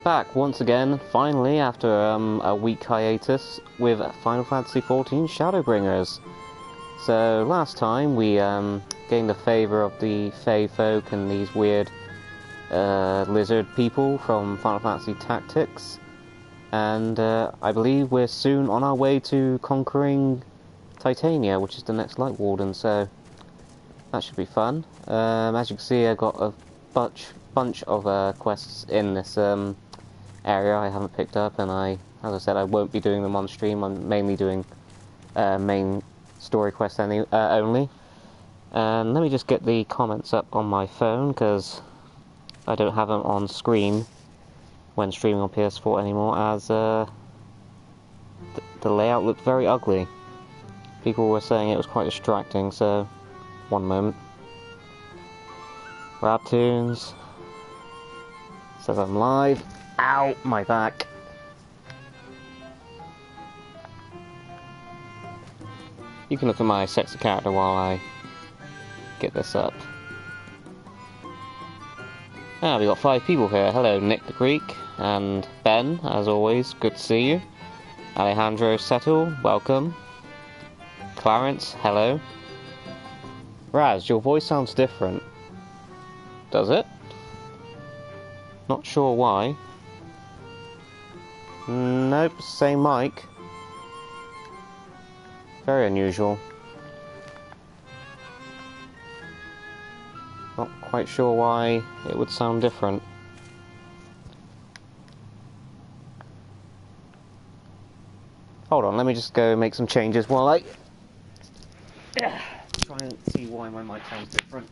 Back once again, finally, after a week hiatus with Final Fantasy XIV Shadowbringers. So last time we gained the favour of the Fey folk and these weird lizard people from Final Fantasy Tactics, and I believe we're soon on our way to conquering Titania, which is the next Light Warden. So that should be fun. As you can see, I got a bunch of quests in this area I haven't picked up, and as I said, I won't be doing them on stream. I'm mainly doing main story quests only. And let me just get the comments up on my phone, because I don't have them on screen when streaming on PS4 anymore, as the layout looked very ugly. People were saying it was quite distracting, so one moment. RAB-Toons says I'm live. Ow, my back. You can look at my sexy character while I get this up. Ah, we got 5 people here. Hello, Nick the Greek, and Ben, as always, good to see you. Alejandro Settle, welcome. Clarence, hello. Raz, your voice sounds different. Does it? Not sure why. Nope, same mic. Very unusual. Not quite sure why it would sound different. Hold on, let me just go make some changes while I try and see why my mic sounds different.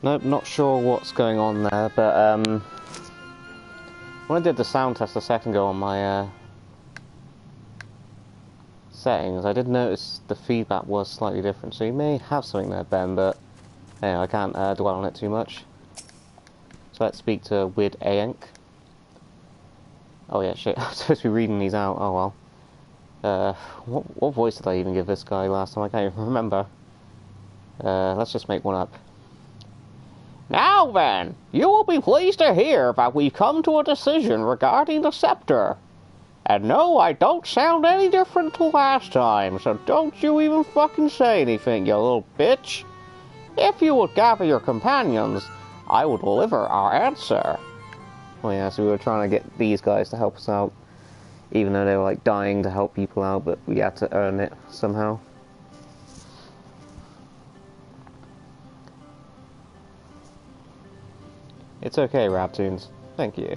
Nope, not sure what's going on there, but when I did the sound test a second ago on my settings, I did notice the feedback was slightly different, so you may have something there, Ben, but anyway, I can't dwell on it too much. So let's speak to Wid Ayank. Oh yeah, shit, I'm supposed to be reading these out, oh well. What voice did I even give this guy last time? I can't even remember. Let's just make one up. Now then, you will be pleased to hear that we've come to a decision regarding the scepter. And no, I don't sound any different to last time, so don't you even fucking say anything, you little bitch. If you would gather your companions, I will deliver our answer. Oh yeah, so we were trying to get these guys to help us out, even though they were like dying to help people out, but we had to earn it somehow. It's okay, RAB-Toons. Thank you.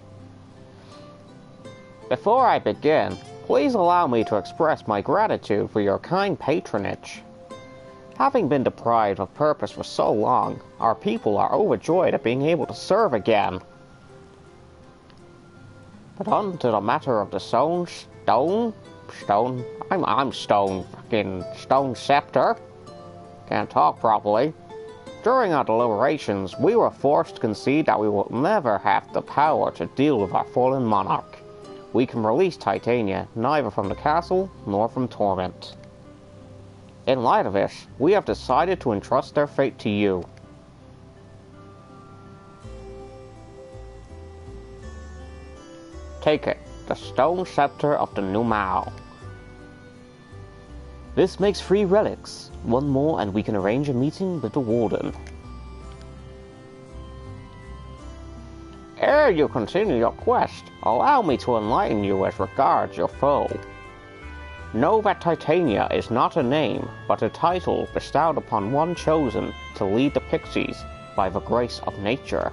Before I begin, please allow me to express my gratitude for your kind patronage. Having been deprived of purpose for so long, our people are overjoyed at being able to serve again. But on to the matter of the stone scepter. Can't talk properly. During our deliberations, we were forced to concede that we will never have the power to deal with our fallen monarch. We can release Titania neither from the castle nor from torment. In light of this, we have decided to entrust their fate to you. Take it, the stone scepter of the Numao. This makes 3 relics. 1 more and we can arrange a meeting with the warden. Ere you continue your quest, allow me to enlighten you as regards your foe. Know that Titania is not a name, but a title bestowed upon one chosen to lead the pixies by the grace of nature.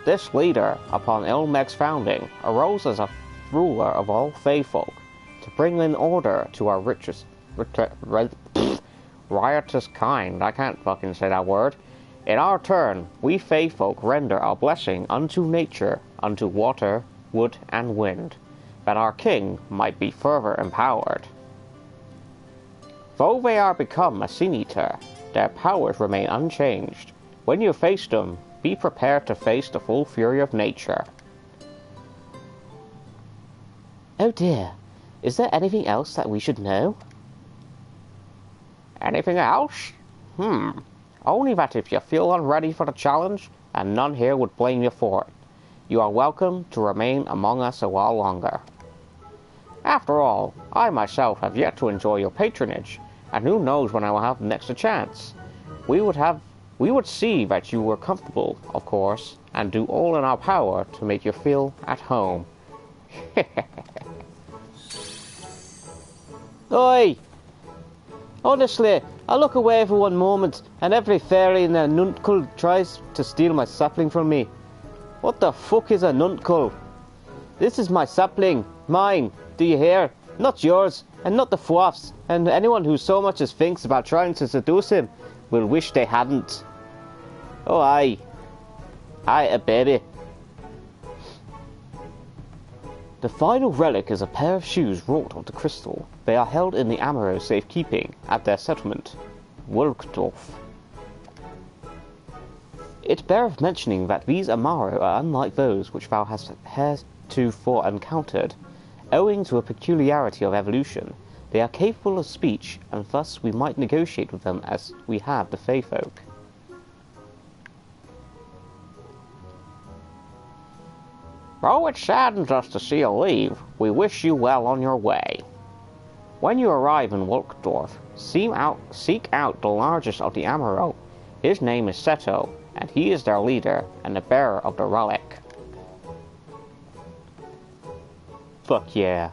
This leader, upon Ilmeg's founding, arose as a ruler of all Feyfolk, to bring in order to our riotous kind. I can't fucking say that word. In our turn, we Feyfolk render our blessing unto nature, unto water, wood, and wind, that our king might be further empowered. Though they are become a sin-eater, their powers remain unchanged. When you face them, be prepared to face the full fury of nature. Oh dear, is there anything else that we should know? Anything else? Only that if you feel unready for the challenge, and none here would blame you for it, you are welcome to remain among us a while longer. After all, I myself have yet to enjoy your patronage, and who knows when I will have next a chance. We would see that you were comfortable, of course, and do all in our power to make you feel at home. Oi! Honestly, I look away for one moment, and every fairy in their nuncle tries to steal my sapling from me. What the fuck is a nuncle? This is my sapling. Mine. Do you hear? Not yours, and not the fwaf's, and anyone who so much as thinks about trying to seduce him will wish they hadn't. Oh, aye. Aye, a baby. The final relic is a pair of shoes wrought of the crystal. They are held in the Amaro safekeeping at their settlement, Wulkdorf. It beareth mentioning that these Amaro are unlike those which thou hast heretofore encountered. Owing to a peculiarity of evolution, they are capable of speech, and thus we might negotiate with them as we have the Feyfolk. Though it saddens us to see you leave, we wish you well on your way. When you arrive in Wulkdorf, seek out the largest of the Amaro. His name is Seto, and he is their leader and the bearer of the relic. Fuck yeah.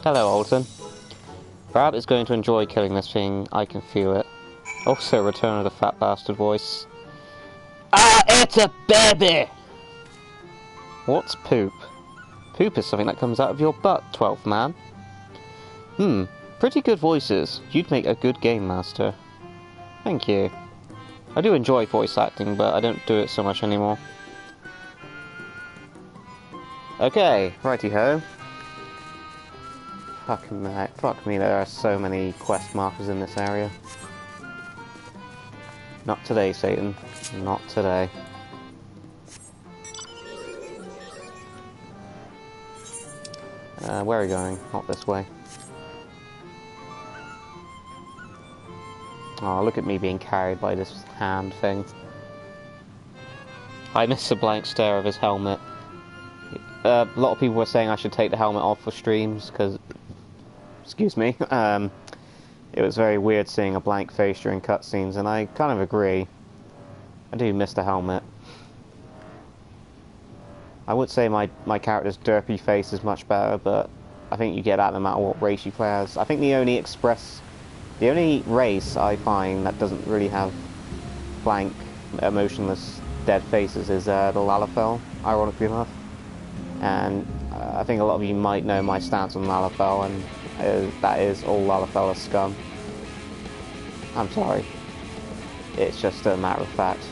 Hello, Alton. Brad is going to enjoy killing this thing, I can feel it. Also, return of the fat bastard voice. Ah, it's a baby! What's poop? Poop is something that comes out of your butt, 12th man. Pretty good voices. You'd make a good game master. Thank you. I do enjoy voice acting, but I don't do it so much anymore. Okay, righty-ho. Fuck me, there are so many quest markers in this area. Not today, Satan. Not today. Where are we going? Not this way. Oh, look at me being carried by this hand thing. I missed a blank stare of his helmet. A lot of people were saying I should take the helmet off for streams, because... Excuse me. It was very weird seeing a blank face during cutscenes, and I kind of agree. I do miss the helmet. I would say my character's derpy face is much better, but I think you get that no matter what race you play as. I think the only race I find that doesn't really have blank, emotionless, dead faces is the Lalafell, ironically enough. And I think a lot of you might know my stance on Lalafell, and that is all Lalafell are scum. I'm sorry. It's just a matter of fact.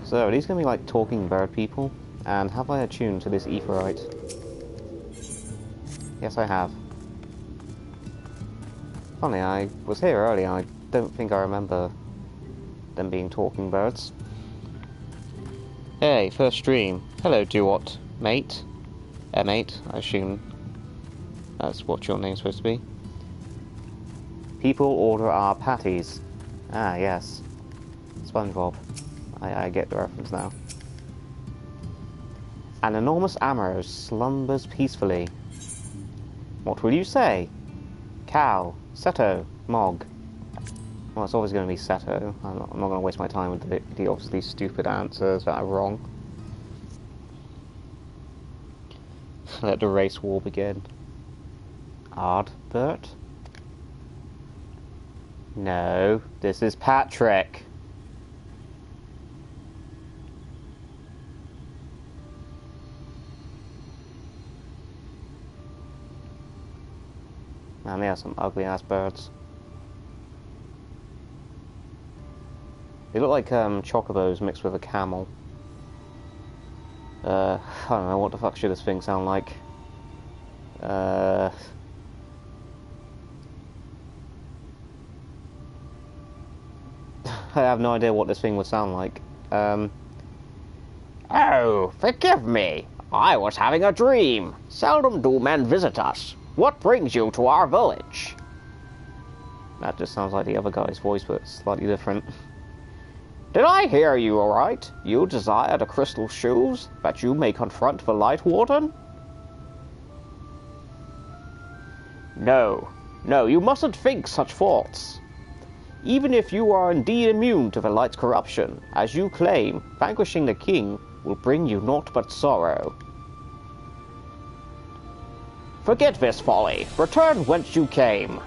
So, are these going to be like talking bird people? And have I attuned to this etherite? Yes, I have. Funny, I was here earlier, I don't think I remember them being talking birds. Hey, first stream. Hello, Duot, mate. Mate, I assume that's what your name's supposed to be. People order our patties. Ah, yes. SpongeBob. I get the reference now. An enormous arrow slumbers peacefully. What will you say? Cow, Seto, Mog. Well, it's always going to be Seto. I'm not going to waste my time with the obviously stupid answers that are wrong. Let the race war begin. Ardbert? No, this is Patrick. Man, they are some ugly ass birds. They look like chocobos mixed with a camel. I don't know, what the fuck should this thing sound like? I have no idea what this thing would sound like. Oh, forgive me. I was having a dream. Seldom do men visit us. What brings you to our village? That just sounds like the other guy's voice, but slightly different. Did I hear you aright? You desire the crystal shoes, that you may confront the Light Warden? No, you mustn't think such thoughts. Even if you are indeed immune to the light's corruption, as you claim, vanquishing the king will bring you naught but sorrow. Forget this folly. Return whence you came.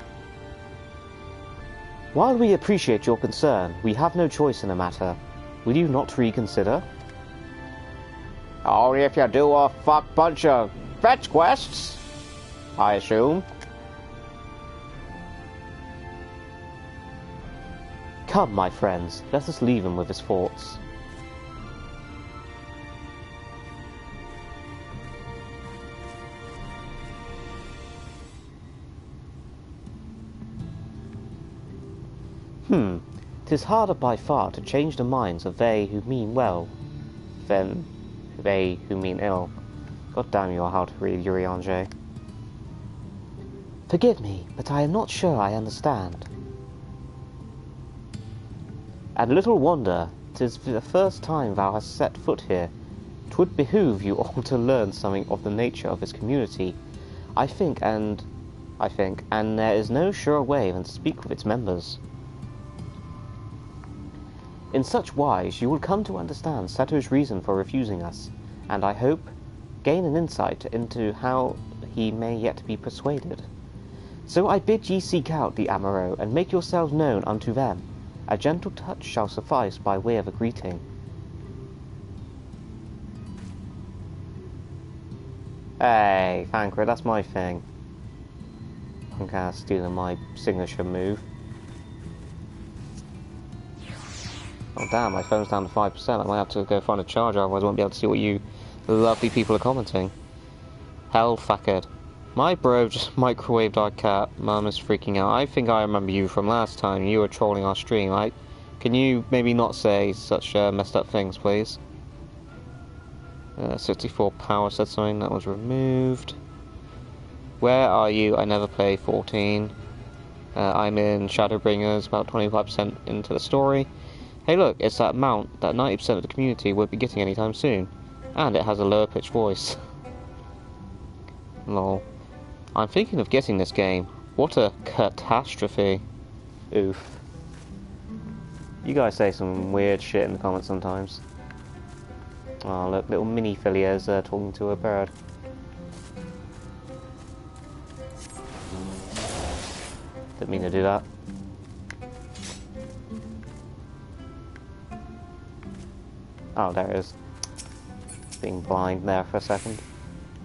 While we appreciate your concern, we have no choice in the matter. Will you not reconsider? Only if you do a fuck bunch of fetch quests, I assume. Come, my friends, let us leave him with his thoughts. Tis harder by far to change the minds of they who mean well than they who mean ill. God damn you are how to read, Yuri Angers. Forgive me, but I am not sure I understand. And little wonder, 'tis the first time thou hast set foot here. 'Twould behoove you all to learn something of the nature of this community. I think, and there is no surer way than to speak with its members. In such wise, you will come to understand Sato's reason for refusing us, and I hope, gain an insight into how he may yet be persuaded. So I bid ye seek out the Amaro, and make yourselves known unto them. A gentle touch shall suffice by way of a greeting. Hey, Thancred, that's my thing. I'm kinda stealing my signature move. Oh damn, my phone's down to 5%. I might have to go find a charger, otherwise I won't be able to see what you lovely people are commenting. Hell fucked. My bro just microwaved our cat. Mum is freaking out. I think I remember you from last time. You were trolling our stream. Can you maybe not say such messed up things, please? 64 power said something. That was removed. Where are you? I never play 14. I'm in Shadowbringers, about 25% into the story. Hey look, it's that mount that 90% of the community won't be getting anytime soon. And it has a lower pitched voice. Lol. I'm thinking of getting this game. What a catastrophe. Oof. You guys say some weird shit in the comments sometimes. Oh look, little mini Phillia's talking to a bird. Didn't mean to do that. Oh, there it is. Being blind there for a second.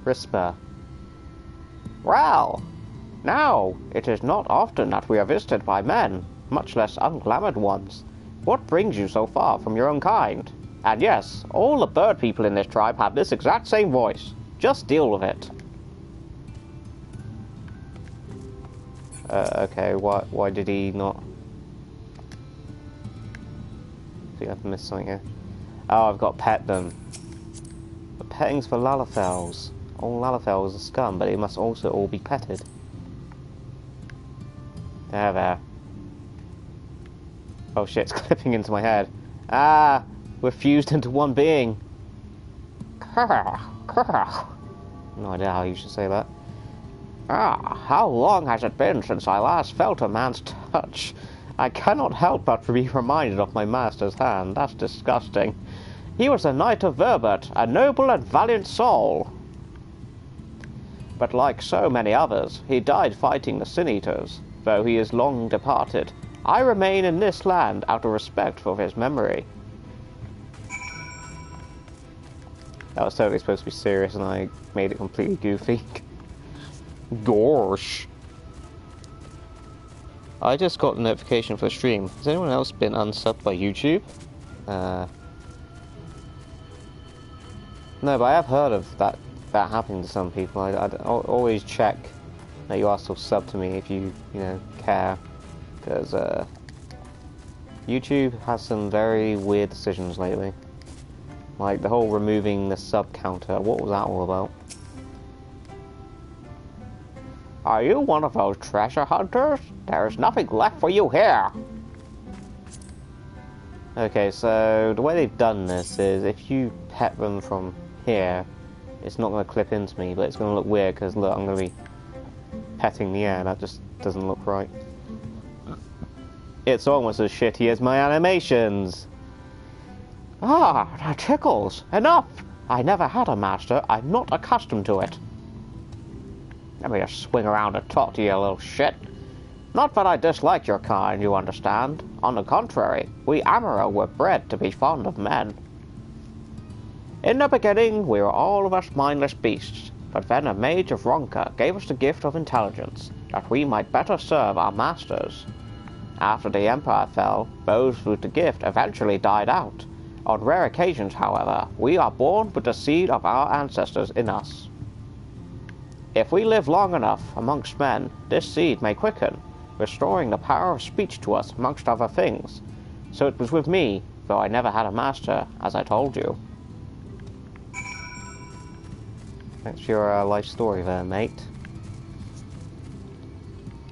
Rispa. Well, now, it is not often that we are visited by men, much less unglamoured ones. What brings you so far from your own kind? And yes, all the bird people in this tribe have this exact same voice. Just deal with it. Okay, why did he not... I think I've missed something here. Oh, I've got to pet them. The petting's for Lalafels. All Lalafels are scum, but they must also all be petted. There. Oh shit, it's clipping into my head. Ah, we're fused into one being. No idea how you should say that. How long has it been since I last felt a man's touch? I cannot help but be reminded of my master's hand. That's disgusting. He was a knight of Verbert, a noble and valiant soul. But like so many others, he died fighting the Sin-Eaters. Though he is long departed, I remain in this land out of respect for his memory. That was totally supposed to be serious and I made it completely goofy. Gosh. I just got the notification for the stream. Has anyone else been unsubbed by YouTube? No, but I have heard of that happening to some people. I'd always check that you are still subbed to me if you care. Because YouTube has some very weird decisions lately. Like the whole removing the sub counter. What was that all about? Are you one of those treasure hunters? There's nothing left for you here. Okay, so the way they've done this is if you pet them from here, it's not going to clip into me, but it's going to look weird because look, I'm going to be petting the air. That just doesn't look right. It's almost as shitty as my animations. That tickles. Enough! I never had a master. I'm not accustomed to it. Let me just swing around and talk to you, little shit. Not that I dislike your kind, you understand. On the contrary, we Amara were bred to be fond of men. In the beginning, we were all of us mindless beasts, but then a mage of Ronka gave us the gift of intelligence, that we might better serve our masters. After the Empire fell, those with the gift eventually died out. On rare occasions, however, we are born with the seed of our ancestors in us. If we live long enough amongst men, this seed may quicken, restoring the power of speech to us amongst other things. So it was with me, though I never had a master, as I told you. Thanks for your life story there, mate.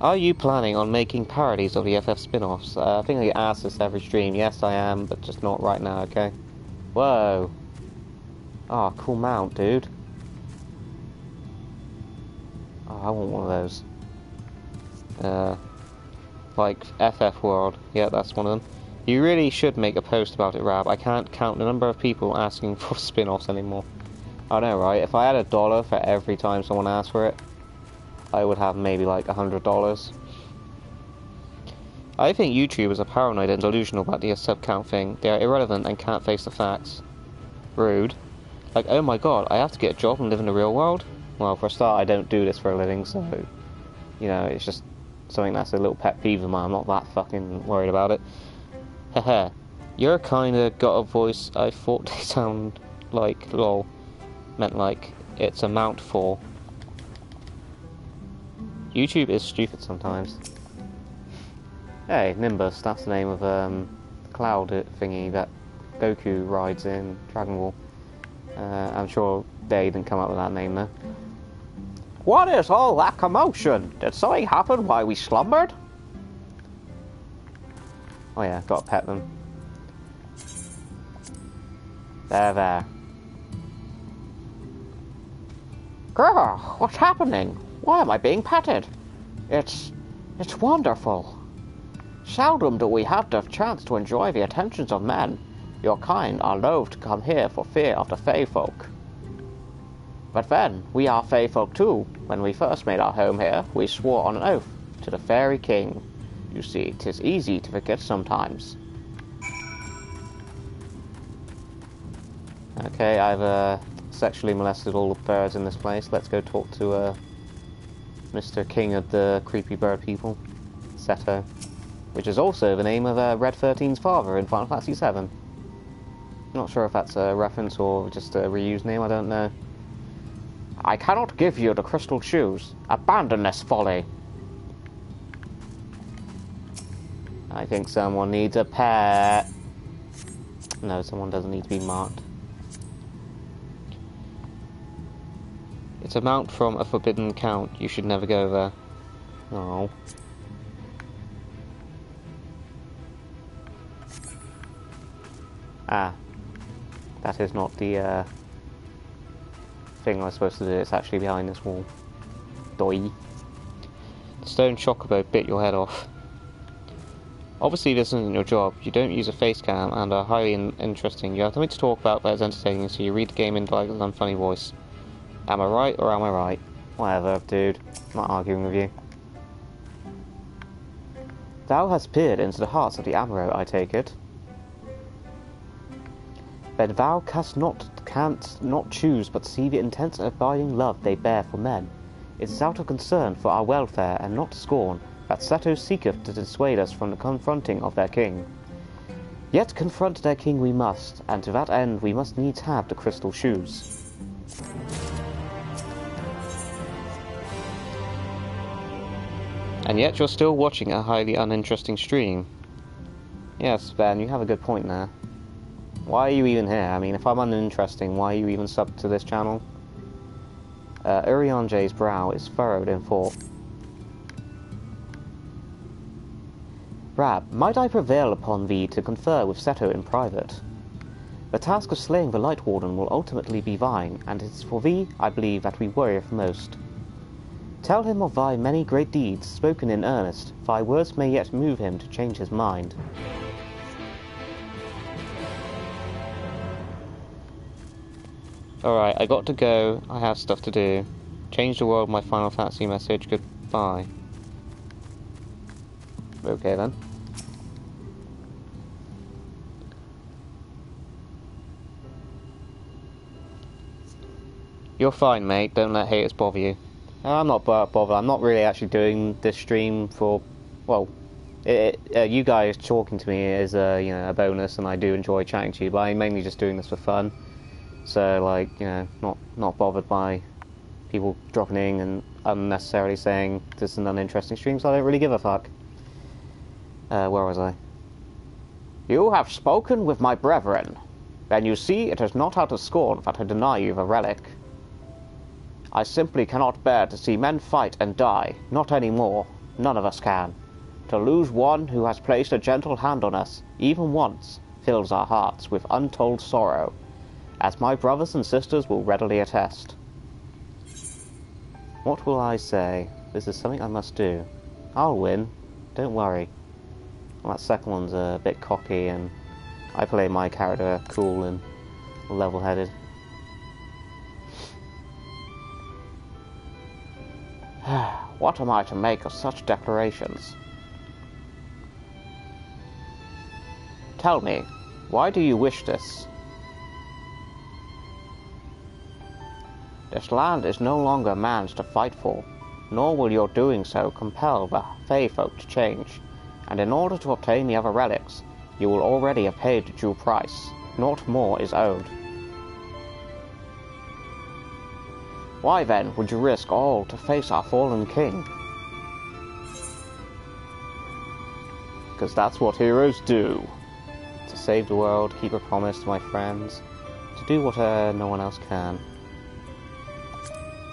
Are you planning on making parodies of the FF spin-offs? I think I get asked this every stream. Yes, I am, but just not right now, okay? Whoa. Oh, cool mount, dude. Oh, I want one of those. Like FF World. Yeah, that's one of them. You really should make a post about it, Rab. I can't count the number of people asking for spin-offs anymore. I know, right? If I had $1 for every time someone asked for it, I would have maybe like $100. I think YouTubers are paranoid and delusional about the sub count thing. They are irrelevant and can't face the facts. Rude. Like, oh my god, I have to get a job and live in the real world? Well, for a start, I don't do this for a living, so, you know, it's just something that's a little pet peeve of mine. I'm not that fucking worried about it. Haha. You're kinda got a voice I thought they sound like, lol. Meant like, it's a mount for. YouTube is stupid sometimes. Hey, Nimbus, that's the name of cloud thingy that Goku rides in Dragon Ball. I'm sure they didn't come up with that name though. What is all that commotion? Did something happen while we slumbered? Oh yeah, gotta pet them. There. Grr, what's happening? Why am I being petted? It's wonderful. Seldom do we have the chance to enjoy the attentions of men. Your kind are loath to come here for fear of the Fey folk. But then, we are Fey folk too. When we first made our home here, we swore on an oath to the Fairy King. You see, 'tis easy to forget sometimes. Okay, I've sexually molested all the birds in this place. Let's go talk to Mr. King of the creepy bird people, Seto, which is also the name of Red 13's father in Final Fantasy VII. Not sure if that's a reference or just a reused name, I don't know. I cannot give you the crystal shoes. Abandon this folly. I think someone needs a pet. No, someone doesn't need to be marked. It's a mount from a forbidden count. You should never go there. Oh. Ah. That is not the, thing I was supposed to do. It's actually behind this wall. Doi. The stone chocobo bit your head off. Obviously this isn't your job. You don't use a face cam and are highly interesting. You have nothing to talk about that is entertaining, so you read the game in like an unfunny voice. Am I right or am I right? Whatever, dude. I'm not arguing with you. Thou hast peered into the hearts of the Amaro, I take it. Then thou canst not choose but see the intense and abiding love they bear for men. It is out of concern for our welfare and not scorn that Seto seeketh to dissuade us from the confronting of their king. Yet confront their king we must, and to that end we must needs have the crystal shoes. And yet you're still watching a highly uninteresting stream. Yes, Ben, you have a good point there. Why are you even here? I mean, if I'm uninteresting, why are you even subbed to this channel? Urianje's brow is furrowed in thought. Rab, might I prevail upon thee to confer with Seto in private? The task of slaying the Light Warden will ultimately be thine, and it is for thee, I believe, that we worrieth most. Tell him of thy many great deeds, spoken in earnest. Thy words may yet move him to change his mind. Alright, I got to go. I have stuff to do. Change the world, my Final Fantasy message. Goodbye. Okay then. You're fine, mate. Don't let haters bother you. I'm not bothered. I'm not really actually doing this stream for, well, you guys talking to me is a bonus, and I do enjoy chatting to you. But I'm mainly just doing this for fun. So like, not bothered by people dropping in and unnecessarily saying this is an uninteresting stream. So I don't really give a fuck. Where was I? You have spoken with my brethren. Then you see it is not out of scorn that I deny you the relic. I simply cannot bear to see men fight and die. Not anymore. None of us can. To lose one who has placed a gentle hand on us, even once, fills our hearts with untold sorrow, as my brothers and sisters will readily attest. What will I say? This is something I must do. I'll win. Don't worry. Well, that second one's a bit cocky, and I play my character cool and level-headed. What am I to make of such declarations? Tell me, why do you wish this? This land is no longer man's to fight for, nor will your doing so compel the Fey folk to change, and in order to obtain the other relics, you will already have paid the due price. Naught more is owed. Why then would you risk all to face our fallen king? Because that's what heroes do. To save the world, keep a promise to my friends, to do what no one else can.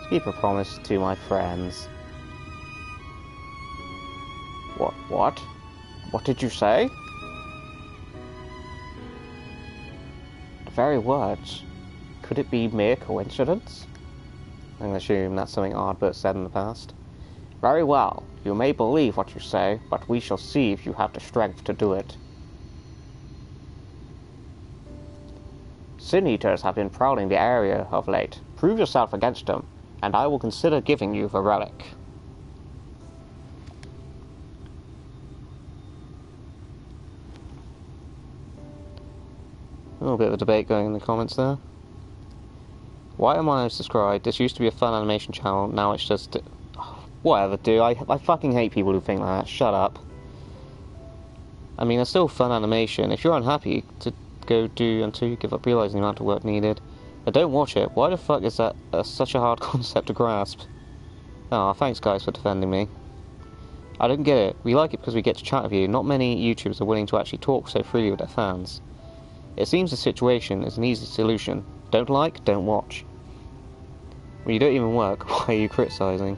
To keep a promise to my friends. What? What did you say? The very words. Could it be mere coincidence? I'm going to assume that's something Ardbert said in the past. Very well, you may believe what you say, but we shall see if you have the strength to do it. Sin-Eaters have been prowling the area of late. Prove yourself against them, and I will consider giving you the relic. A little bit of a debate going in the comments there. Why am I subscribed? This used to be a fun animation channel, now it's just... whatever, dude. I fucking hate people who think like that. Shut up. I mean, it's still fun animation. If you're unhappy, to go do until you give up realizing the amount of work needed. But don't watch it. Why the fuck is that such a hard concept to grasp? Oh, thanks guys for defending me. I don't get it. We like it because we get to chat with you. Not many YouTubers are willing to actually talk so freely with their fans. It seems the situation is an easy solution. Don't like, don't watch. When you don't even work, why are you criticising?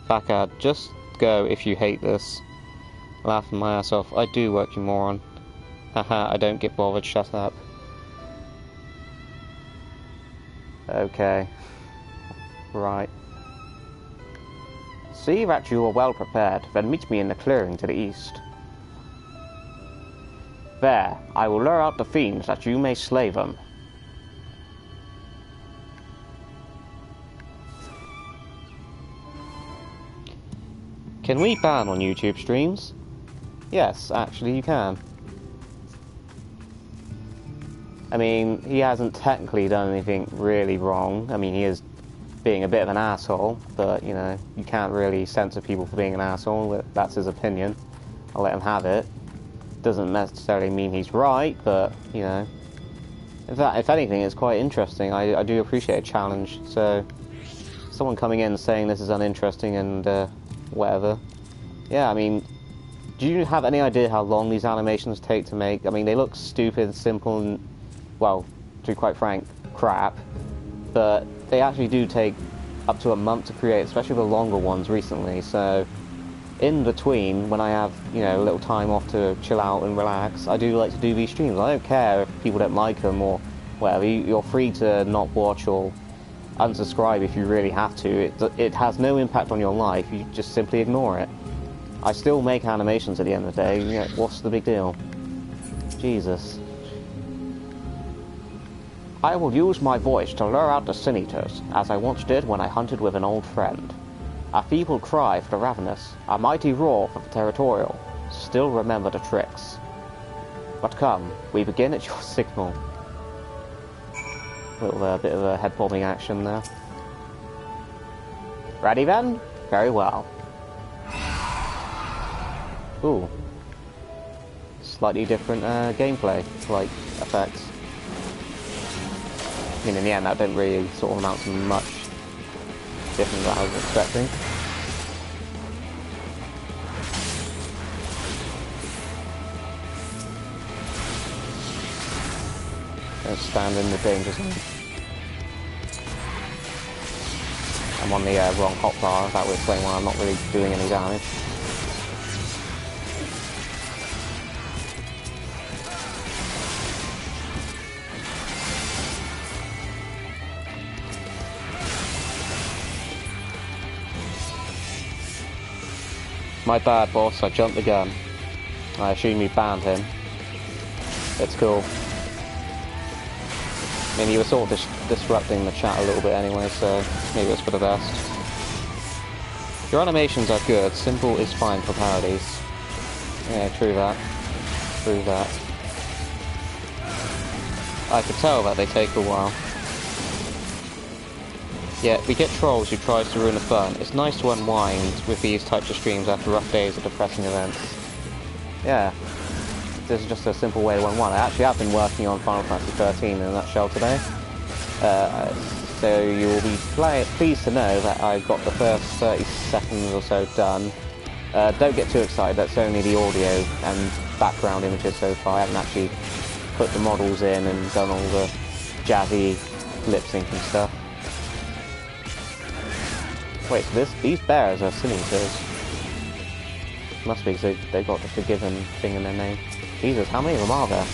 Backad, just go if you hate this. Laughing my ass off. I do work, you moron. Haha, I don't get bothered, shut up. Okay. Right. See that you are well prepared, then meet me in the clearing to the east. There, I will lure out the fiends that you may slay them. Can we ban on YouTube streams? Yes, actually you can. I mean, he hasn't technically done anything really wrong. I mean, he is being a bit of an asshole, but, you know, you can't really censor people for being an asshole. That's his opinion. I'll let him have it. Doesn't necessarily mean he's right, but, you know. In fact, if anything, it's quite interesting. I do appreciate a challenge, so someone coming in saying this is uninteresting and whatever. Yeah, I mean, do you have any idea how long these animations take to make? I mean, they look stupid, simple, and, well, to be quite frank, crap, but they actually do take up to a month to create, especially the longer ones recently, so in between, when I have, you know, a little time off to chill out and relax, I do like to do these streams. I don't care if people don't like them or whatever. You're free to not watch or unsubscribe if you really have to. It has no impact on your life. You just simply ignore it. I still make animations at the end of the day. You know, what's the big deal? Jesus. I will use my voice to lure out the sin eaters, as I once did when I hunted with an old friend. A feeble cry for the ravenous, a mighty roar for the territorial. Still remember the tricks. But come, we begin at your signal. A little bit of a head bobbing action there. Ready then? Very well. Ooh. Slightly different gameplay, like, effects. I mean, in the end, that didn't really sort of amount to much different than I was expecting. Don't stand in the danger zone. I'm on the wrong hotbar, that would explain why I'm not really doing any damage. My bad, boss, I jumped the gun. I assume you banned him. It's cool. I mean, you were sort of disrupting the chat a little bit anyway, so maybe it's for the best. Your animations are good, simple is fine for parodies. Yeah, true that. True that. I could tell that they take a while. Yeah, we get trolls who tries to ruin the fun. It's nice to unwind with these types of streams after rough days of depressing events. Yeah, this is just a simple way to unwind. I actually have been working on Final Fantasy XIII in a nutshell today. So you will be pleased to know that I've got the first 30 seconds or so done. Don't get too excited, that's only the audio and background images so far. I haven't actually put the models in and done all the jazzy lip sync and stuff. Wait, so these bears are sin eaters. Must be, because they've got the Forgiven thing in their name. Jesus, how many of them are there?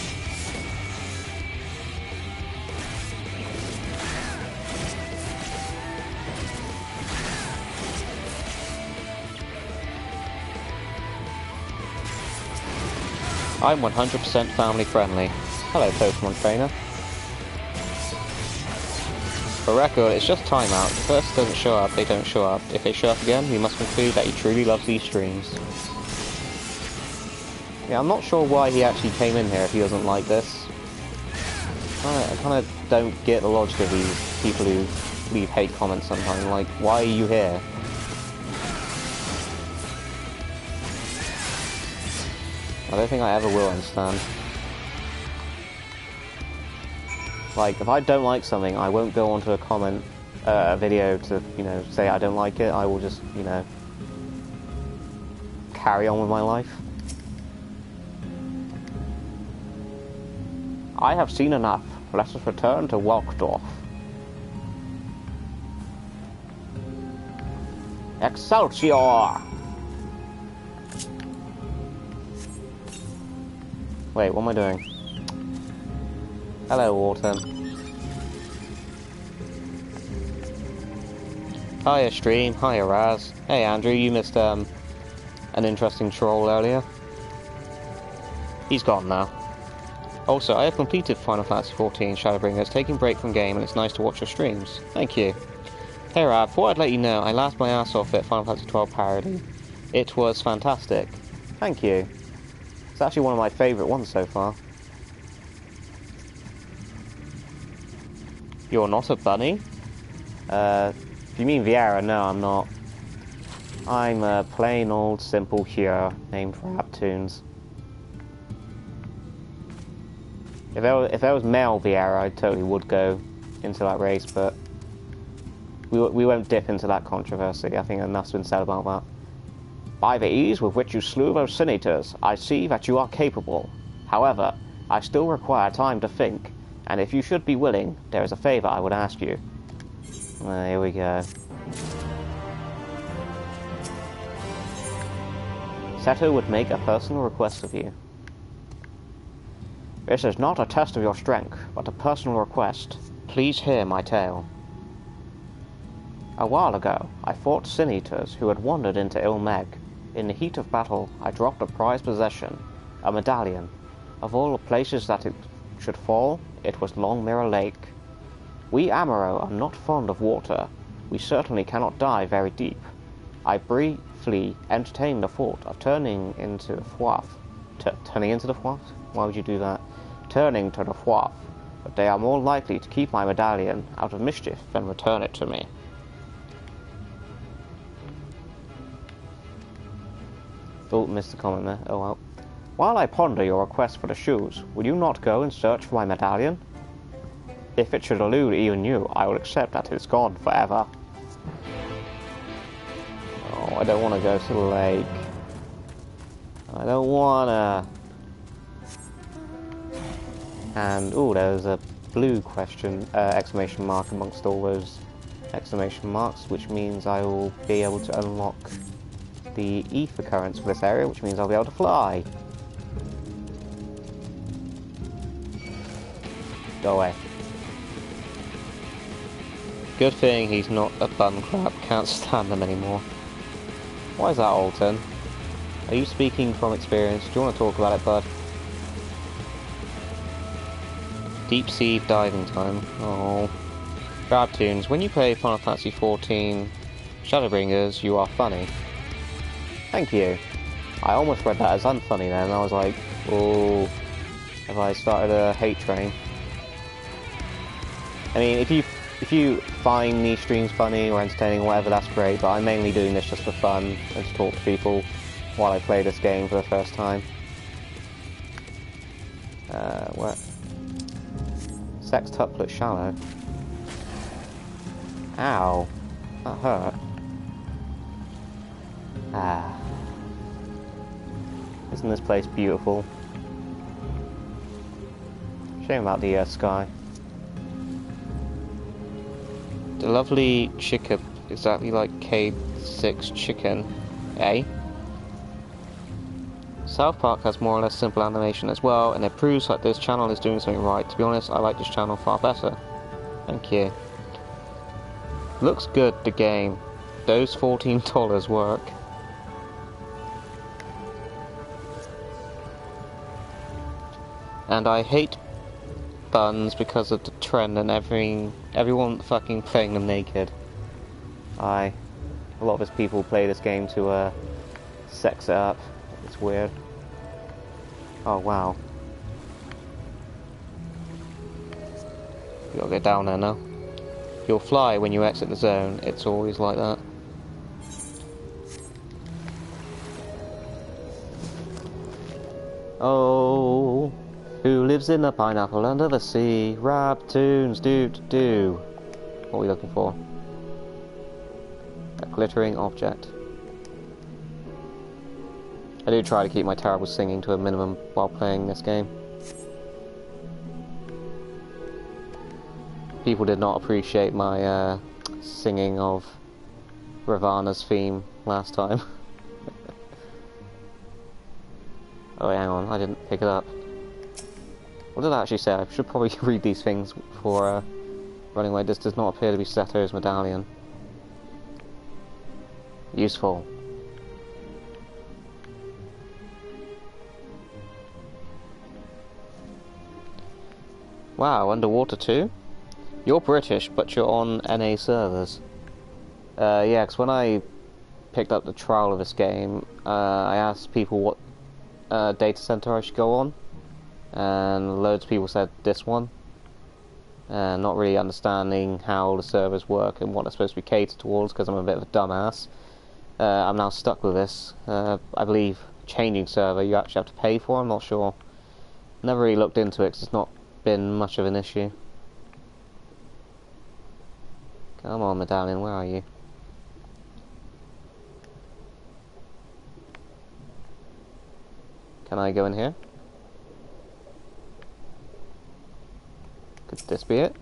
I'm 100% family friendly. Hello, Pokemon trainer. For record, it's just timeout. If the person doesn't show up, they don't show up. If they show up again, we must conclude that he truly loves these streams. Yeah, I'm not sure why he actually came in here if he doesn't like this. I kind of don't get the logic of these people who leave hate comments sometimes. Like, why are you here? I don't think I ever will understand. Like, if I don't like something, I won't go onto a comment, video to, you know, say I don't like it. I will just, you know, carry on with my life. I have seen enough. Let us return to Walkdorf. Excelsior! Wait, what am I doing? Hello, Autumn. Hiya stream, hiya Raz. Hey Andrew, you missed an interesting troll earlier. He's gone now. Also, I have completed Final Fantasy XIV Shadowbringers, taking a break from game, and it's nice to watch your streams. Thank you. Hey Rab, thought I'd let you know I laughed my ass off at Final Fantasy XII parody. It was fantastic. Thank you. It's actually one of my favourite ones so far. You're not a bunny? If you mean Viera, no, I'm not. I'm a plain old simple hero named Rabtoons. If there was male Viera, I totally would go into that race, but we won't dip into that controversy. I think enough's been said about that. By the ease with which you slew those senators, I see that you are capable. However, I still require time to think, and if you should be willing, there is a favour I would ask you. Here we go. Seto would make a personal request of you. This is not a test of your strength, but a personal request. Please hear my tale. A while ago, I fought sin-eaters who had wandered into Ilmeg. In the heat of battle, I dropped a prized possession, a medallion. Of all the places that it should fall, it was Long Mirror Lake. We Amaro are not fond of water. We certainly cannot dive very deep. I briefly entertained the thought of turning into the Fwaf. Turning into the Fwaf? Why would you do that? Turning to the Fwaf. But they are more likely to keep my medallion out of mischief than return it to me. Thought missed the comment there. Oh well. While I ponder your request for the shoes, will you not go and search for my medallion? If it should elude even you, I will accept that it's gone forever. Oh, I don't want to go to the lake. I don't wanna. And, ooh, there's a blue question, exclamation mark amongst all those exclamation marks, which means I will be able to unlock the ether currents for this area, which means I'll be able to fly. Go away. Good thing he's not a bum crab, can't stand them anymore. Why is that, Alton? Are you speaking from experience? Do you want to talk about it, bud? Deep sea diving time. Oh. Rabtoons, when you play Final Fantasy XIV Shadowbringers, you are funny. Thank you. I almost read that as unfunny then, and I was like, oh, have I started a hate train? I mean, if you find these streams funny or entertaining or whatever, that's great, but I'm mainly doing this just for fun and to talk to people while I play this game for the first time. What? Sextuplet shallow. Ow. That hurt. Ah. Isn't this place beautiful? Shame about the sky. The lovely chicken, exactly like K6 chicken, eh? South Park has more or less simple animation as well, and it proves that this channel is doing something right. To be honest, I like this channel far better. Thank you. Looks good, the game. Those $14 work. And I hate buns because of the trend and everyone fucking playing them naked. A lot of us people play this game to sex it up. It's weird. Oh wow. You gotta get down there now. You'll fly when you exit the zone. It's always like that. Oh, who lives in the pineapple under the sea? Rabtoons, do. What are we looking for? A glittering object. I do try to keep my terrible singing to a minimum while playing this game. People did not appreciate my singing of Ravana's theme last time. Oh wait, hang on, I didn't pick it up. What did I actually say? I should probably read these things before running away. This does not appear to be Seto's medallion. Useful. Wow, underwater too? You're British, but you're on NA servers. Yeah, because when I picked up the trial of this game, I asked people what data center I should go on, and loads of people said this one, and not really understanding how the servers work and what they're supposed to be catered towards, because I'm a bit of a dumbass. I'm now stuck with this. I believe changing server you actually have to pay for, I'm not sure. Never really looked into it because it's not been much of an issue. Come on, medallion, where are you? Can I go in here? Could this be it?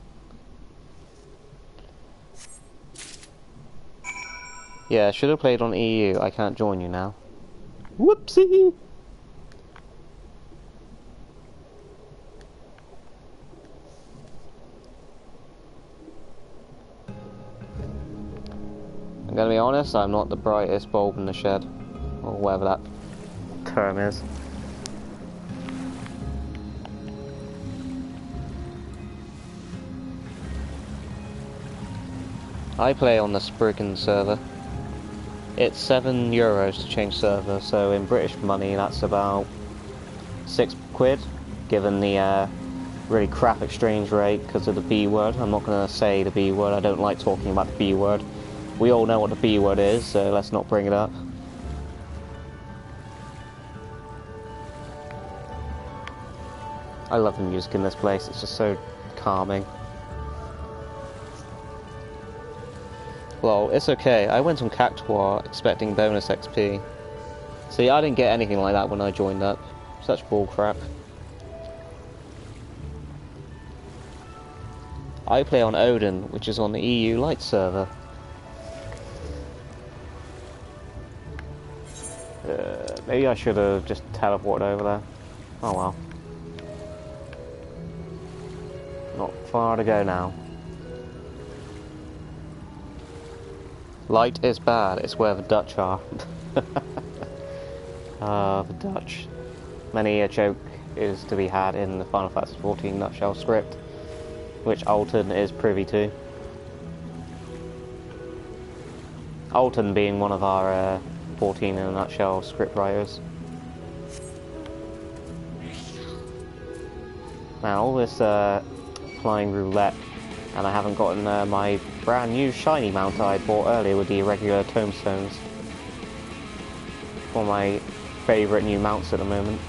Yeah, should have played on EU. I can't join you now. Whoopsie! I'm gonna be honest, I'm not the brightest bulb in the shed, or whatever that term is. I play on the Spriggan server. It's €7 to change server, so in British money that's about £6, given the really crap exchange rate because of the B word. I'm not going to say the B word, I don't like talking about the B word. We all know what the B word is, so let's not bring it up. I love the music in this place, it's just so calming. Well, it's okay, I went on Cactuar expecting bonus XP. See, I didn't get anything like that when I joined up. Such bullcrap. I play on Odin, which is on the EU Lite server. Maybe I should have just teleported over there. Oh well. Not far to go now. Light is bad, it's where the Dutch are. The Dutch. Many a joke is to be had in the Final Fantasy XIV nutshell script, which Alton is privy to. Alton being one of our 14 in a nutshell script writers. Now all this flying roulette, and I haven't gotten my brand new shiny mount I bought earlier with the irregular tombstones. One of my favourite new mounts at the moment.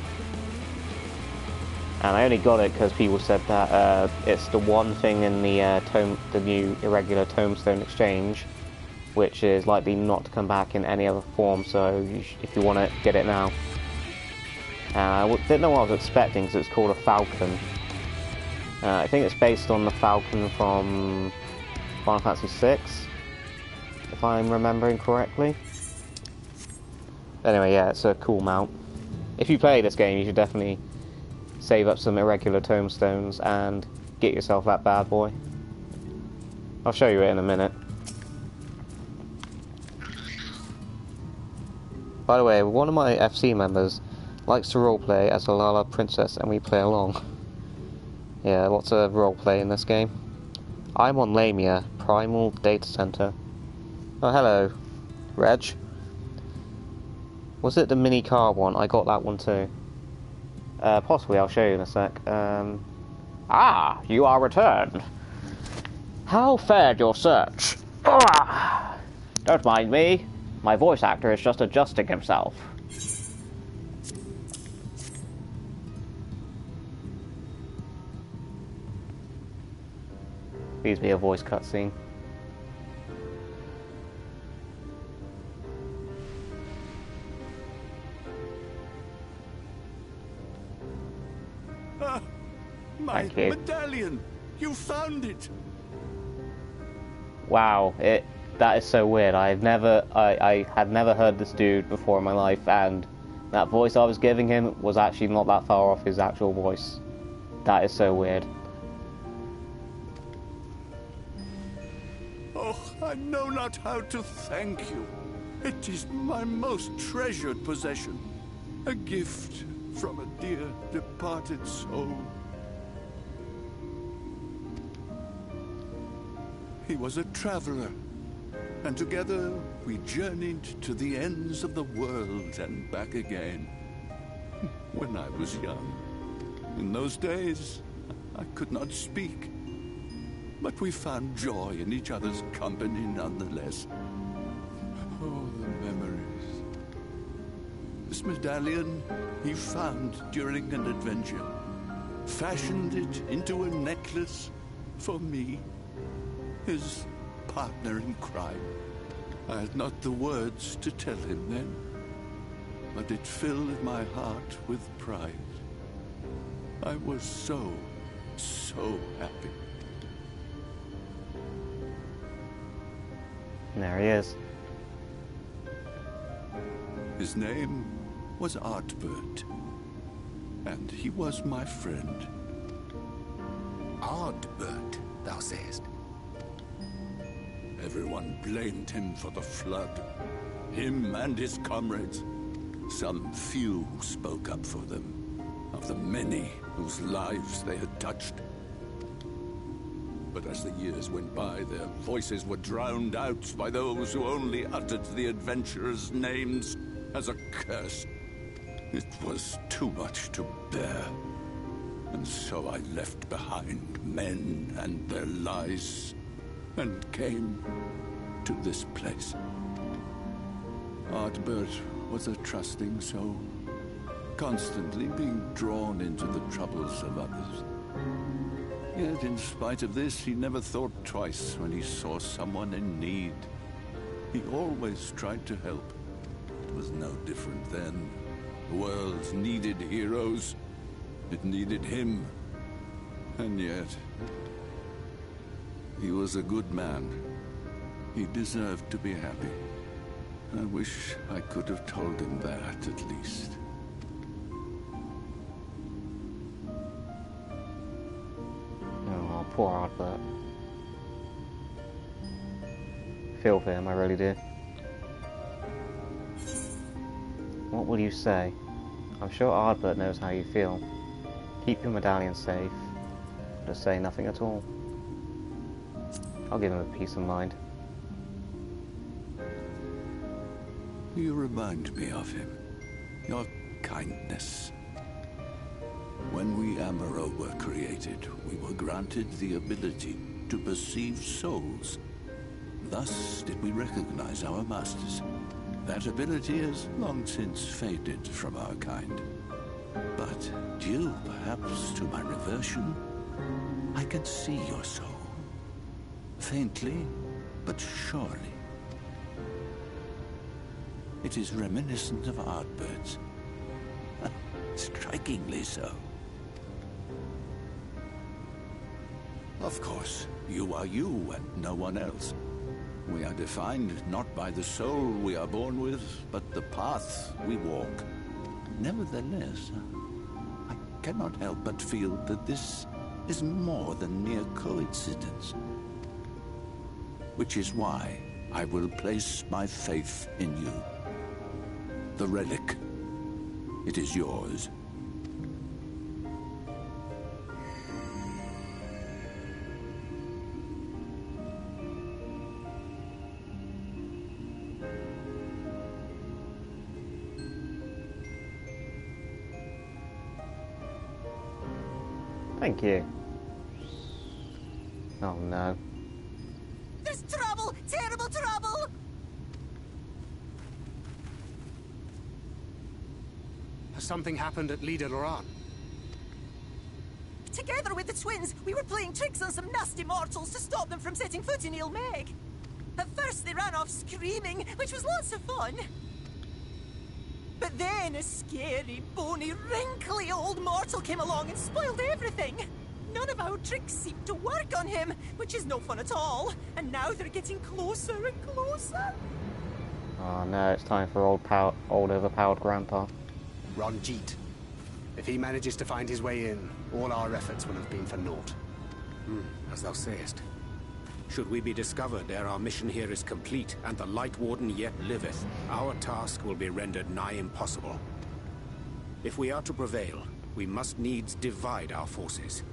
And I only got it because people said that it's the one thing in the new irregular tombstone exchange which is likely not to come back in any other form, so if you want to get it now. I didn't know what I was expecting because it's called a falcon. I think it's based on the falcon from Final Fantasy VI, if I'm remembering correctly. Anyway, yeah, it's a cool mount. If you play this game, you should definitely save up some irregular tombstones and get yourself that bad boy. I'll show you it in a minute. By the way, one of my FC members likes to roleplay as a Lala princess and we play along. Yeah, lots of roleplay in this game. I'm on Lamia, Primal Data Center. Oh, hello, Reg. Was it the mini car one? I got that one too. Possibly, I'll show you in a sec. Ah, you are returned. How fared your search? Don't mind me. My voice actor is just adjusting himself. Please be a voice cutscene. My medallion! You found it! Wow, that is so weird. I had never heard this dude before in my life, and that voice I was giving him was actually not that far off his actual voice. That is so weird. Oh, I know not how to thank you. It is my most treasured possession. A gift from a dear departed soul. He was a traveler, and together we journeyed to the ends of the world and back again. When I was young. In those days, I could not speak. But we found joy in each other's company nonetheless. Oh, the memories. This medallion he found during an adventure. Fashioned it into a necklace for me, his partner in crime. I had not the words to tell him then, but it filled my heart with pride. I was so happy. There he is. His name was Ardbert, and he was my friend. Ardbert, thou sayest? Everyone blamed him for the flood. Him and his comrades. Some few spoke up for them, of the many whose lives they had touched. But as the years went by, their voices were drowned out by those who only uttered the adventurers' names as a curse. It was too much to bear. And so I left behind men and their lies, and came to this place. Ardbert was a trusting soul, constantly being drawn into the troubles of others. Yet in spite of this, he never thought twice when he saw someone in need. He always tried to help. It was no different then. The world needed heroes. It needed him. And yet, he was a good man. He deserved to be happy. I wish I could have told him that, at least. Oh, poor Ardbert. Feel for him, I really do. What will you say? I'm sure Ardbert knows how you feel. Keep your medallion safe. Just say nothing at all. I'll give him a peace of mind. You remind me of him. Your kindness. When we Amaro were created, we were granted the ability to perceive souls. Thus did we recognize our masters. That ability has long since faded from our kind. But due perhaps to my reversion, I can see your soul. Faintly, but surely. It is reminiscent of Ardbert's. Strikingly so. Of course, you are you and no one else. We are defined not by the soul we are born with, but the path we walk. Nevertheless, I cannot help but feel that this is more than mere coincidence. Which is why I will place my faith in you. The relic. It is yours. Thank you. Oh no. There's trouble! Terrible trouble! Has something happened at Leader Loran? Together with the twins, we were playing tricks on some nasty mortals to stop them from setting foot in Il Meg. At first they ran off screaming, which was lots of fun. But then a scary, bony, wrinkly old mortal came along and spoiled everything. None of our tricks seemed to work on him, which is no fun at all. And now they're getting closer and closer. Oh no, it's time for old overpowered Grandpa. Ronjeet. If he manages to find his way in, all our efforts will have been for naught. As thou sayest. Should we be discovered ere our mission here is complete, and the Light Warden yet liveth, our task will be rendered nigh impossible. If we are to prevail, we must needs divide our forces.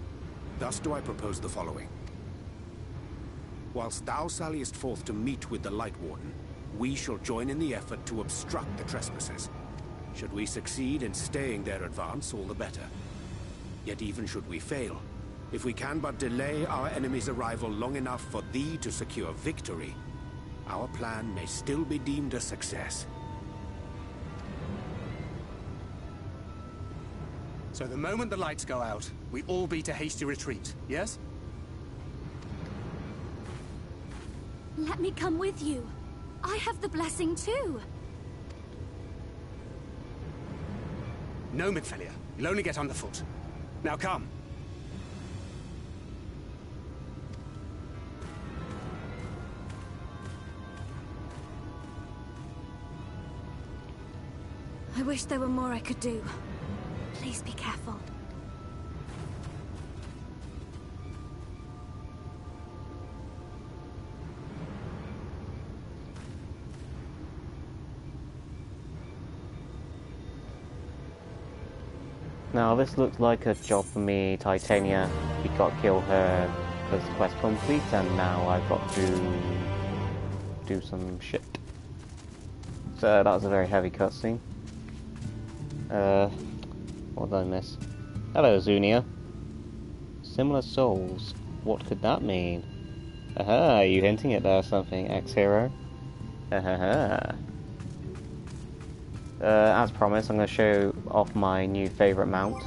Thus do I propose the following. Whilst thou salliest forth to meet with the Light Warden, we shall join in the effort to obstruct the trespassers. Should we succeed in staying their advance, all the better. Yet even should we fail, if we can but delay our enemy's arrival long enough for thee to secure victory, our plan may still be deemed a success. So the moment the lights go out, we all beat a hasty retreat, yes? Let me come with you. I have the blessing too. No, Midfelia. You'll only get underfoot. Now come. I wish there were more I could do. Please be careful. Now this looks like a job for me, Titania. We got to kill her because the quest complete, and now I've got to do some shit. So that was a very heavy cutscene. What did I miss? Hello, Zunia. Similar souls. What could that mean? Aha, are you hinting at there something, ex-hero? Aha. As promised, I'm going to show off my new favourite mount.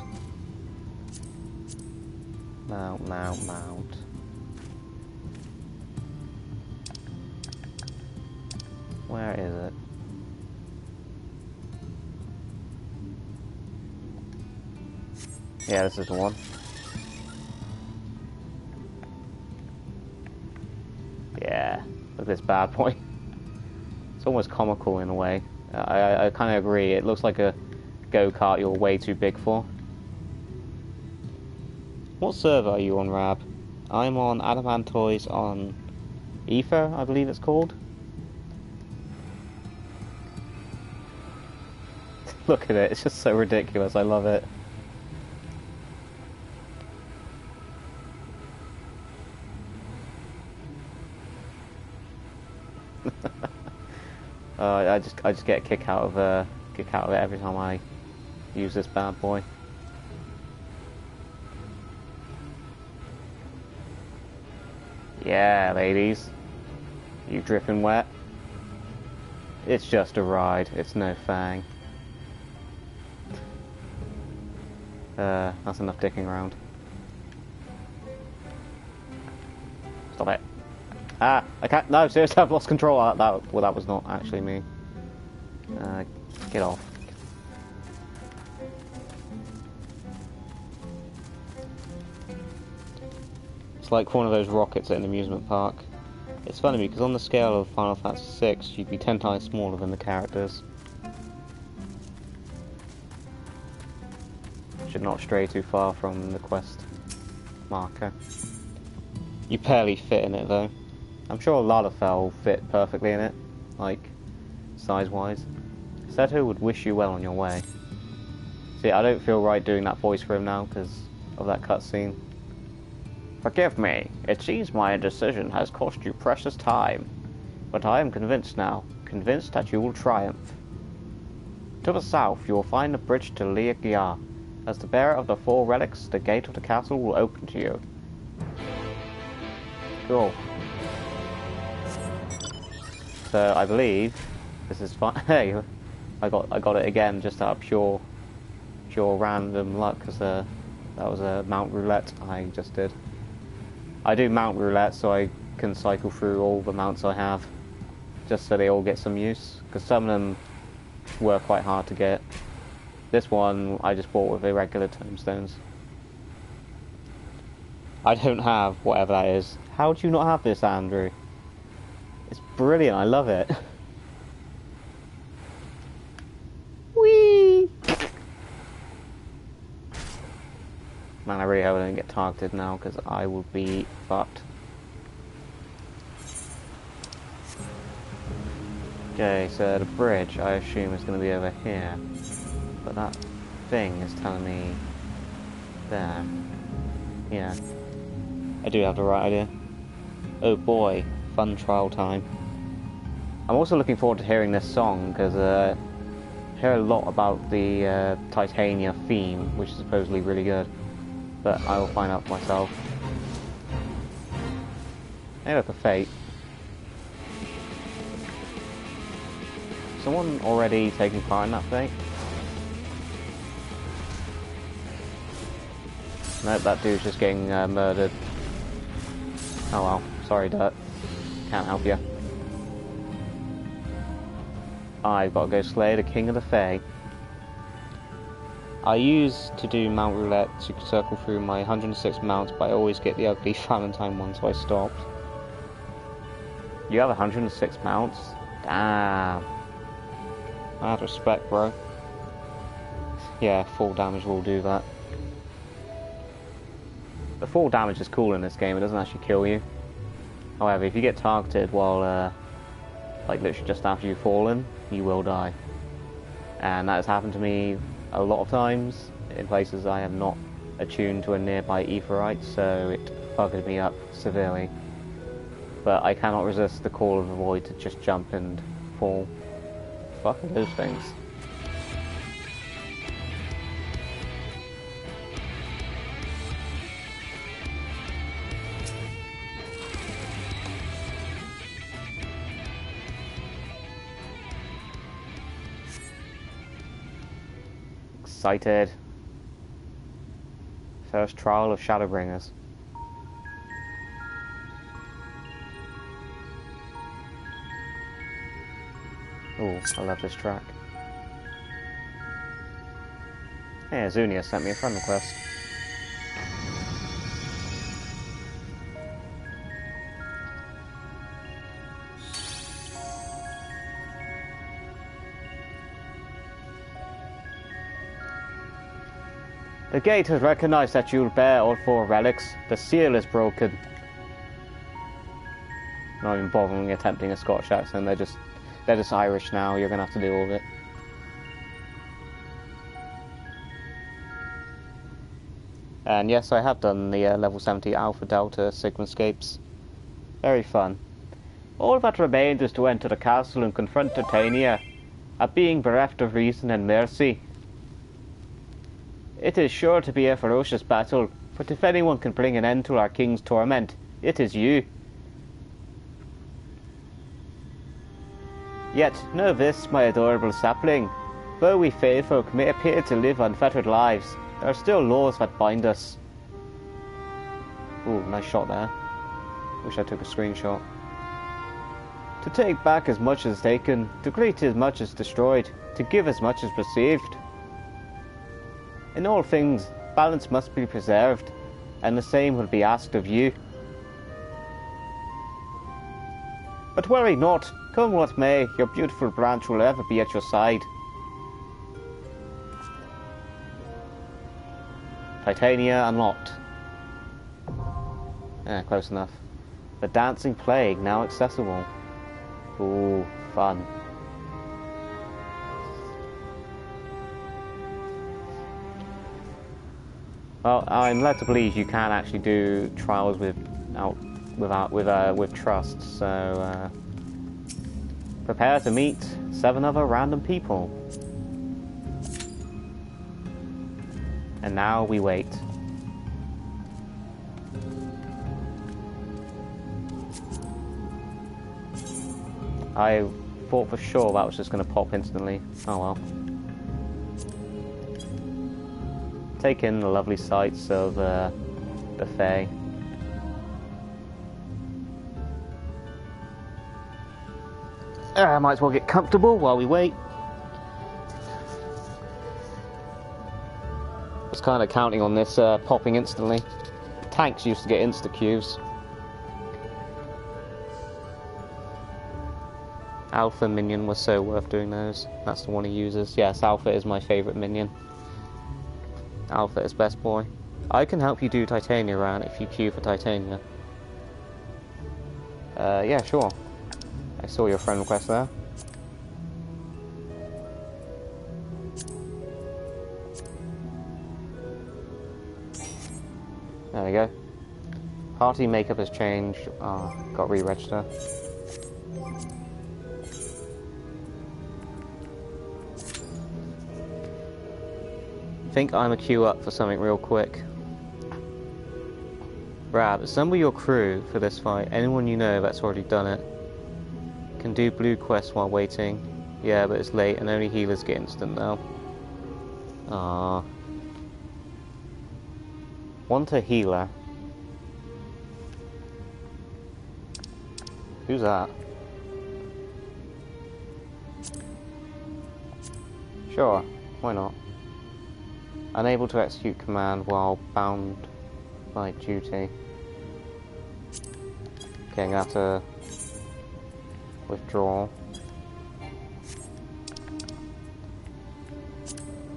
Mount. Where is it? Yeah, this is the one. Yeah, look at this bad boy. It's almost comical in a way. I kind of agree. It looks like a go-kart you're way too big for. What server are you on, Rab? I'm on Adamantoys on Ether, I believe it's called. Look at it. It's just so ridiculous. I love it. I just get a kick out of it every time I use this bad boy. Yeah, ladies, you dripping wet? It's just a ride. It's no fang. That's enough dicking around. Stop it. Ah, I can't. No, seriously, I've lost control. Well, that was not actually me. Get off. It's like one of those rockets at an amusement park. It's funny because on the scale of Final Fantasy VI, you'd be 10 times smaller than the characters. Should not stray too far from the quest marker. You barely fit in it though. I'm sure a lot of falll fit perfectly in it, like, size-wise. Seto would wish you well on your way. See, I don't feel right doing that voice for him now, because of that cutscene. Forgive me, it seems my indecision has cost you precious time. But I am convinced now, convinced that you will triumph. To the south, you will find the bridge to Liagia. As the bearer of the 4 relics, the gate of the castle will open to you. Cool. So I believe this is fine. Hey, I got it again just out of pure random luck, because that was a mount roulette I just did. I do mount roulette so I can cycle through all the mounts I have, just so they all get some use, because some of them were quite hard to get. This one I just bought with irregular tombstones. I don't have whatever that is. How do you not have this, Andrew? It's brilliant, I love it. Whee! Man, I really hope I don't get targeted now, because I will be fucked. Okay, so the bridge, I assume, is going to be over here. But that thing is telling me there. Yeah. I do have the right idea. Oh boy, fun trial time. I'm also looking forward to hearing this song, because I hear a lot about the Titania theme, which is supposedly really good. But I will find out for myself. Hey, look, a fate. Someone already taking part in that fate? Nope, that dude's just getting murdered. Oh well, sorry Dirt. Can't help you. I've got to go slay the King of the Fae. I used to do Mount Roulette to circle through my 106 mounts, but I always get the ugly Valentine one, so I stopped. You have 106 mounts? Damn. I have respect, bro. Yeah, full damage will do that. The full damage is cool in this game, it doesn't actually kill you. However, if you get targeted while, like literally just after you've fallen, you will die. And that has happened to me a lot of times, in places I am not attuned to a nearby aetherite, so it bugged me up severely. But I cannot resist the call of the void to just jump and fall. Fuck are those things? Excited. First trial of Shadowbringers. Ooh, I love this track. Hey, Zunia sent me a friend request. The gate has recognized that you'll bear all 4 relics. The seal is broken. Not even bothering attempting a Scottish accent, they're just Irish now, you're gonna have to deal with it. And yes, I have done the level 70 Alpha Delta Sigmascapes. Very fun. All that remains is to enter the castle and confront Titania, a being bereft of reason and mercy. It is sure to be a ferocious battle, but if anyone can bring an end to our king's torment, it is you. Yet know this, my adorable sapling. Though we Fae folk may appear to live unfettered lives, there are still laws that bind us. Ooh, nice shot there. Wish I took a screenshot. To take back as much as taken, to greet as much as destroyed, to give as much as received. In all things, balance must be preserved, and the same will be asked of you. But worry not, come what may, your beautiful branch will ever be at your side. Titania unlocked. Close enough. The Dancing Plague now accessible. Ooh, fun. Well, I'm led to believe you can actually do trials with trust, so prepare to meet 7 other random people. And now we wait. I thought for sure that was just going to pop instantly. Oh well. Take in the lovely sights of the Fae. Might as well get comfortable while we wait. I was kind of counting on this popping instantly. Tanks used to get insta-queues. Alpha minion was so worth doing those. That's the one he uses. Yes, Alpha is my favourite minion. Alpha is best boy. I can help you do Titania around if you queue for Titania. Yeah, sure. I saw your friend request there. we go. Party makeup has changed. Oh, got to re-register. Think I'm a queue up for something real quick. Rab, assemble your crew for this fight. Anyone you know that's already done it. Can do blue quests while waiting. Yeah, but it's late and only healers get instant now. Ah. Want a healer. Who's that? Sure, why not? Unable to execute command while bound by duty. Okay, I'm gonna have to withdraw.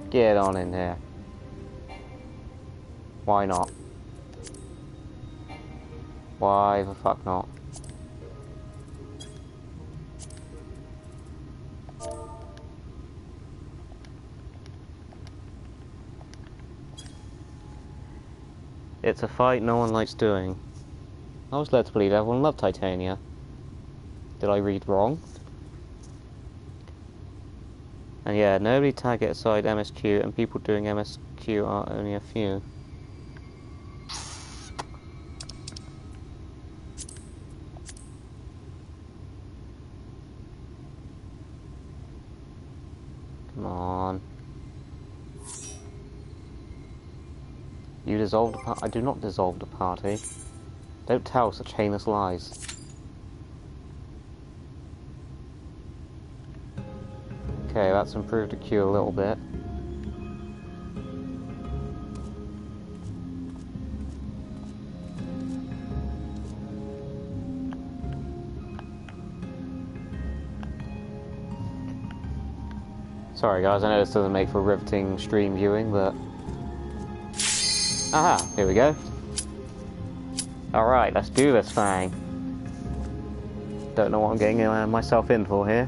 Get on in here. Why not? Why the fuck not? It's a fight no one likes doing. I was led to believe everyone loved Titania. Did I read wrong? And yeah, nobody tag it aside MSQ, and people doing MSQ are only a few. Come on. You dissolved the party. I do not dissolve the party. Don't tell such heinous lies. Okay, that's improved the queue a little bit. Sorry guys, I know this doesn't make for riveting stream viewing, but... Aha, here we go. Alright, let's do this thing. Don't know what I'm getting myself in for here.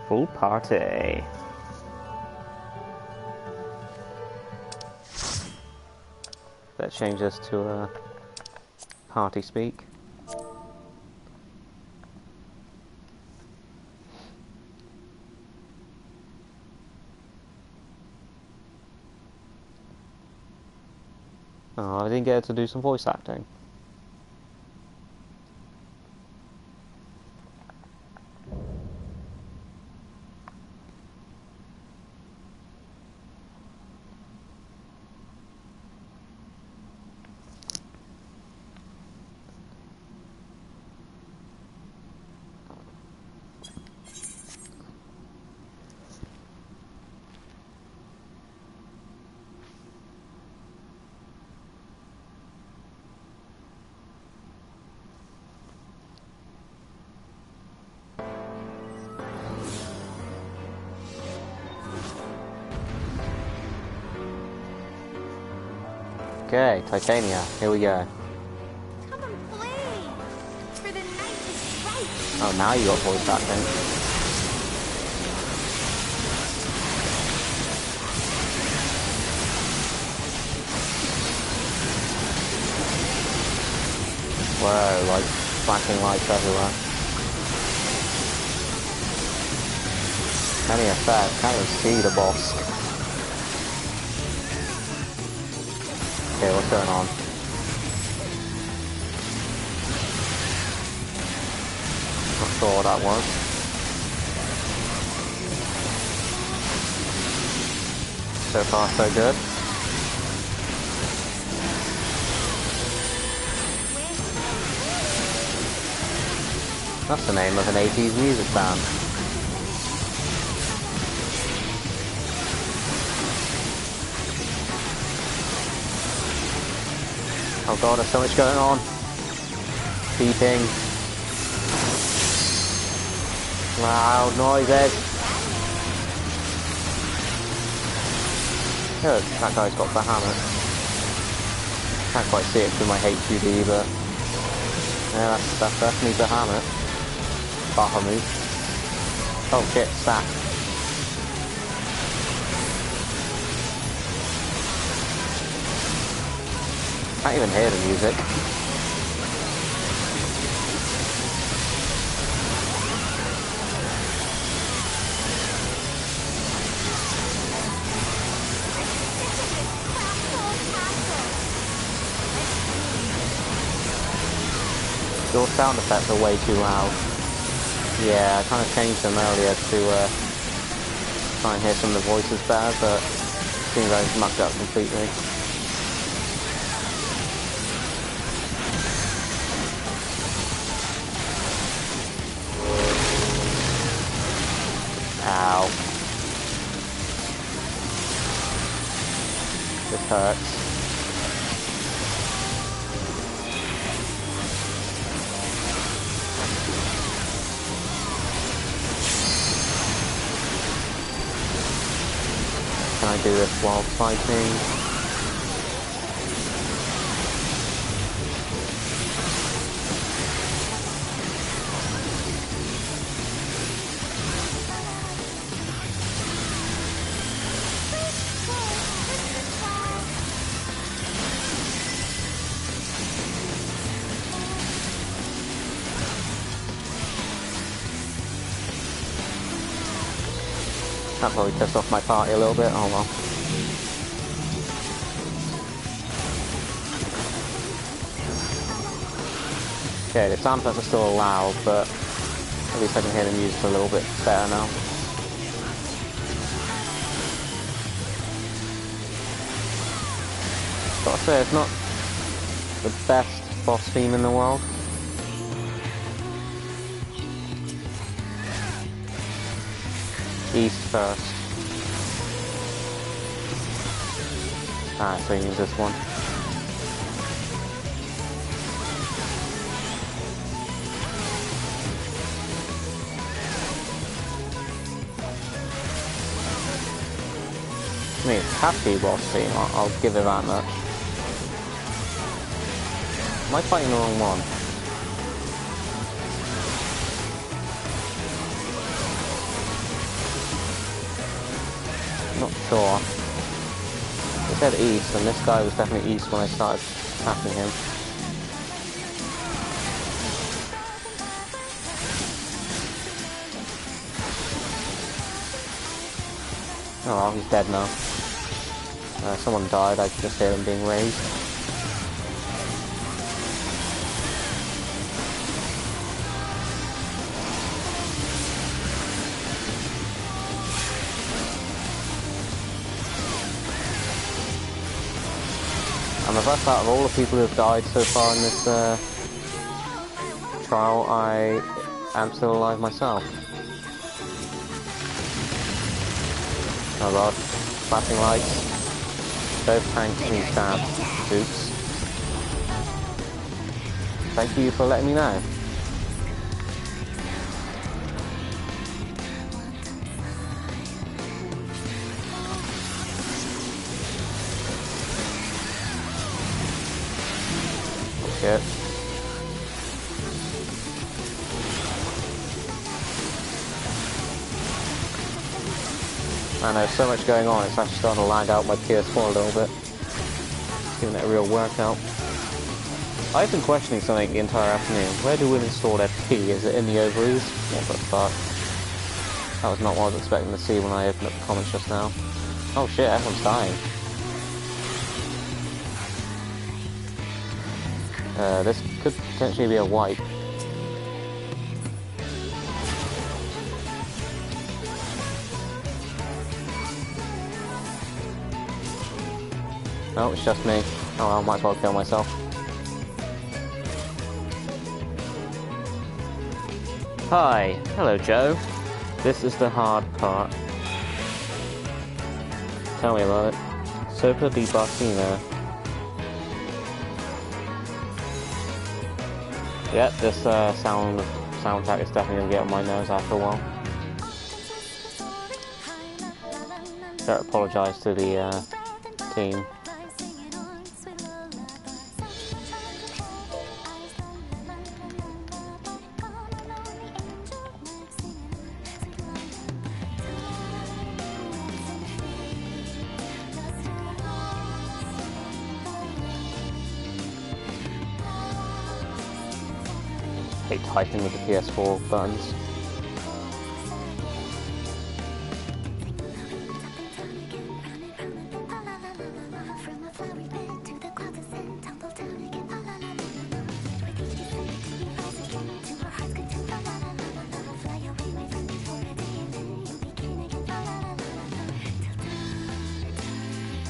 Full party. Let's change this to party speak. Oh, I didn't get to do some voice acting. Okay, Titania, here we go. Come and play, for the night is bright. Oh, now you got voice acting. Whoa, like flashing lights everywhere. Any effect, can't even see the boss. Okay, what's going on? Not sure what that was. So far, so good. That's the name of an 80s music band. Oh god, there's so much going on. Beeping. Loud noises. Good, that guy's got the hammer. Can't quite see it through my HUD, but... Yeah, that's definitely the hammer. Bahamut. Oh shit, stack. Can't even hear the music. Your sound effects are way too loud. Yeah, I kind of changed them earlier to try and hear some of the voices better, but it seems I've mucked up completely. Ow. This hurts. Can I do this while fighting? That probably pissed off my party a little bit, oh well. Okay, the sound effects are still loud, but at least I can hear the music a little bit better now. Gotta say, it's not the best boss theme in the world. East first. Ah, so you use this one. I mean, it's happy boss theme, I'll give it that much. Am I fighting the wrong one? Not sure. It said east, and this guy was definitely east when I started attacking him. Oh well, he's dead now. Someone died, I could just hear him being raised. I'm the best out of all the people who have died so far in this trial. I am still alive myself. Oh god, flashing lights. Both tanks need stabbed. Oops. Thank you for letting me know. Shit. I know, so much going on, it's actually starting to lag out my PS4 a little bit. Giving it a real workout. I've been questioning something the entire afternoon. Where do women store their pee? Is it in the ovaries? What the fuck? That was not what I was expecting to see when I opened up the comments just now. Oh shit, everyone's dying. This could potentially be a wipe. No, it's just me. Oh well, I might as well kill myself. Hi, hello Joe. This is the hard part. Tell me about it. Sopa di Barcino. Yep, this soundtrack is definitely gonna get on my nerves after a while. Don't apologise to the team. hate typing with the PS4 buttons.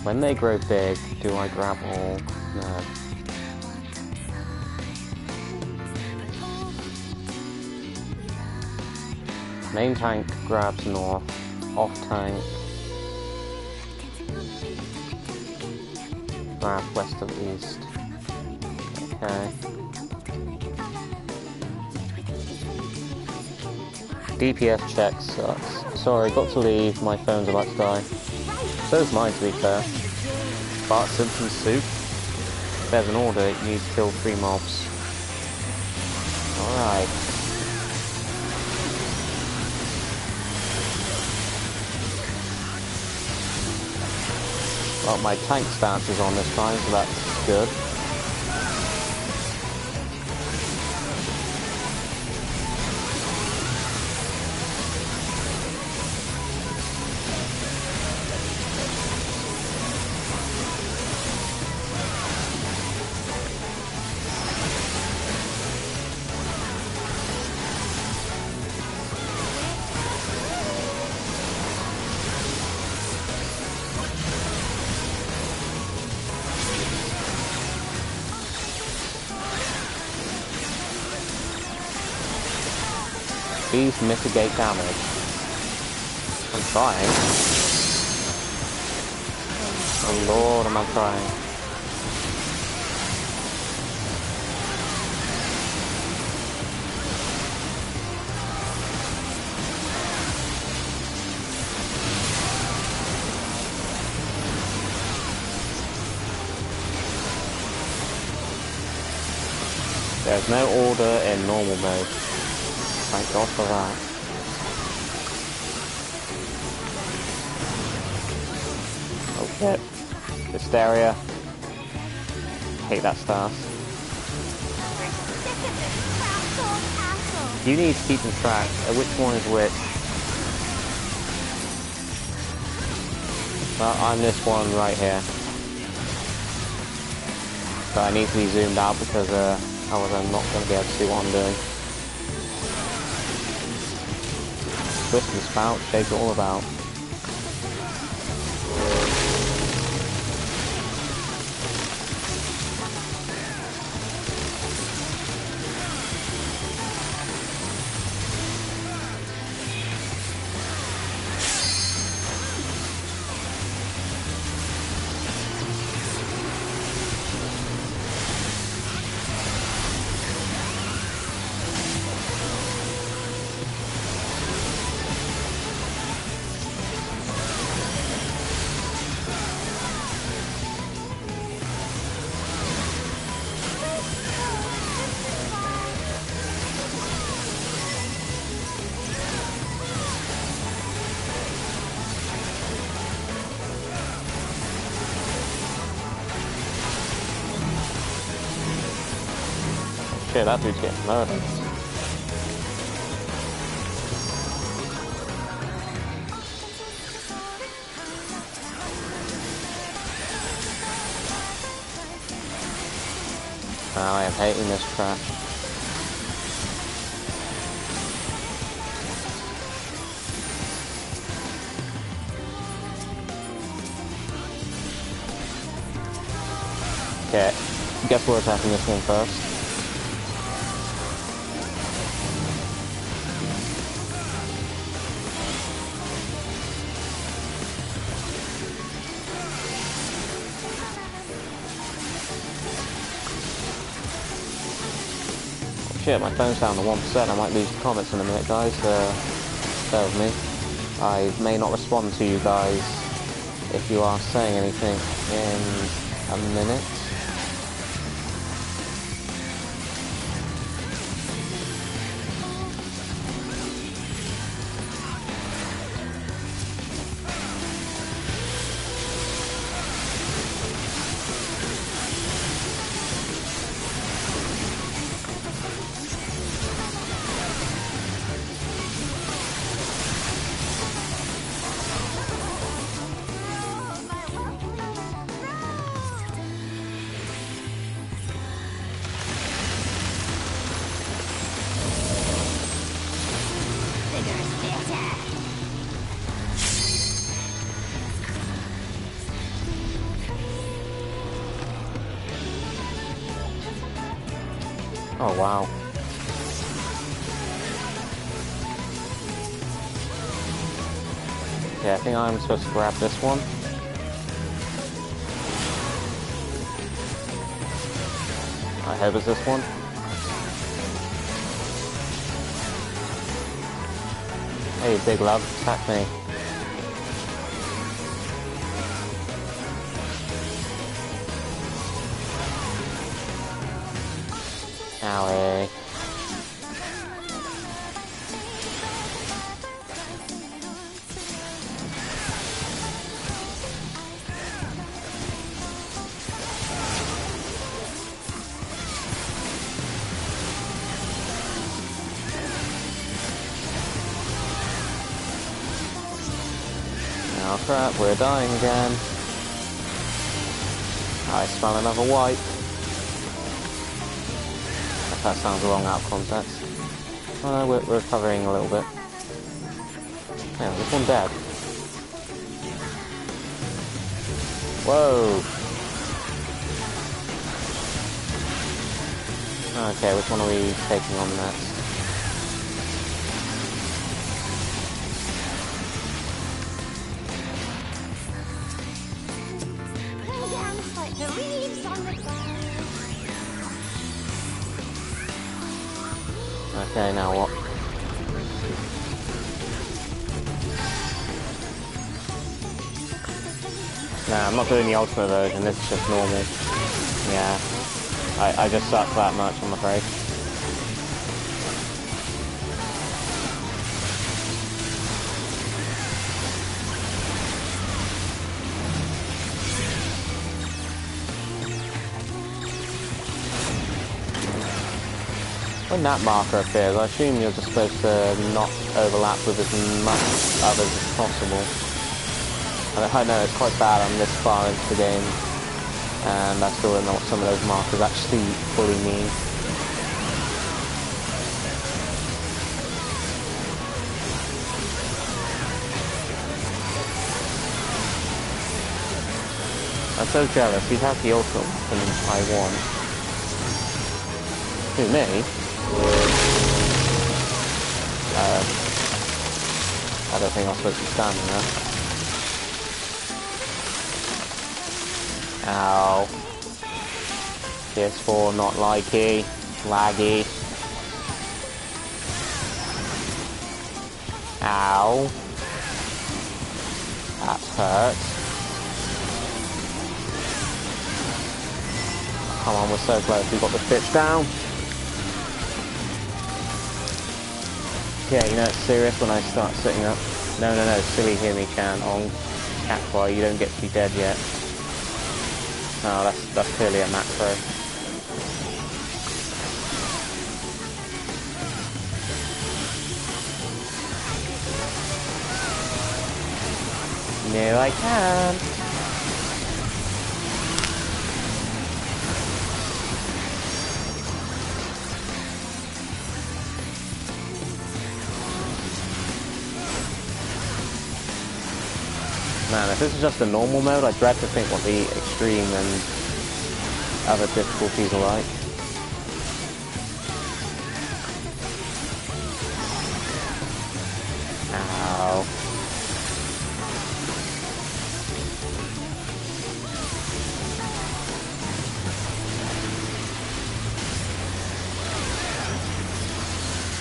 When they grow big, do I grab all? No. Main tank grabs north, off tank grab west of east. Okay. DPS check sucks. Sorry, got to leave, my phone's about to die. So's mine, to be fair. Bart Simpson's soup. There's an order, you need to kill 3 mobs. Alright. Well, my tank stance is on this time, so that's good. Please mitigate damage. I'm trying. Oh lord, am I trying. There's no order in normal mode. Thank God for that. Oh shit. Hysteria. Hate that stance. You need to keep in track of which one is which. Well, I'm this one right here. So I need to be zoomed out because otherwise I'm not going to be able to see what I'm doing. Twist and spout, shake it all about. Shit, that dude's getting murdered. I am hating this trash. Okay, guess we're attacking this one first. Shit, my phone's down to 1%, I might lose the comments in a minute, guys, bear with me. I may not respond to you guys if you are saying anything in a minute. Oh wow. Yeah, I think I'm supposed to grab this one. I hope it's this one. Hey, big love, attack me. Owie. Oh crap, we're dying again. I smell another wipe. If that sounds wrong out of context. Oh no, we're recovering a little bit. Yeah, this one dead. Whoa! Okay, which one are we taking on next? Okay, now what? Nah, I'm not doing the ultimate version, this is just normal. Yeah. I just suck that much, I'm afraid. When that marker appears, I assume you're just supposed to not overlap with as much others as possible. I know it's quite bad I'm this far into the game, and I still don't know what some of those markers actually fully mean. I'm so jealous, he'd have the ultimate weapon I want. Who, me? I don't think I'm supposed to be standing there. Ow. PS4 not likey. Laggy. Ow. That hurt. Come on, we're so close. We've got this bitch down. Yeah, you know it's serious when I start sitting up. No, silly hear me chant on Catboy, you don't get to be dead yet. Oh, that's clearly a macro. No, I can't. Man, if this is just a normal mode, I dread to think what the extreme and other difficulties are like. Ow.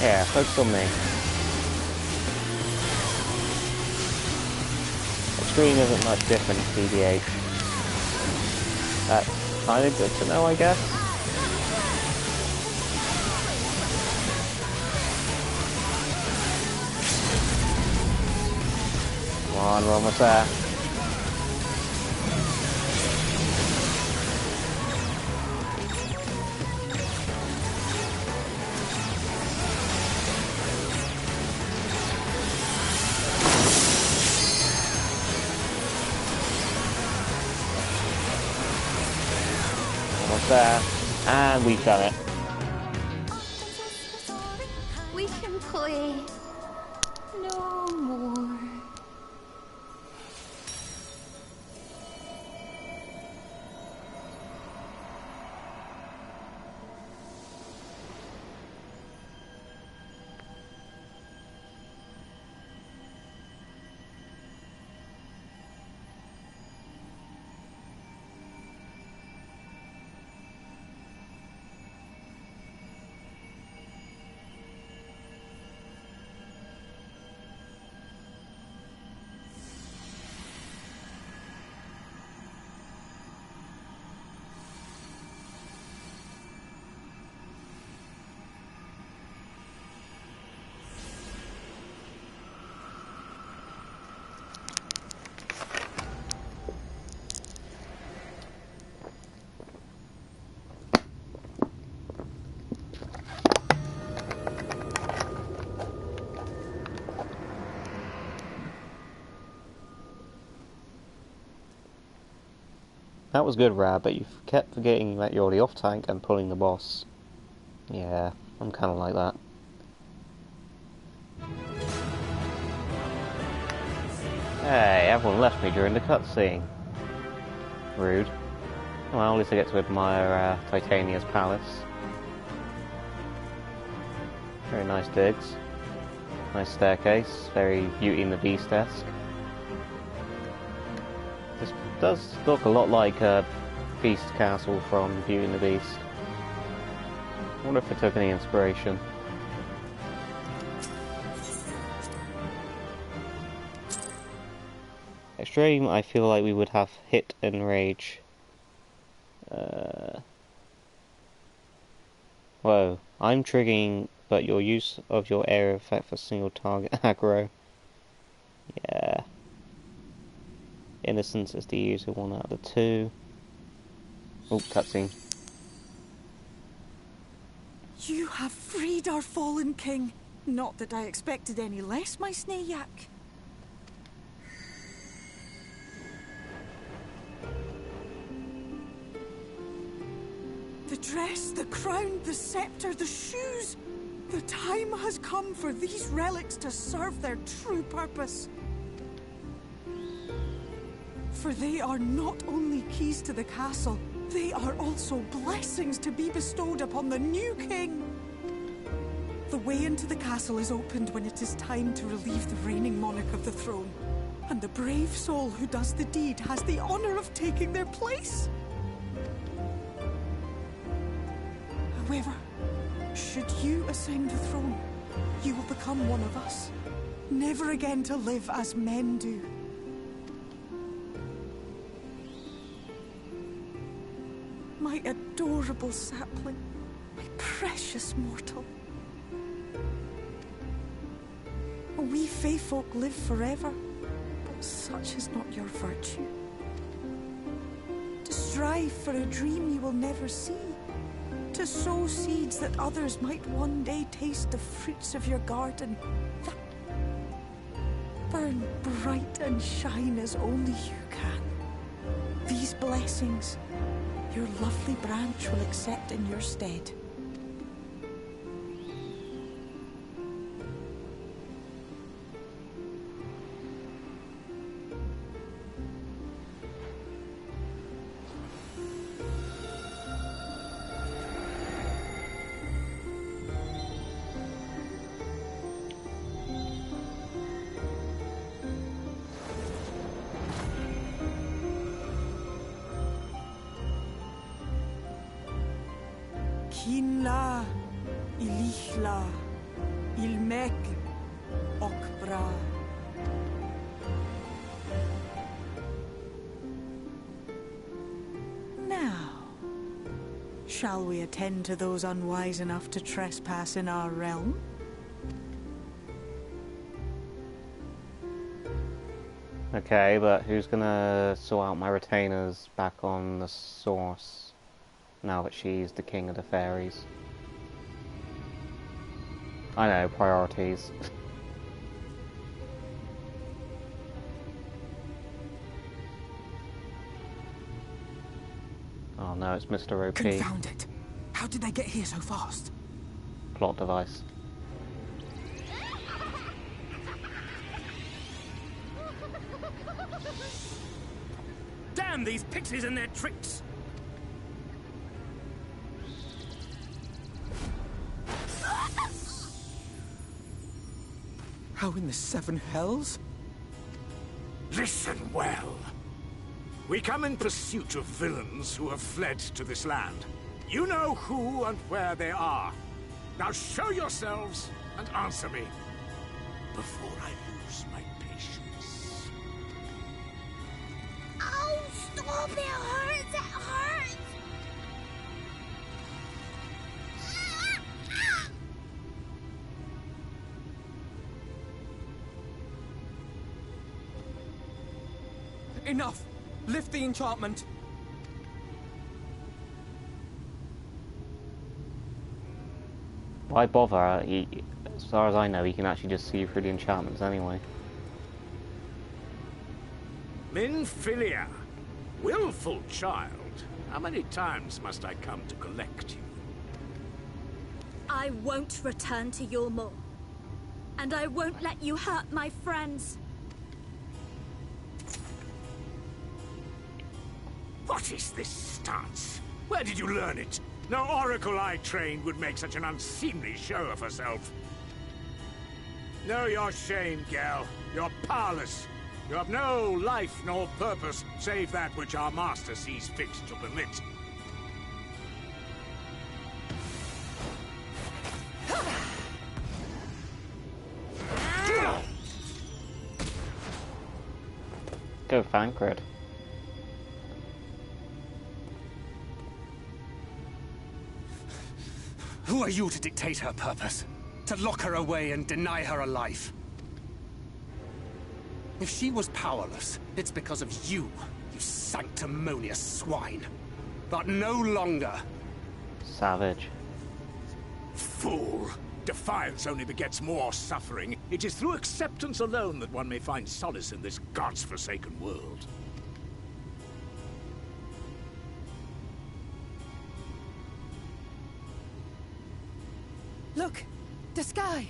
Yeah, focus on me. Extreme isn't much different to TBH. That's kind of good to know, I guess. Come on, we're almost there. There, and we've done it. We can play no more. That was good, Rab, but you kept forgetting that you're the off-tank and pulling the boss. Yeah, I'm kind of like that. Hey, everyone left me during the cutscene. Rude. Well, at least I get to admire Titania's palace. Very nice digs. Nice staircase, very Beauty and the Beast-esque. This does look a lot like Beast Castle from Beauty and the Beast. I wonder if it took any inspiration. Extreme, I feel like we would have hit and rage. Whoa, I'm triggering, but your use of your area effect for single target aggro. Yeah. Innocence is the user 1 out of the 2. Oh, cutscene. You have freed our fallen king. Not that I expected any less, my Snayak. The dress, the crown, the scepter, the shoes. The time has come for these relics to serve their true purpose. For they are not only keys to the castle, they are also blessings to be bestowed upon the new king. The way into the castle is opened when it is time to relieve the reigning monarch of the throne. And the brave soul who does the deed has the honor of taking their place. However, should you ascend the throne, you will become one of us, never again to live as men do. My adorable sapling, my precious mortal. We Fae folk live forever, but such is not your virtue. To strive for a dream you will never see, to sow seeds that others might one day taste the fruits of your garden, that burn bright and shine as only you can. These blessings, your lovely branch will accept in your stead. Kinla, Ilichla, Ilmek, Okbra. Now, shall we attend to those unwise enough to trespass in our realm? Okay, but who's gonna sort out my retainers back on the source? Now that she's the king of the fairies. I know, priorities. Oh no, it's Mr. OP. Confound it! How did they get here so fast? Plot device. Damn these pixies and their tricks! How in the seven hells? Listen well. We come in pursuit of villains who have fled to this land. You know who and where they are. Now show yourselves and answer me before I lose my patience. Oh, stop! It hurts! It hurts! Enough! Lift the enchantment! Why bother? As far as I know, he can actually just see through the enchantments anyway. Minfilia, Willful child. How many times must I come to collect you? I won't return to Yulmore. And I won't let you hurt my friends. What is this stance? Where did you learn it? No oracle I trained would make such an unseemly show of herself. Know your shame, gal. You're powerless. You have no life nor purpose, save that which our master sees fit to permit. Go Thancred. Who are you to dictate her purpose? To lock her away and deny her a life? If she was powerless, it's because of you, you sanctimonious swine. But no longer. Savage. Fool! Defiance only begets more suffering. It is through acceptance alone that one may find solace in this god's-forsaken world. Look! The sky!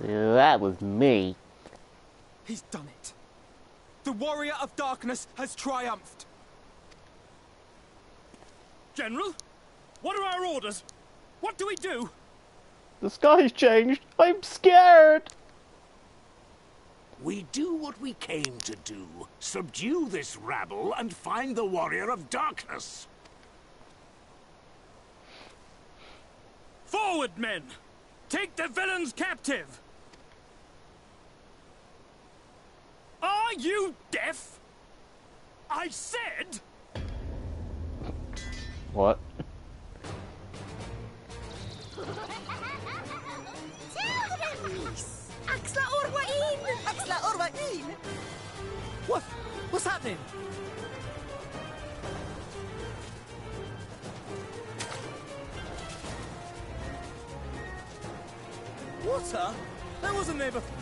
That was me. He's done it. The warrior of darkness has triumphed. General, what are our orders? What do we do? The sky's changed. I'm scared. We do what we came to do. Subdue this rabble and find the warrior of darkness. Forward, men! Take the villains captive! Are you deaf? I said... What? What's happening? Water? That wasn't there before.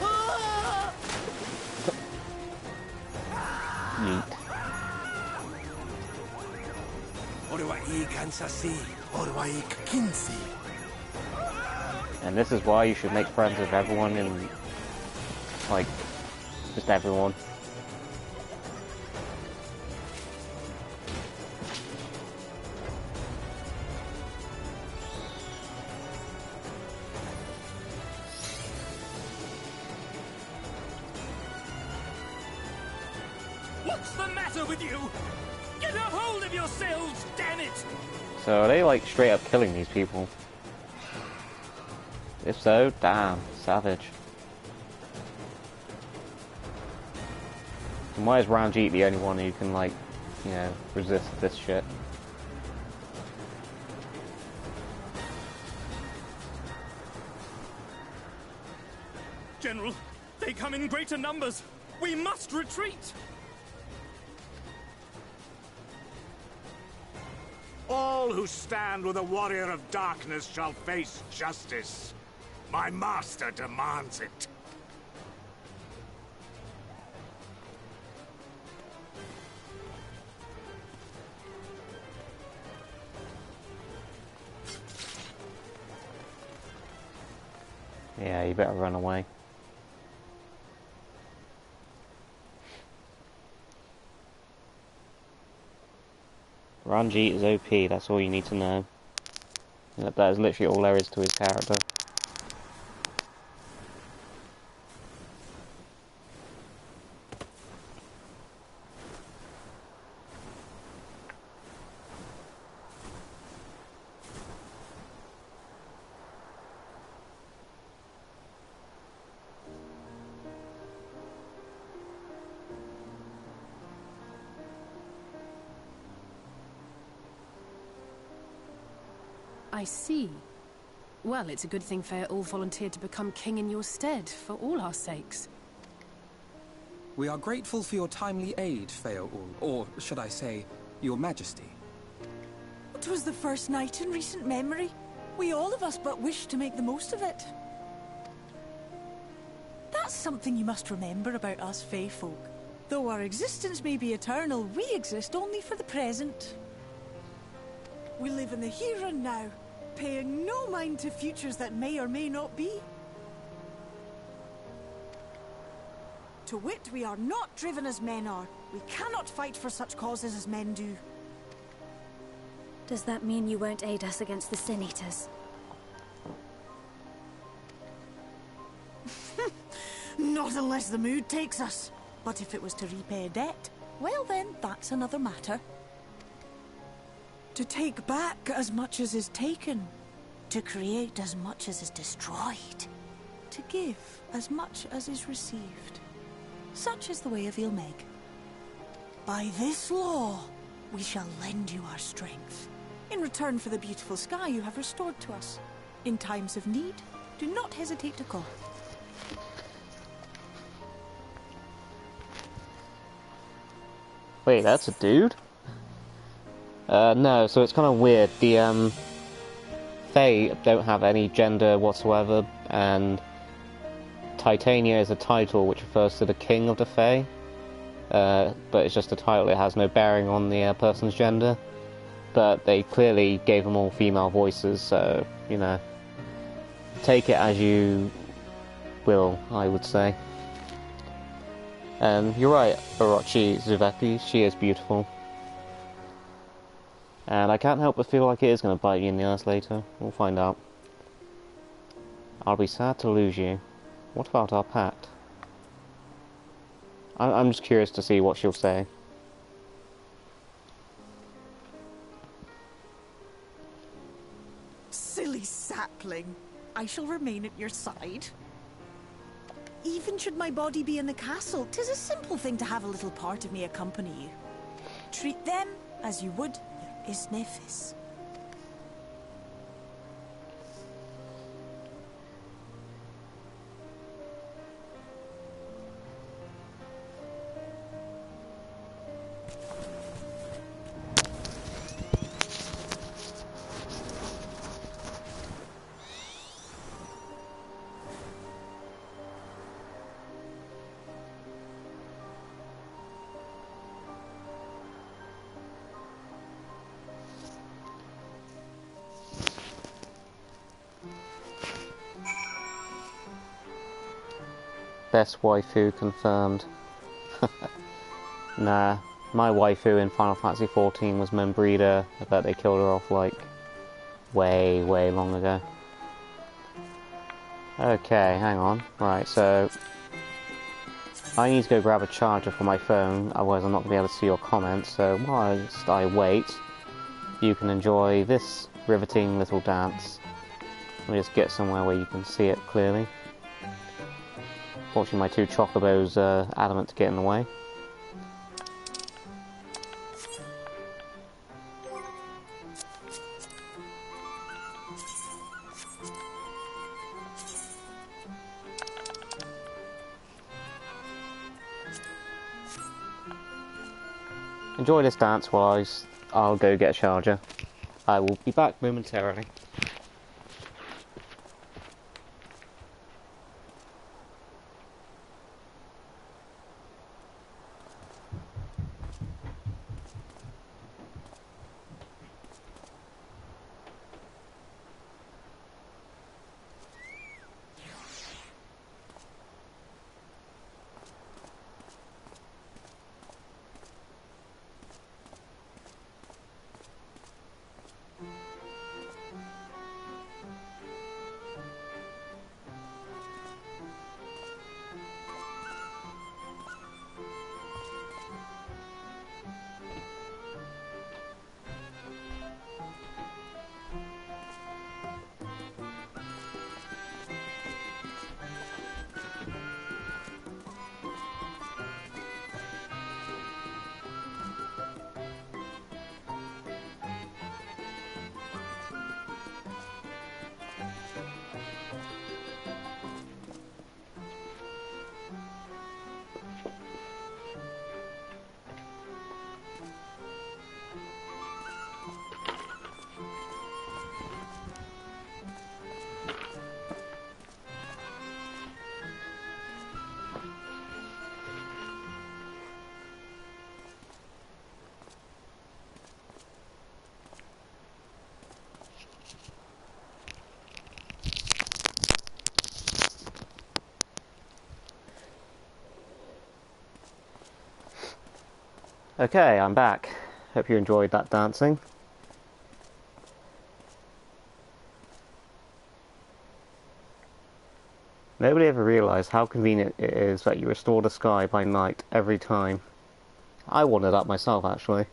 Ah! Yeet. And this is why you should make friends with everyone in, like, just everyone. What's the matter with you? Get a hold of yourselves, damn it! So are they like straight up killing these people? If so, damn, savage. And why is Ranjit the only one who can, like, you know, resist this shit? General, they come in greater numbers. We must retreat. All who stand with a warrior of darkness shall face justice. My master demands it. Yeah, you better run away. Ranjit is OP, that's all you need to know. That is literally all there is to his character. I see. Well, it's a good thing falll volunteered to become king in your stead, for all our sakes. We are grateful for your timely aid, falll, or should I say, your majesty. It was the first night in recent memory. We all of us but wish to make the most of it. That's something you must remember about us Fae folk. Though our existence may be eternal, we exist only for the present. We live in the here and now, paying no mind to futures that may or may not be. To wit, we are not driven as men are. We cannot fight for such causes as men do. Does that mean you won't aid us against the Sin Eaters? Not unless the mood takes us. But if it was to repay a debt, well then, that's another matter. To take back as much as is taken. To create as much as is destroyed. To give as much as is received. Such is the way of Ilmeg. By this law, we shall lend you our strength. In return for the beautiful sky you have restored to us. In times of need, do not hesitate to call. Wait, that's a dude? No, so it's kind of weird. The, Fae don't have any gender whatsoever, and Titania is a title which refers to the king of the Fae. But it's just a title, it has no bearing on the person's gender. But they clearly gave them all female voices, so, you know, take it as you will, I would say. And you're right, Orochi Zuveki, she is beautiful. And I can't help but feel like it is going to bite you in the ass later. We'll find out. I'll be sad to lose you. What about our pact? I'm just curious to see what she'll say. Silly sapling. I shall remain at your side. Even should my body be in the castle, 'tis a simple thing to have a little part of me accompany you. Treat them as you would your Isnefis. Best waifu confirmed. Nah, my waifu in Final Fantasy XIV was Membrida. I bet they killed her off like way long ago. Okay, hang on. Right, so I need to go grab a charger for my phone, otherwise I'm not going to be able to see your comments. So whilst I wait, you can enjoy this riveting little dance. Let me just get somewhere where you can see it clearly. Fortunately, my two chocobos are adamant to get in the way. Enjoy this dance while I'll go get a charger. I will be back momentarily. Okay, I'm back. Hope you enjoyed that dancing. Nobody ever realised how convenient it is that you restore the sky by night every time. I wanted that myself, actually.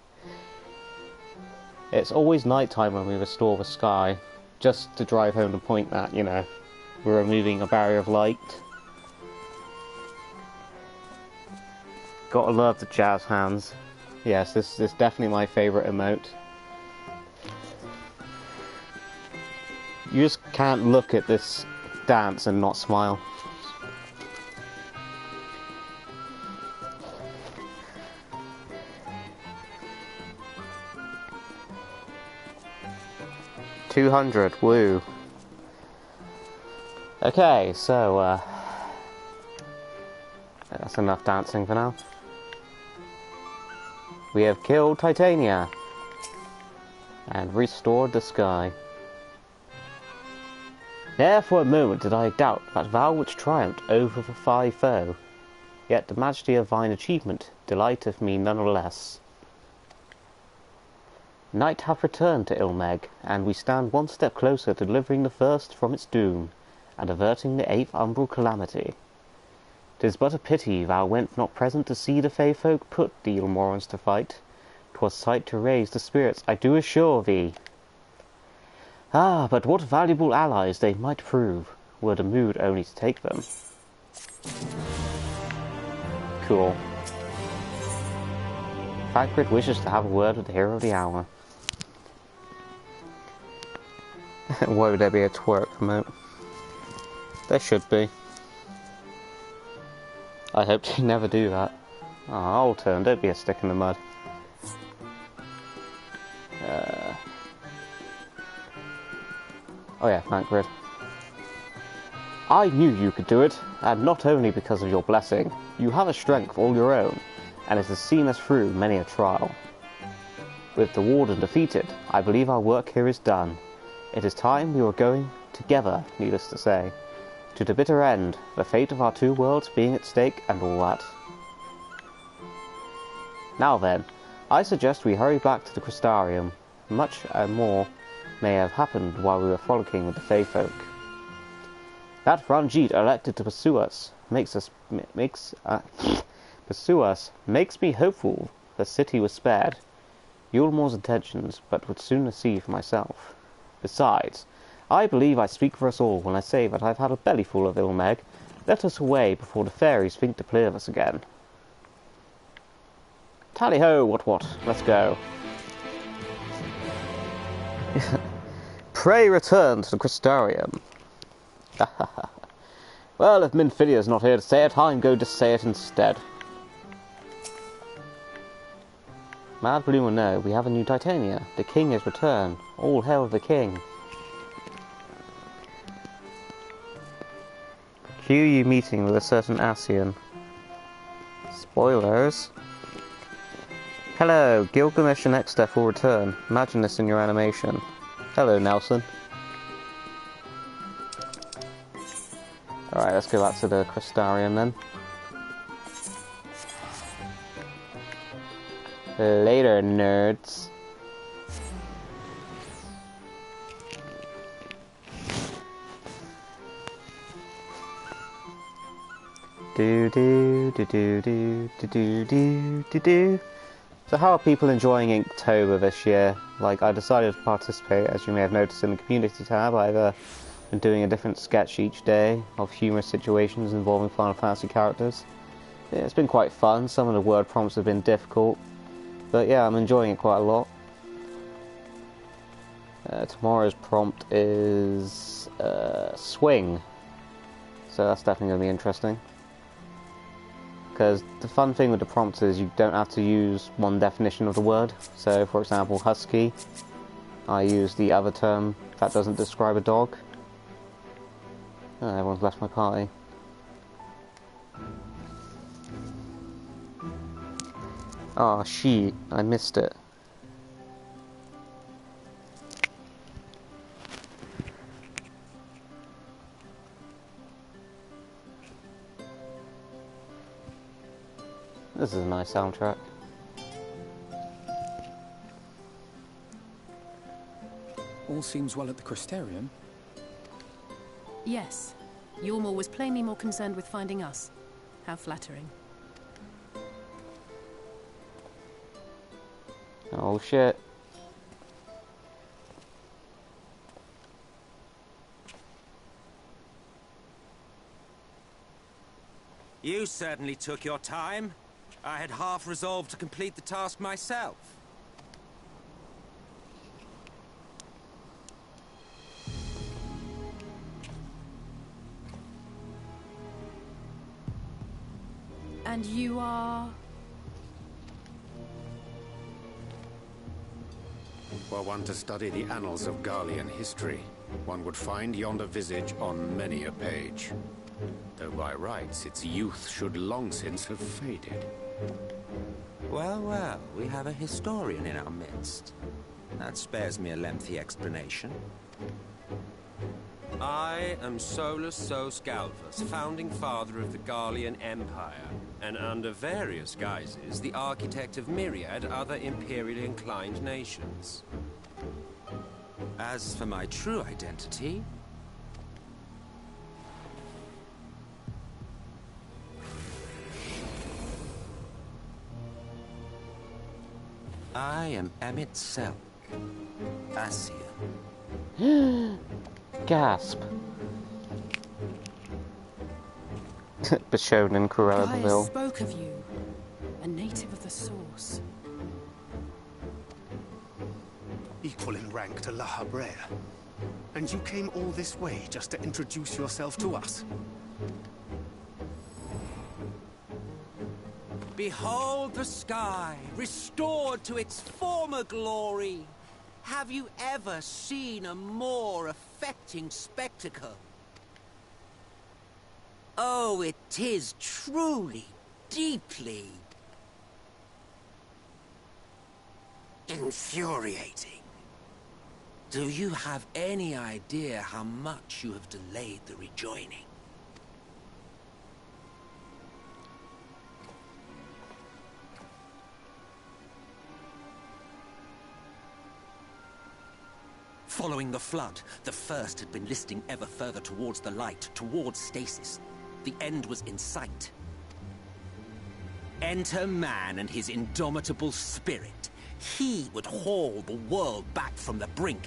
It's always nighttime when we restore the sky, just to drive home the point that, you know, we're removing a barrier of light. Gotta love the jazz hands. Yes, this is definitely my favourite emote. You just can't look at this dance and not smile. $200, woo. Okay, so that's enough dancing for now. We have killed Titania and restored the sky. Ne'er for a moment did I doubt that vow which triumphed over the foe, yet the majesty of thine achievement delighteth me none the less. Night hath returned to Ilmeg, and we stand one step closer to delivering the first from its doom, and averting the 8th umbral calamity. 'Tis but a pity thou went not present to see the fey folk put the Ilmorans to fight. 'Twas sight to raise the spirits, I do assure thee. Ah, but what valuable allies they might prove, were the mood only to take them. Cool. Hagrid wishes to have a word with the hero of the hour. Why would there be a twerk promote? There should be. I hope they never do that. Oh, I'll turn, don't be a stick in the mud. Oh yeah, Hagrid. I knew you could do it, and not only because of your blessing. You have a strength all your own, and it has seen us through many a trial. With the warden defeated, I believe our work here is done. It is time we were going together, needless to say, to the bitter end, the fate of our 2 worlds being at stake and all that. Now then, I suggest we hurry back to the Crystarium. Much more may have happened while we were frolicking with the Fey folk. That Ranjit elected to pursue us makes me hopeful the city was spared. Yulmore's intentions, but would sooner see for myself. Besides, I believe I speak for us all when I say that I've had a bellyful of Ilmeg. Let us away before the fairies think to play of us again. Tally-ho, what, let's go. Pray return to the Crystarium. Well, if Minfilia's not here to say it, I'm going to say it instead. Mad Blue will know, we have a new Titania. The king has returned. All hail the king. Cue you meeting with a certain Asian. Spoilers. Hello, Gilgamesh and Extef will return. Imagine this in your animation. Hello, Nelson. Alright, let's go back to the Crystarium then. Later, nerds. Do do do do do do do do do do. So how are people enjoying Inktober this year? Like, I decided to participate, as you may have noticed in the community tab. I've been doing a different sketch each day of humorous situations involving Final Fantasy characters. Yeah, it's been quite fun. Some of the word prompts have been difficult, but yeah, I'm enjoying it quite a lot. Tomorrow's prompt is swing, so that's definitely going to be interesting. Because the fun thing with the prompts is you don't have to use one definition of the word. So, for example, husky, I use the other term that doesn't describe a dog. Oh, everyone's left my party. Oh, shit, I missed it. This is a nice soundtrack. all seems well at the Crystarium. Yes. Ylmor was plainly more concerned with finding us. How flattering. Oh shit. You certainly took your time. I had half resolved to complete the task myself. And you are... Were one to study the annals of Garlean history, one would find yonder visage on many a page. Though by rights its youth should long since have faded. Well, well, we have a historian in our midst. That spares me a lengthy explanation. I am Solus Sos Galvus, founding father of the Garlean Empire, and under various guises, the architect of myriad other imperially inclined nations. As for my true identity, I am Emmett Selk, Ascian. Gasp. Bashon and Cruella Gaius Deville. spoke of you. A native of the Source. Equal in rank to La Habrea. And you came all this way just to introduce yourself to us? Behold the sky, restored to its former glory. Have you ever seen a more affecting spectacle? Oh, it is truly, deeply infuriating. Do you have any idea how much you have delayed the rejoining? Following the flood, the First had been listing ever further towards the light, towards stasis. The end was in sight. Enter man and his indomitable spirit. He would haul the world back from the brink.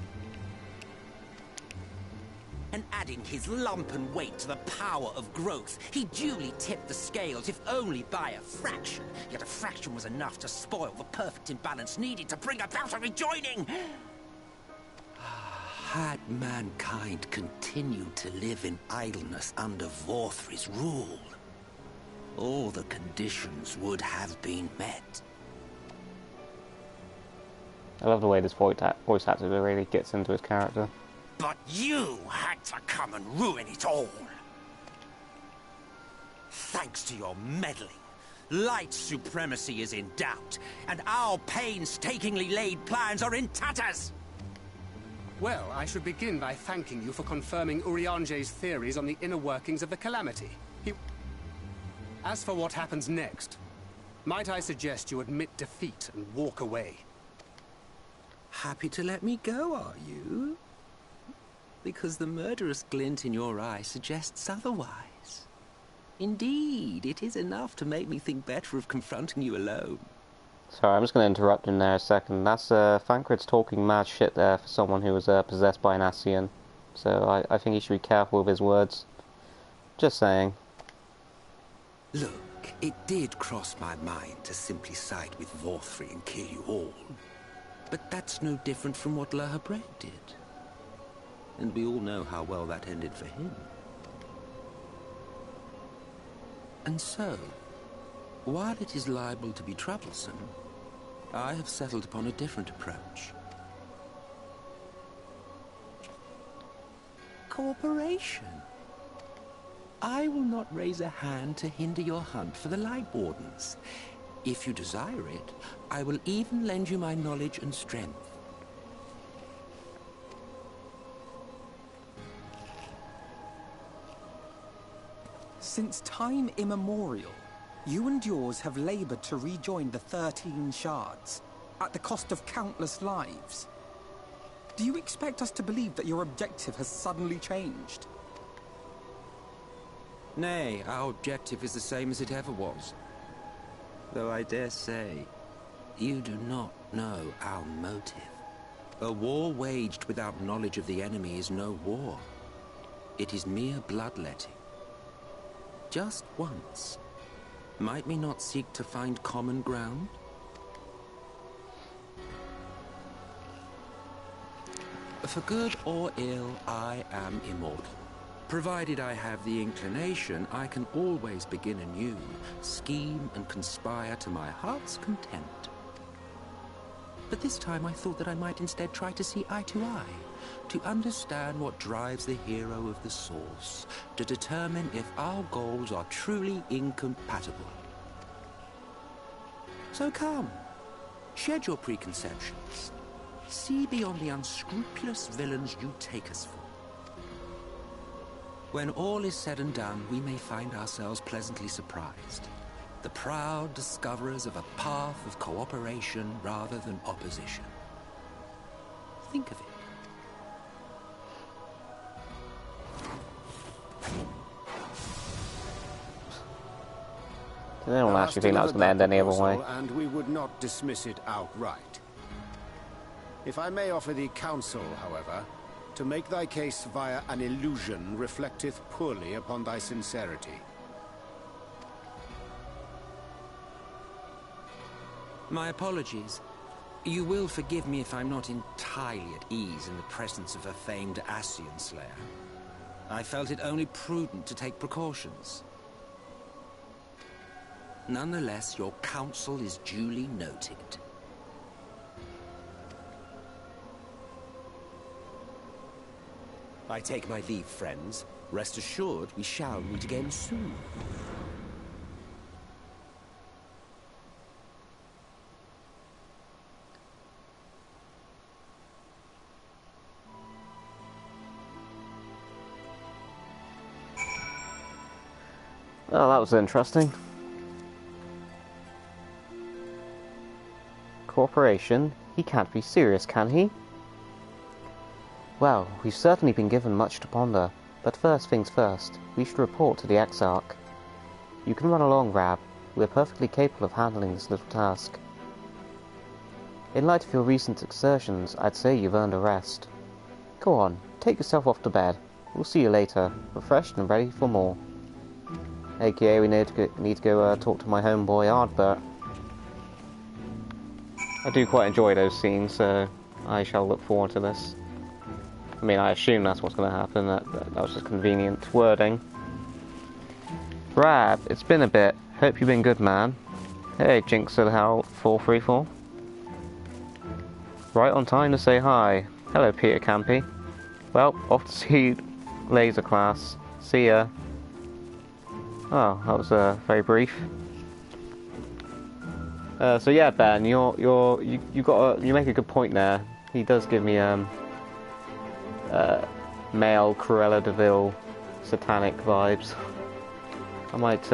And adding his lumpen weight to the power of growth, he duly tipped the scales, if only by a fraction. Yet a fraction was enough to spoil the perfect imbalance needed to bring about a rejoining. Had mankind continued to live in idleness under Vorthri's rule, all the conditions would have been met. I love the way this voice actor really gets into his character. But you had to come and ruin it all. Thanks to your meddling, light supremacy is in doubt, and our painstakingly laid plans are in tatters. Well, I should begin by thanking you for confirming Urianger's theories on the inner workings of the Calamity. As for what happens next, might I suggest you admit defeat and walk away? Happy to let me go, are you? Because the murderous glint in your eye suggests otherwise. Indeed, it is enough to make me think better of confronting you alone. Sorry, I'm just going to interrupt him there a second. That's Thancred's talking mad shit there for someone who was possessed by an Ascian. So I think he should be careful with his words. Just saying. Look, it did cross my mind to simply side with Vorthri and kill you all. But that's no different from what La Habrea did. And we all know how well that ended for him. And so, while it is liable to be troublesome, I have settled upon a different approach. Cooperation. I will not raise a hand to hinder your hunt for the Light Wardens. If you desire it, I will even lend you my knowledge and strength. Since time immemorial, you and yours have labored to rejoin the 13 shards, at the cost of countless lives. Do you expect us to believe that your objective has suddenly changed? Nay, our objective is the same as it ever was. Though I dare say, you do not know our motive. A war waged without knowledge of the enemy is no war. It is mere bloodletting. Just once, might we not seek to find common ground? For good or ill, I am immortal. Provided I have the inclination, I can always begin anew, scheme and conspire to my heart's content. But this time I thought that I might instead try to see eye to eye, to understand what drives the hero of the source, to determine if our goals are truly incompatible. So come, shed your preconceptions. See beyond the unscrupulous villains you take us for. When all is said and done, we may find ourselves pleasantly surprised. The proud discoverers of a path of cooperation rather than opposition. Think of it. I don't actually think that was going to end any other way. And we would not dismiss it outright. If I may offer thee counsel, however, to make thy case via an illusion reflecteth poorly upon thy sincerity. My apologies. You will forgive me if I'm not entirely at ease in the presence of a famed Ascian slayer. I felt it only prudent to take precautions. Nonetheless, your counsel is duly noted. I take my leave, friends. Rest assured, we shall meet again soon. Oh, that was interesting. Corporation? He can't be serious, can he? Well, we've certainly been given much to ponder, but first things first, we should report to the Exarch. You can run along, Rab. We're perfectly capable of handling this little task. In light of your recent exertions, I'd say you've earned a rest. Go on, take yourself off to bed. We'll see you later, refreshed and ready for more. AKA, we need to go talk to my homeboy Ardbert. I do quite enjoy those scenes, so I shall look forward to this. I mean, I assume that's what's going to happen. That was just convenient wording. Rab, it's been a bit. Hope you've been good, man. Hey, Jinx of Hell 434. Right on time to say hi. Hello, Peter Campy. Well, off to see laser class. See ya. Oh, that was very brief. So yeah, Ben, you make a good point there. He does give me male Cruella de Vil satanic vibes. I might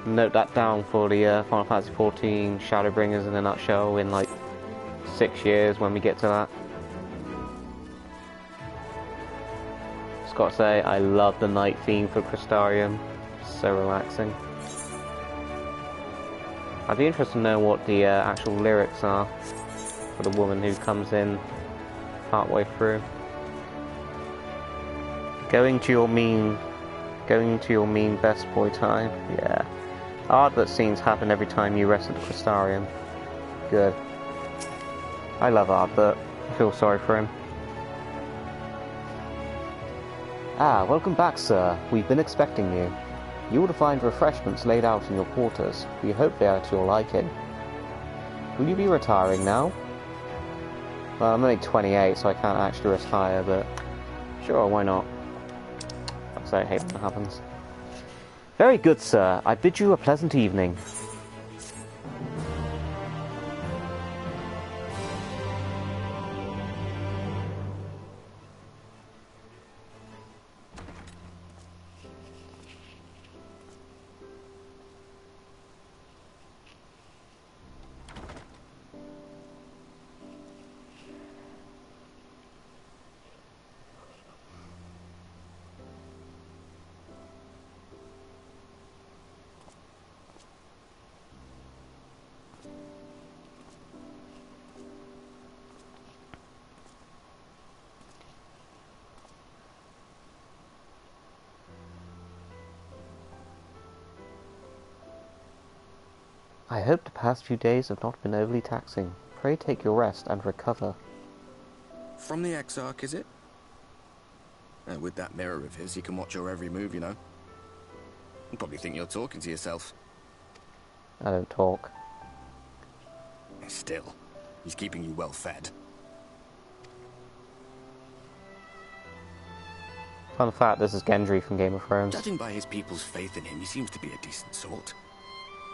note that down for the Final Fantasy XIV Shadowbringers in a nutshell in like 6 years when we get to that. Just gotta say, I love the night theme for Crystarium. So relaxing. I'd be interested to know what the actual lyrics are for the woman who comes in partway through. Going to your mean best boy time. Yeah. Ardbert scenes happen every time you rest at the Crystarium. Good. I love Ardbert. I feel sorry for him. Ah, welcome back, sir. We've been expecting you. You will find refreshments laid out in your quarters. We hope they are to your liking. Will you be retiring now? Well, I'm only 28, so I can't actually retire, but sure, why not? Like I say, I hate when that happens. Very good, sir. I bid you a pleasant evening. I hope the past few days have not been overly taxing. Pray take your rest and recover. From the Exarch, is it? With that mirror of his, he can watch your every move, you know. He'll probably think you're talking to yourself. I don't talk. Still, he's keeping you well fed. Fun fact, this is Gendry from Game of Thrones. Judging by his people's faith in him, he seems to be a decent sort.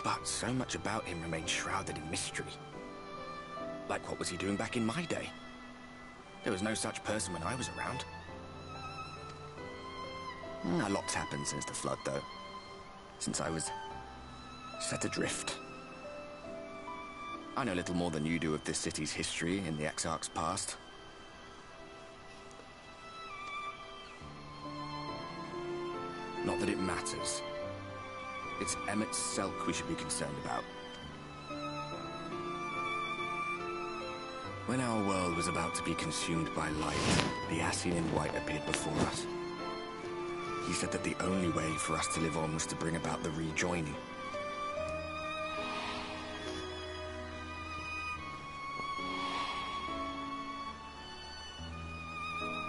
But so much about him remains shrouded in mystery. Like, what was he doing back in my day? There was no such person when I was around. A lot's happened since the Flood, though. Since I was set adrift. I know little more than you do of this city's history in the Exarch's past. Not that it matters. It's Emmett Selk we should be concerned about. When our world was about to be consumed by light, the Ascian in white appeared before us. He said that the only way for us to live on was to bring about the rejoining.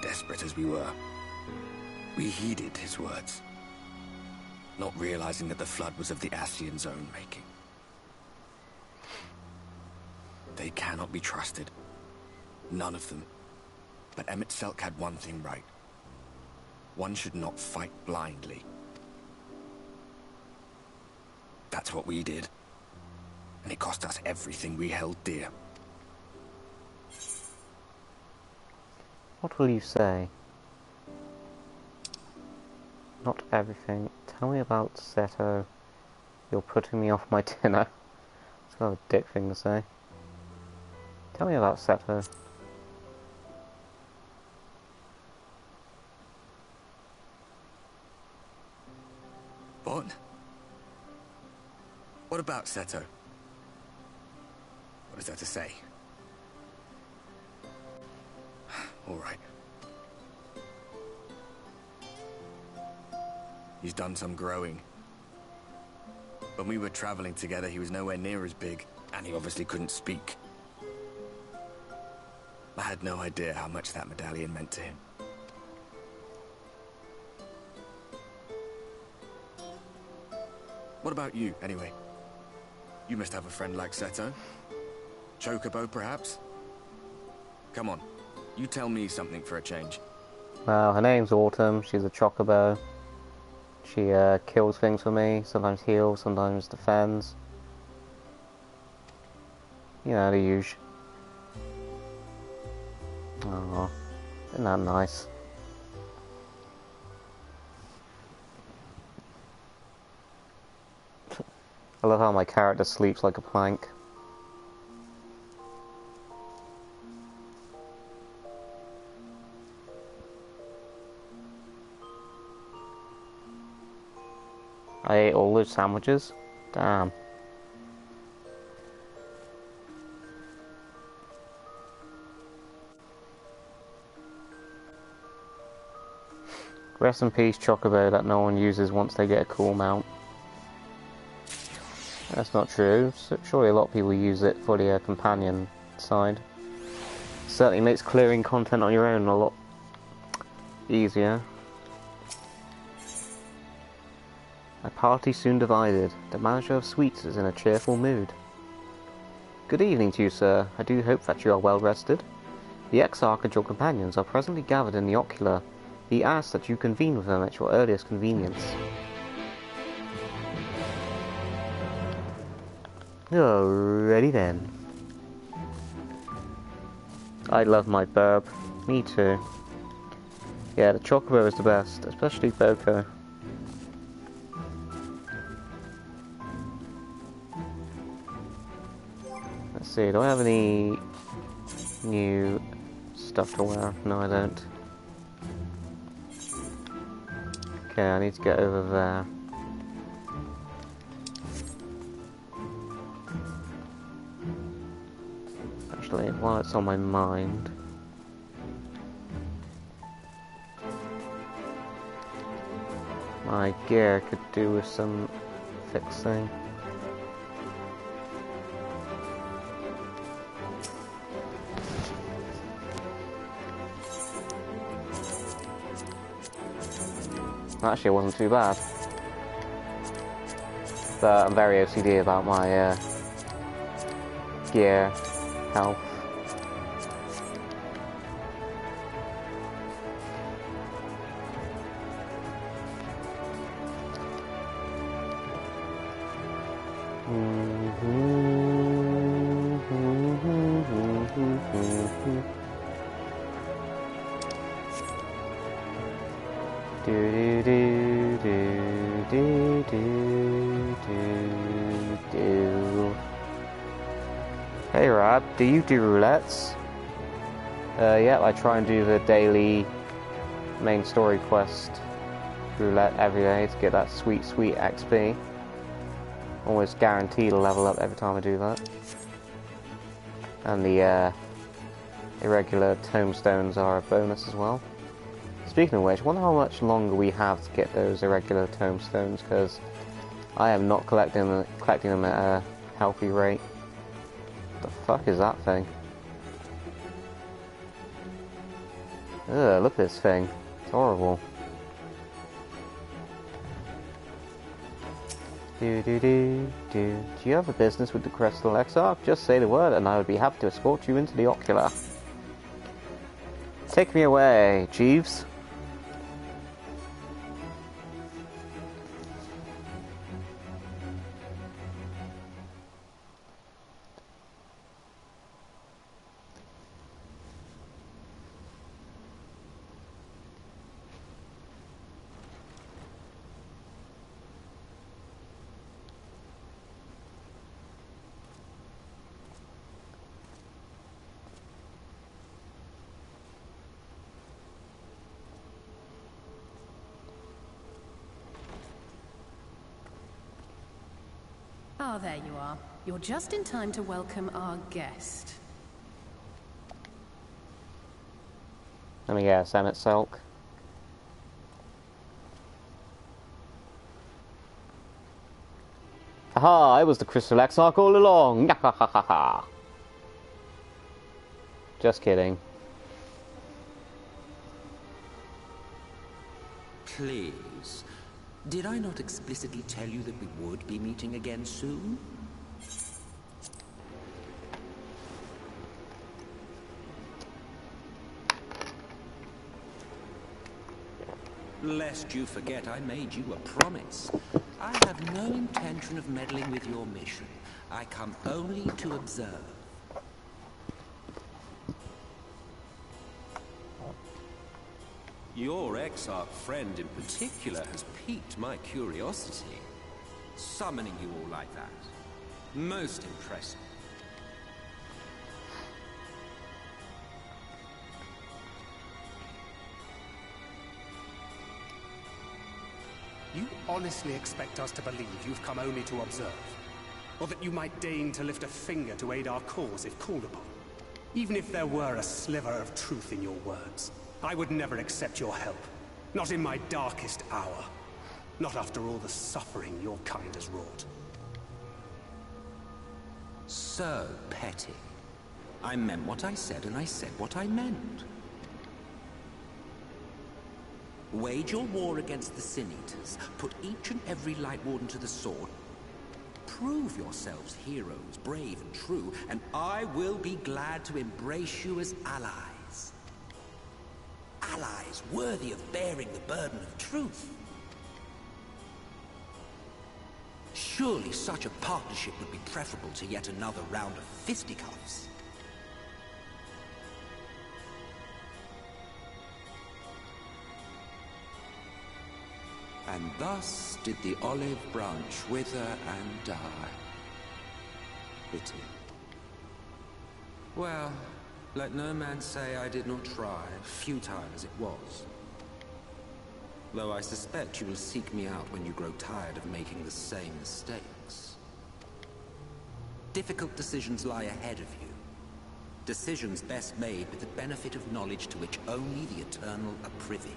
Desperate as we were, we heeded his words, not realizing that the Flood was of the Ascian's own making. They cannot be trusted. None of them. But Emmett Selk had one thing right. One should not fight blindly. That's what we did. And it cost us everything we held dear. What will you say? Not everything. Tell me about Seto. You're putting me off my dinner. It's kind of a dick thing to say. Tell me about Seto. What? What about Seto? What is there to say? All right. He's done some growing. When we were traveling together, he was nowhere near as big, and he obviously couldn't speak. I had no idea how much that medallion meant to him. What about you, anyway? You must have a friend like Seto. Chocobo, perhaps? Come on, you tell me something for a change. Well, her name's Autumn. She's a chocobo. She kills things for me. Sometimes heals, sometimes defends. You know, the usual. Aww, isn't that nice? I love how my character sleeps like a plank. I ate all those sandwiches? Damn. Rest in peace, Chocobo, that no one uses once they get a cool mount. That's not true. Surely a lot of people use it for the companion side. Certainly makes clearing content on your own a lot easier. My party soon divided. The manager of sweets is in a cheerful mood. Good evening to you, sir. I do hope that you are well rested. The Exarch and your companions are presently gathered in the Ocular. He asks that you convene with them at your earliest convenience. Alrighty then. I love my burb. Me too. Yeah, the Chocobo is the best, especially Boko. Let's see, do I have any new stuff to wear? No, I don't. Okay, I need to get over there. Actually, while it's on my mind, my gear could do with some fixing. Actually, it wasn't too bad. But I'm very OCD about my gear, health. Hey Rab, do you do roulettes? Yeah, I try and do the daily main story quest roulette every day to get that sweet XP. Almost guaranteed to level up every time I do that. And the irregular tomestones are a bonus as well. Speaking of which, I wonder how much longer we have to get those irregular tomestones, because I am not collecting them at a healthy rate. What the fuck is that thing? Ugh, look at this thing. It's horrible. Do you have a business with the Crystal Exarch? Just say the word and I would be happy to escort you into the Ocular. Take me away, Jeeves. Ah, there you are. You're just in time to welcome our guest. Let me guess, Emmett Selk. Aha, it was the Crystal Exarch all along! Just kidding. Please. Did I not explicitly tell you that we would be meeting again soon? Lest you forget, I made you a promise. I have no intention of meddling with your mission. I come only to observe. Your Exarch friend in particular has piqued my curiosity. Summoning you all like that. Most impressive. You honestly expect us to believe you've come only to observe? Or that you might deign to lift a finger to aid our cause if called upon? Even if there were a sliver of truth in your words, I would never accept your help. Not in my darkest hour. Not after all the suffering your kind has wrought. So petty. I meant what I said, and I said what I meant. Wage your war against the Sin Eaters. Put each and every Light Warden to the sword. Prove yourselves heroes, brave and true, and I will be glad to embrace you as allies. Allies worthy of bearing the burden of truth. Surely such a partnership would be preferable to yet another round of fisticuffs. And thus did the olive branch wither and die. Pity. Well, let no man say I did not try, futile as it was. Though I suspect you will seek me out when you grow tired of making the same mistakes. Difficult decisions lie ahead of you. Decisions best made with the benefit of knowledge to which only the Eternal are privy.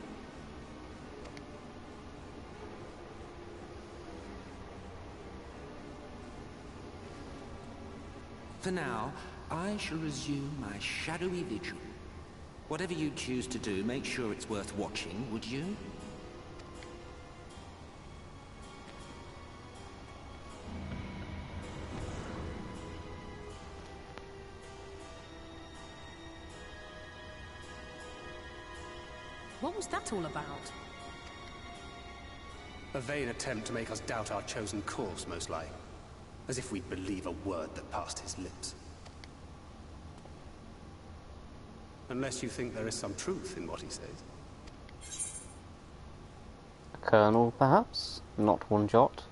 For now, I shall resume my shadowy vigil. Whatever you choose to do, make sure it's worth watching, would you? What's that all about? A vain attempt to make us doubt our chosen course, most like. As if we'd believe a word that passed his lips. Unless you think there is some truth in what he says. A kernel, perhaps? Not one jot?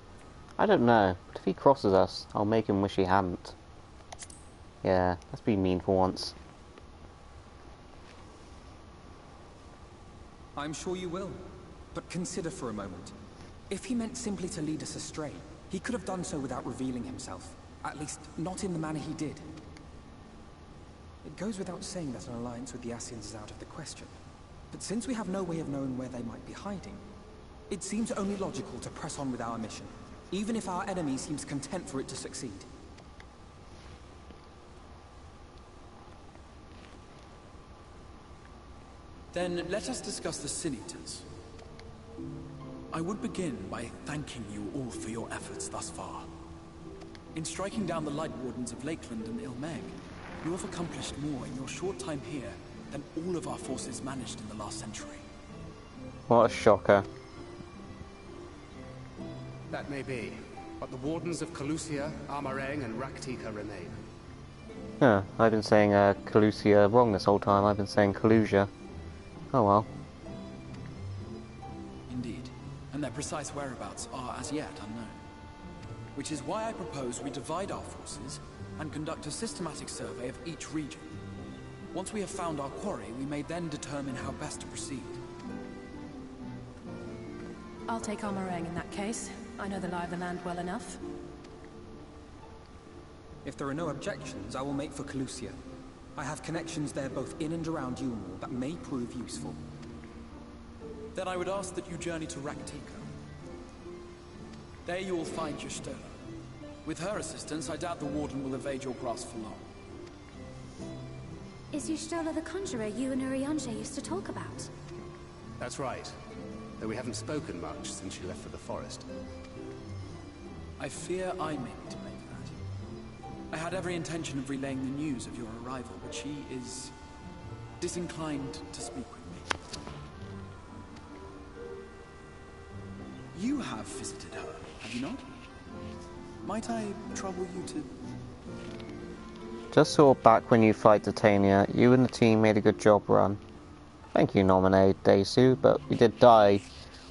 I don't know, but if he crosses us, I'll make him wish he hadn't. Yeah, let's be mean for once. I'm sure you will. But consider for a moment. If he meant simply to lead us astray, he could have done so without revealing himself. At least, not in the manner he did. It goes without saying that an alliance with the Ascians is out of the question. But since we have no way of knowing where they might be hiding, it seems only logical to press on with our mission, even if our enemy seems content for it to succeed. Then let us discuss the Sin-Eaters. I would begin by thanking you all for your efforts thus far. In striking down the Light Wardens of Lakeland and Ilmeg, you have accomplished more in your short time here than all of our forces managed in the last century. What a shocker. That may be, but the Wardens of Calusia, Amareng, and Raktika remain. Huh, I've been saying Calusia wrong this whole time. I've been saying Calusia. Oh well. Indeed, and their precise whereabouts are as yet unknown. Which is why I propose we divide our forces and conduct a systematic survey of each region. Once we have found our quarry, we may then determine how best to proceed. I'll take Amareng in that case. I know the lie of the land well enough. If there are no objections, I will make for Calusia. I have connections there both in and around Yulmore that may prove useful. Then I would ask that you journey to Raktika. There you will find Y'shtola. With her assistance, I doubt the Warden will evade your grasp for long. Is Y'shtola the conjurer you and Urianger used to talk about? That's right. Though we haven't spoken much since she left for the forest. I fear I may be to blame for that. I had every intention of relaying the news of your arrival, but she is disinclined to speak with me. You have visited her, have you not? Might I trouble you to... Just saw back when you fight Titania, you and the team made a good job run. Thank you, Nominate Daisu, but we did die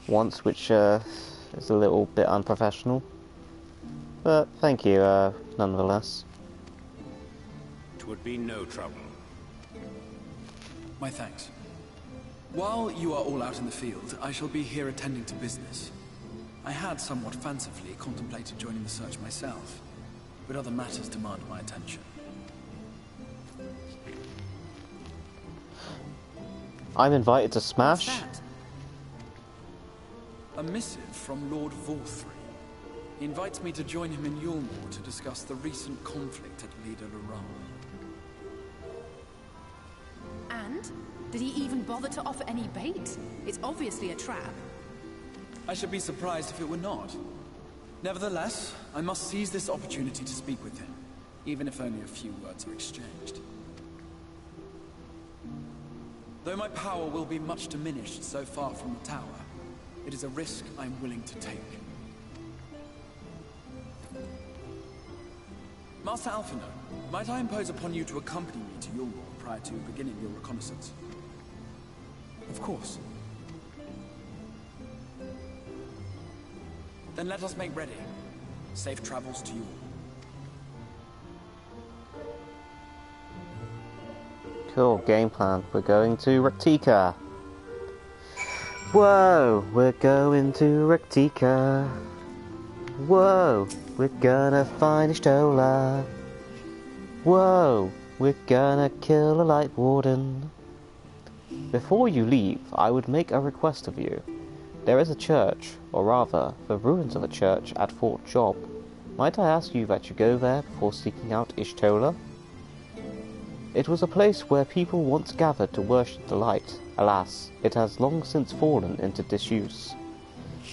once, which is a little bit unprofessional. But thank you, nonetheless. It would be no trouble. My thanks. While you are all out in the field, I shall be here attending to business. I had somewhat fancifully contemplated joining the search myself, but other matters demand my attention. I'm invited to Smash. What's that? A missive from Lord Vorthry. He invites me to join him in Yulmore to discuss the recent conflict at Leader Laran. And? Did he even bother to offer any bait? It's obviously a trap. I should be surprised if it were not. Nevertheless, I must seize this opportunity to speak with him, even if only a few words are exchanged. Though my power will be much diminished so far from the tower, it is a risk I am willing to take. Master Alphinaud, might I impose upon you to accompany me to Yulmore prior to beginning your reconnaissance? Of course. Then let us make ready. Safe travels to Yulmore. Cool, game plan. We're going to Raktika. Whoa, we're going to Raktika. Whoa, we're gonna find Y'shtola. Whoa, we're gonna kill a Light Warden. Before you leave, I would make a request of you. There is a church, or rather, the ruins of a church at Fort Job. Might I ask you that you go there before seeking out Y'shtola? It was a place where people once gathered to worship the light. Alas, it has long since fallen into disuse.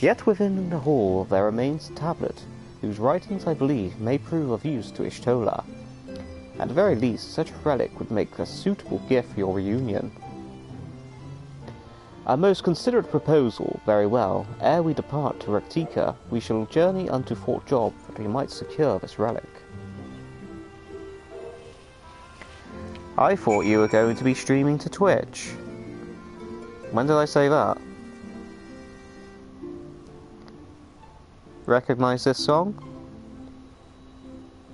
Yet within the hall there remains a tablet, whose writings I believe may prove of use to Y'shtola. At the very least, such a relic would make a suitable gift for your reunion. A most considerate proposal, very well. Ere we depart to Rectica, we shall journey unto Fort Job, that we might secure this relic. I thought you were going to be streaming to Twitch. When did I say that? Recognize this song?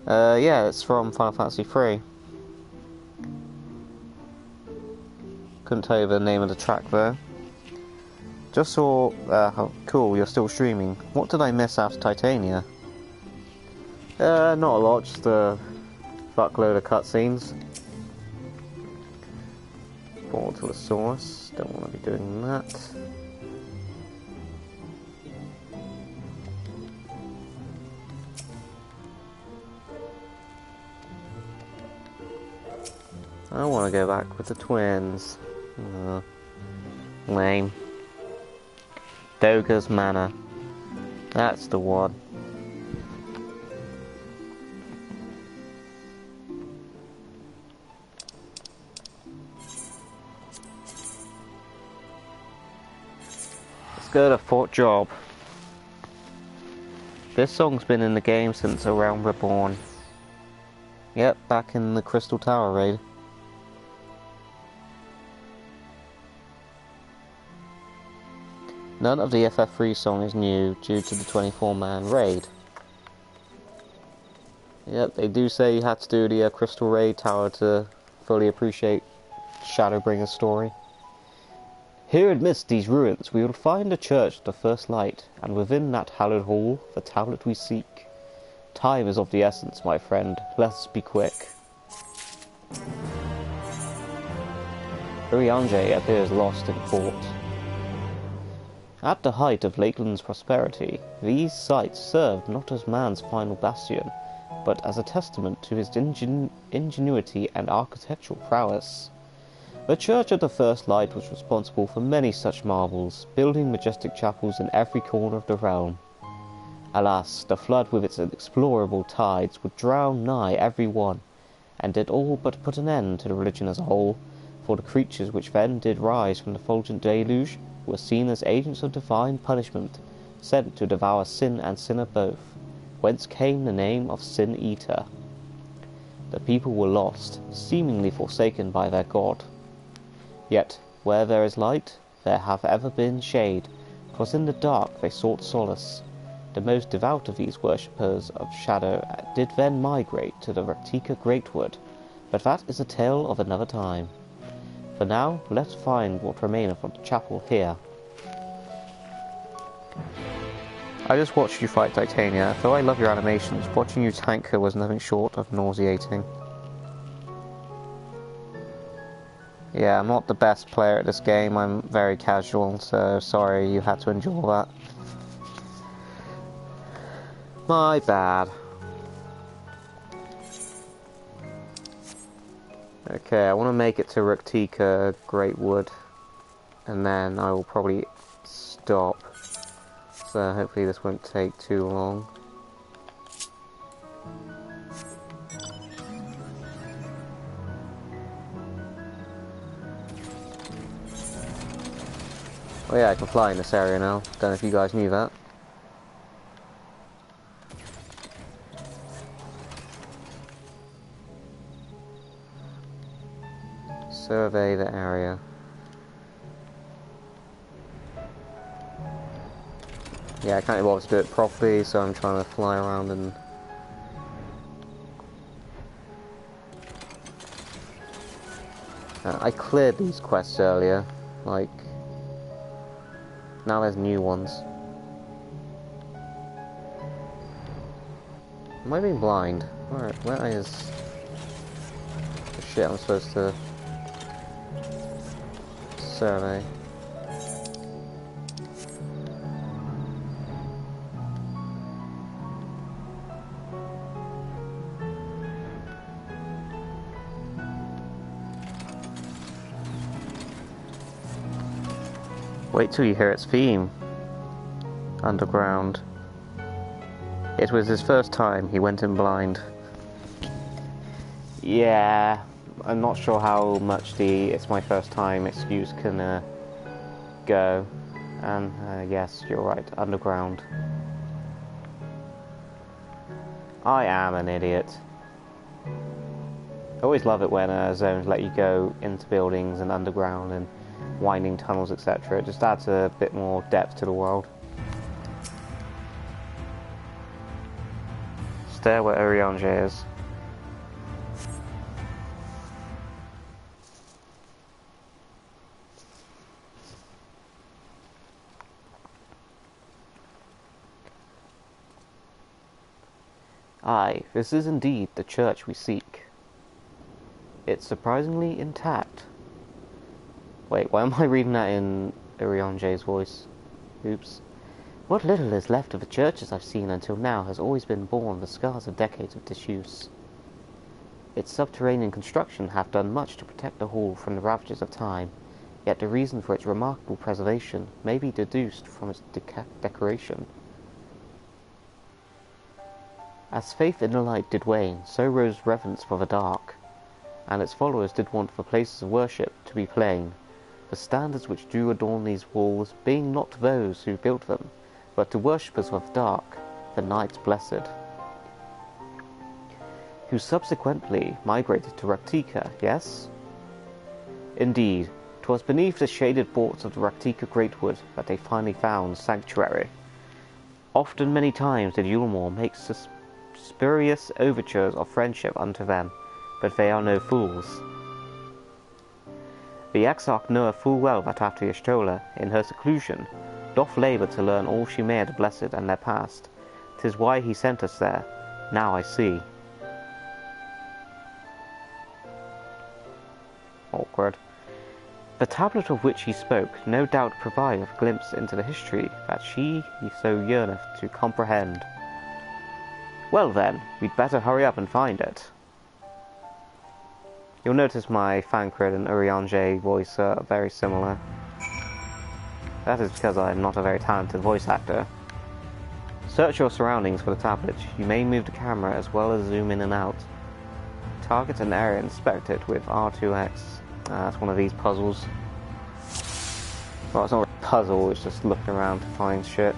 Yeah, it's from Final Fantasy III. Couldn't tell you the name of the track though. Just saw, oh, cool, you're still streaming. What did I miss after Titania? Not a lot, just a fuckload of cutscenes. Forward to the source, don't want to be doing that. I want to go back with the twins. Lame. Doga's Manor. That's the one. Let's go to Fort Job. This song's been in the game since A Realm Reborn. Yep, back in the Crystal Tower raid. None of the FF3 song is new due to the 24-man raid. Yep, they do say you had to do the Crystal Raid Tower to fully appreciate Shadowbringers' story. Here amidst these ruins we will find a church of the first light, and within that hallowed hall the tablet we seek. Time is of the essence, my friend. Let us be quick. Urianger appears lost in fort. At the height of Lakeland's prosperity, these sites served not as man's final bastion, but as a testament to his ingenuity and architectural prowess. The Church of the First Light was responsible for many such marvels, building majestic chapels in every corner of the realm. Alas, the flood with its inexplorable tides would drown nigh every one, and did all but put an end to the religion as a whole, for the creatures which then did rise from the fulgent deluge were seen as agents of divine punishment, sent to devour sin and sinner both, whence came the name of Sin Eater. The people were lost, seemingly forsaken by their god. Yet, where there is light, there have ever been shade, 'twas in the dark they sought solace. The most devout of these worshippers of shadow did then migrate to the Rectica Greatwood, but that is a tale of another time. For now, let's find what remaineth of the chapel here. I just watched you fight Titania. Though I love your animations, watching you tank her was nothing short of nauseating. Yeah, I'm not the best player at this game, I'm very casual, so sorry you had to endure that. My bad. Okay, I want to make it to Rectica Greatwood, and then I will probably stop. So hopefully this won't take too long. Oh yeah, I can fly in this area now. Don't know if you guys knew that. Survey the area. Yeah, I can't be bothered to do it properly, so I'm trying to fly around and... I cleared these quests earlier, like... Now there's new ones. Am I being blind? Alright, where is... the shit I'm supposed to... survey? Wait till you hear its theme. Underground. It was his first time, he went in blind. Yeah, I'm not sure how much the "it's my first time" excuse can go. And, yes, you're right, underground. I am an idiot. I always love it when zones let you go into buildings and underground and winding tunnels, etc. It just adds a bit more depth to the world. Stare where Urianger is. Aye, this is indeed the church we seek. It's surprisingly intact. Wait, why am I reading that in Urianger's voice? Oops. What little is left of the churches I've seen until now has always been borne the scars of decades of disuse. Its subterranean construction hath done much to protect the hall from the ravages of time, yet the reason for its remarkable preservation may be deduced from its decoration. As faith in the light did wane, so rose reverence for the dark, and its followers did want for places of worship to be plain, the standards which do adorn these walls being not to those who built them, but to worshippers of the dark, the night blessed, who subsequently migrated to Raktika, yes? Indeed, 'twas beneath the shaded ports of the Raktika Greatwood that they finally found sanctuary. Often many times did Yulmore make spurious overtures of friendship unto them, but they are no fools. The Exarch knoweth full well that after Y'shtola, in her seclusion, doth labour to learn all she may of the blessed and their past. 'Tis why he sent us there. Now I see. Awkward. The tablet of which he spoke no doubt provideth a glimpse into the history that she so yearneth to comprehend. Well then, we'd better hurry up and find it. You'll notice my Thancred and Urianger voice are very similar. That is because I'm not a very talented voice actor. Search your surroundings for the tablet. You may move the camera as well as zoom in and out. Target an area inspected with R2X. That's one of these puzzles. Well, it's not a puzzle, it's just looking around to find shit.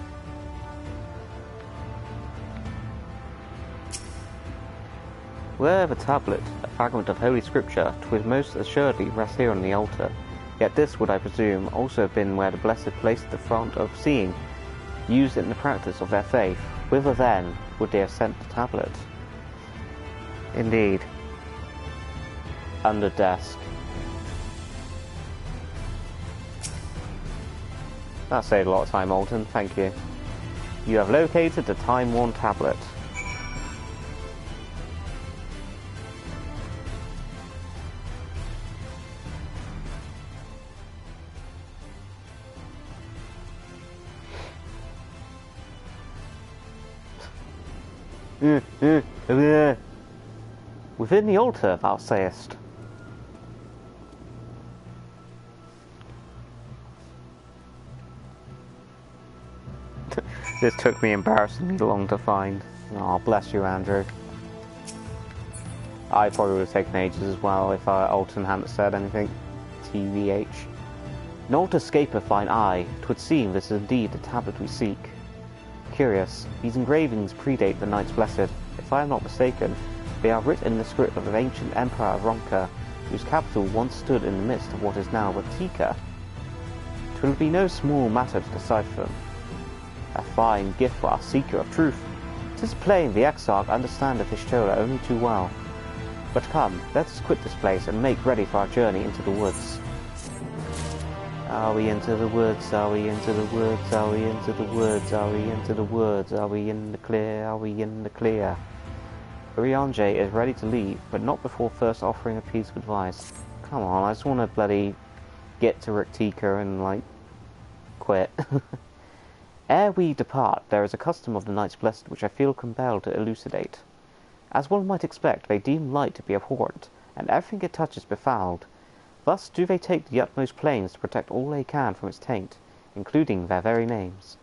Where the tablet, a fragment of Holy Scripture, 'twill most assuredly rest here on the altar. Yet this would, I presume, also have been where the Blessed placed the font of seeing, used in the practice of their faith. Whither then would they have sent the tablet? Indeed. Under desk. That saved a lot of time, Alton, thank you. You have located the time-worn tablet. Within the altar, thou sayest. This took me embarrassingly long to find. Oh, bless you, Andrew. I probably would have taken ages as well if Alton hadn't said anything. TVH. Naught escapeth thine eye. 'Twould seem this is indeed the tablet we seek. Curious, these engravings predate the Knights Blessed. If I am not mistaken, they are written in the script of the ancient Emperor Ronka, whose capital once stood in the midst of what is now Raktika. 'Twill be no small matter to decipher them. A fine gift for our seeker of truth. 'Tis plain the Exarch understandeth Y'shtola only too well. But come, let us quit this place and make ready for our journey into the woods. Are we into the woods? Are we into the woods? Are we into the woods? Are we into the woods? Are we in the clear? Are we in the clear? Urianger is ready to leave, but not before first offering a piece of advice. Come on, I just want to bloody get to Raktika and, like, quit. Ere we depart, there is a custom of the Knights Blessed which I feel compelled to elucidate. As one might expect, they deem light to be abhorrent, and everything it touches befouled. Thus do they take the utmost pains to protect all they can from its taint, including their very names.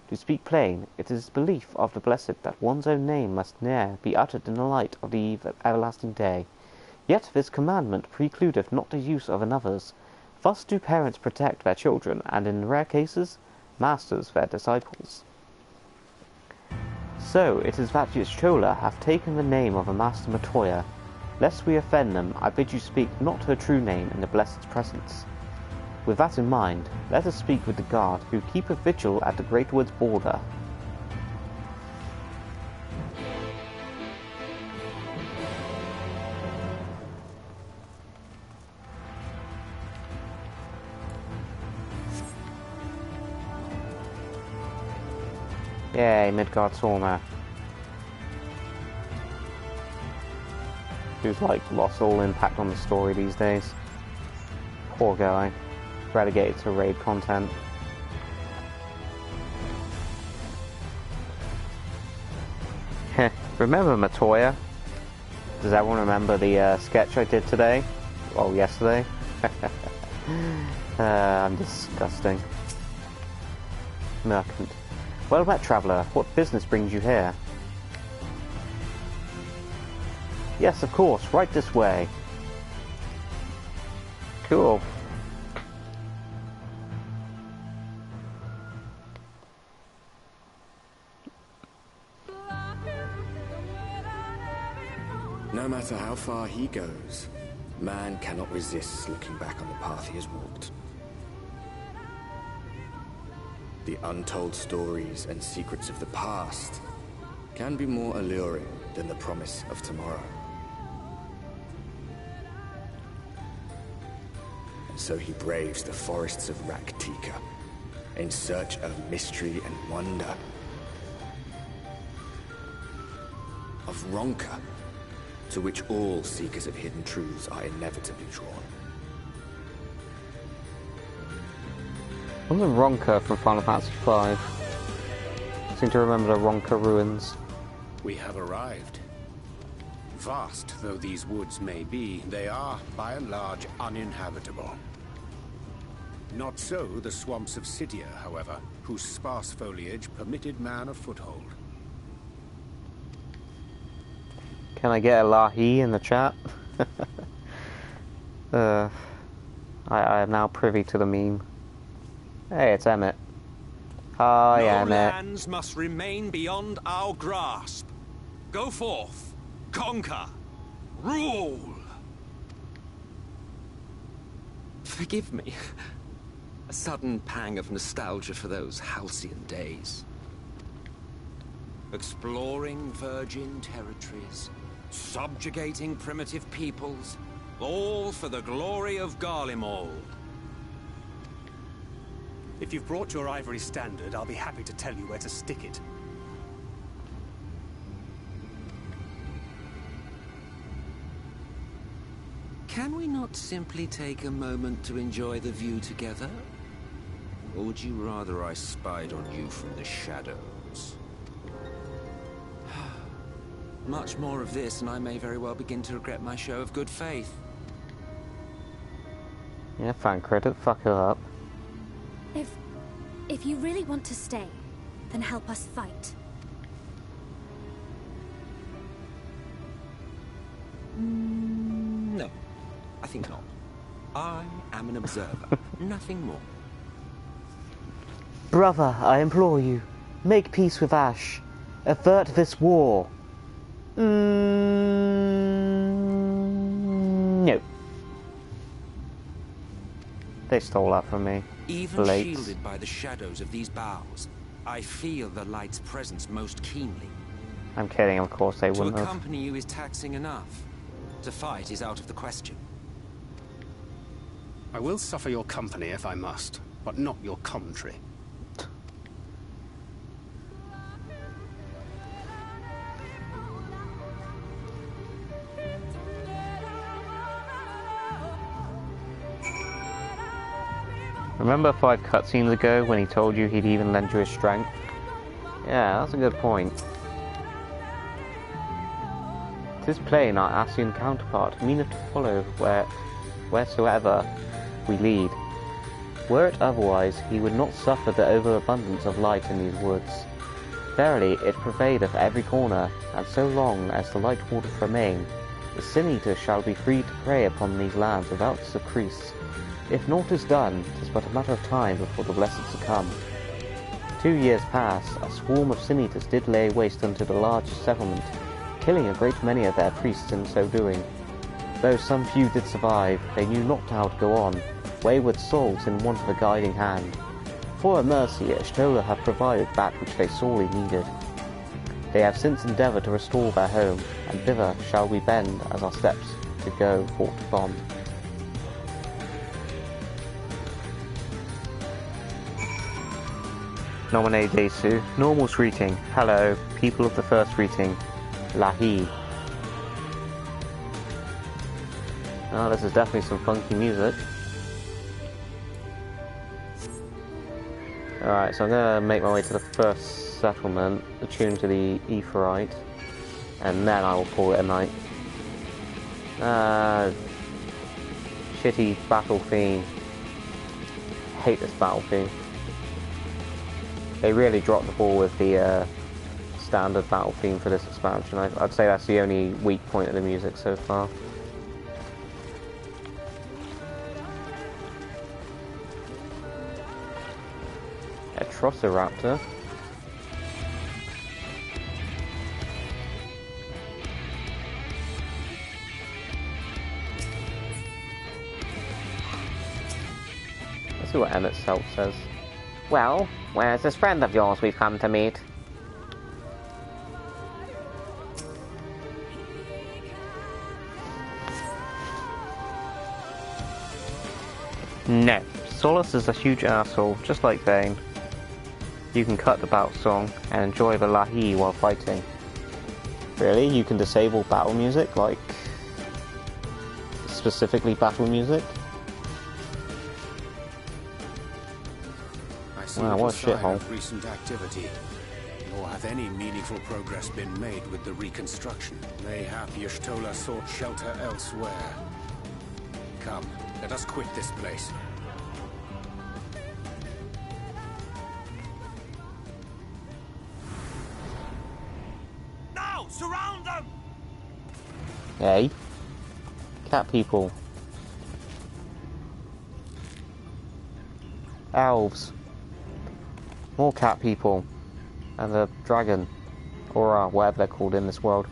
To speak plain, it is belief of the Blessed that one's own name must ne'er be uttered in the light of the everlasting day. Yet this commandment precludeth not the use of another's, Thus do parents protect their children, and in rare cases, masters their disciples. So it is that the Chola have taken the name of a Master Matoya. Lest we offend them, I bid you speak not her true name in the Blessed's presence. With that in mind, let us speak with the guard who keep a vigil at the Great Wood's border. Yay, Midgard Sorma. Who's like lost all impact on the story these days. Poor guy. Relegated to raid content. Heh, remember Matoya? Does everyone remember the sketch I did today? Well, yesterday? I'm disgusting. Merchant. Well met, traveller. What business brings you here? Yes, of course. Right this way. Cool. No matter how far he goes, man cannot resist looking back on the path he has walked. The untold stories and secrets of the past can be more alluring than the promise of tomorrow. And so he braves the forests of Raktika in search of mystery and wonder. Of Ronka, to which all seekers of hidden truths are inevitably drawn. I'm the Ronka from Final Fantasy V. I seem to remember the Ronka ruins. We have arrived. Vast though these woods may be, they are, by and large, uninhabitable. Not so the swamps of Cydia, however, whose sparse foliage permitted man a foothold. Can I get a Lahi in the chat? I am now privy to the meme. Hey, it's Emmett. Hi, Emmett. No lands must remain beyond our grasp. Go forth, conquer, rule. Forgive me. A sudden pang of nostalgia for those halcyon days. Exploring virgin territories, subjugating primitive peoples, all for the glory of Garlemald. If you've brought your ivory standard, I'll be happy to tell you where to stick it. Can we not simply take a moment to enjoy the view together? Or would you rather I spied on you from the shadows? Much more of this, and I may very well begin to regret my show of good faith. Yeah, fan credit, fuck it up. If you really want to stay, then help us fight. No, I think not. I am an observer, nothing more. Brother, I implore you, make peace with Ash. Avert this war. No. They stole that from me. Even shielded by the shadows of these boughs, I feel the light's presence most keenly. I'm kidding, of course they wouldn't To have. accompany you is taxing enough. To fight is out of the question. I will suffer your company if I must, but not your commentary. Remember 5 cutscenes ago when he told you he'd even lend you his strength? Yeah, that's a good point. Tis plain our Asian counterpart meaneth to follow wheresoever we lead. Were it otherwise, he would not suffer the overabundance of light in these woods. Verily, it pervadeth every corner, and so long as the light waters remain, the sin-eaters shall be free to prey upon these lands without surcease. If naught is done, 'tis but a matter of time before the blessed succumb. 2 years pass, a swarm of sin-eaters did lay waste unto the large settlement, killing a great many of their priests in so doing. Though some few did survive, they knew not how to go on, wayward souls in want of a guiding hand. For a mercy, Y'shtola have provided that which they sorely needed. They have since endeavoured to restore their home, and thither shall we bend as our steps to go forth from. Nomine Desu, Normal's greeting, hello, people of the first greeting, Lahi. Oh, this is definitely some funky music. Alright, so I'm going to make my way to the first settlement, attune to the Aetheryte, and then I will call it a night. Shitty battle theme. Hate this battle theme. They really dropped the ball with the standard battle theme for this expansion. I'd say that's the only weak point of the music so far. Atrociraptor. Let's see what Emmett's Self says. Well, where's this friend of yours we've come to meet? No, Solus is a huge asshole, just like Vayne. You can cut the battle song and enjoy the Lahi while fighting. Really? You can disable battle music? Like, specifically battle music? Wow, what a shithole. Recent activity, nor have any meaningful progress been made with the reconstruction. Mayhap Y'shtola sought shelter elsewhere. Come, let us quit this place. Now, surround them! Hey? Cat people. Elves. More cat people. And the dragon. Or whatever they're called in this world.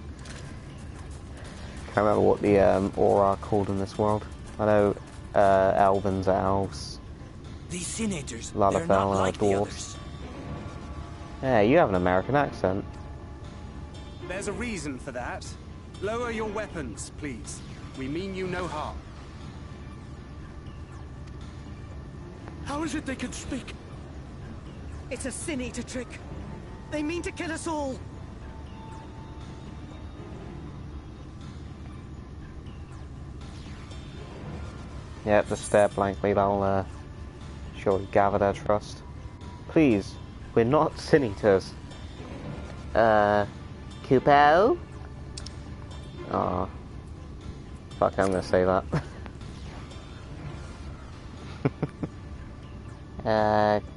Can't remember what the Aura are called in this world. I know Elvins are elves. These senators, they're Lalafell not are like the dwarves. others. Yeah, you have an American accent. There's a reason for that. Lower your weapons, please. We mean you no harm. How is it they can speak? It's a sin-eater trick. They mean to kill us all. Yep, just stare blankly, that'll surely gather their trust. Please, we're not sin-eaters. Kupo? Aw. Fuck, I'm gonna say that.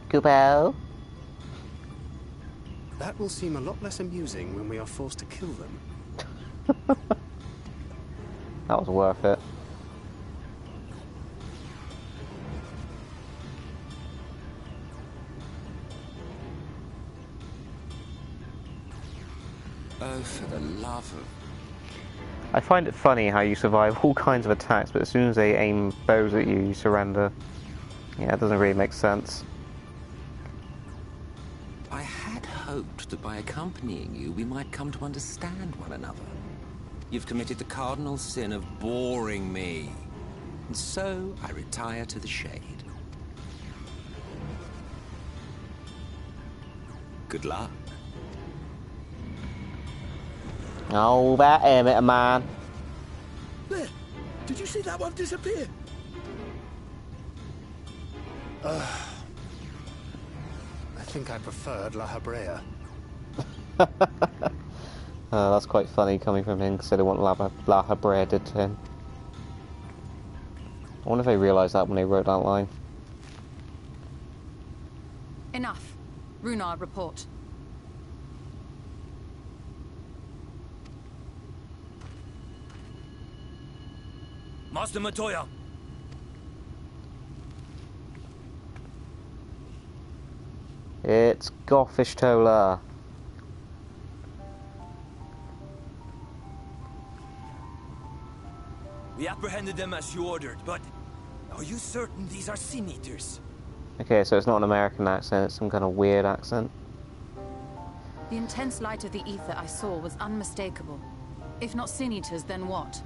Kupo? That will seem a lot less amusing when we are forced to kill them. That was worth it. Oh, for the love of... I find it funny how you survive all kinds of attacks, but as soon as they aim bows at you, you surrender. Yeah, it doesn't really make sense. I had hoped that by accompanying you, we might come to understand one another. You've committed the cardinal sin of boring me. And so, I retire to the shade. Good luck. Oh, that Emmett man. There! Did you see that one disappear? I think I preferred La Habrea. That's quite funny coming from him, considering what La Habrea did to him. I wonder if they realised that when they wrote that line. Enough. Runar, report. Master Matoya. It's Gothishtola. We apprehended them as you ordered, but are you certain these are Sin Eaters? Okay, so it's not an American accent, it's some kind of weird accent. The intense light of the ether I saw was unmistakable. If not Sin Eaters, then what?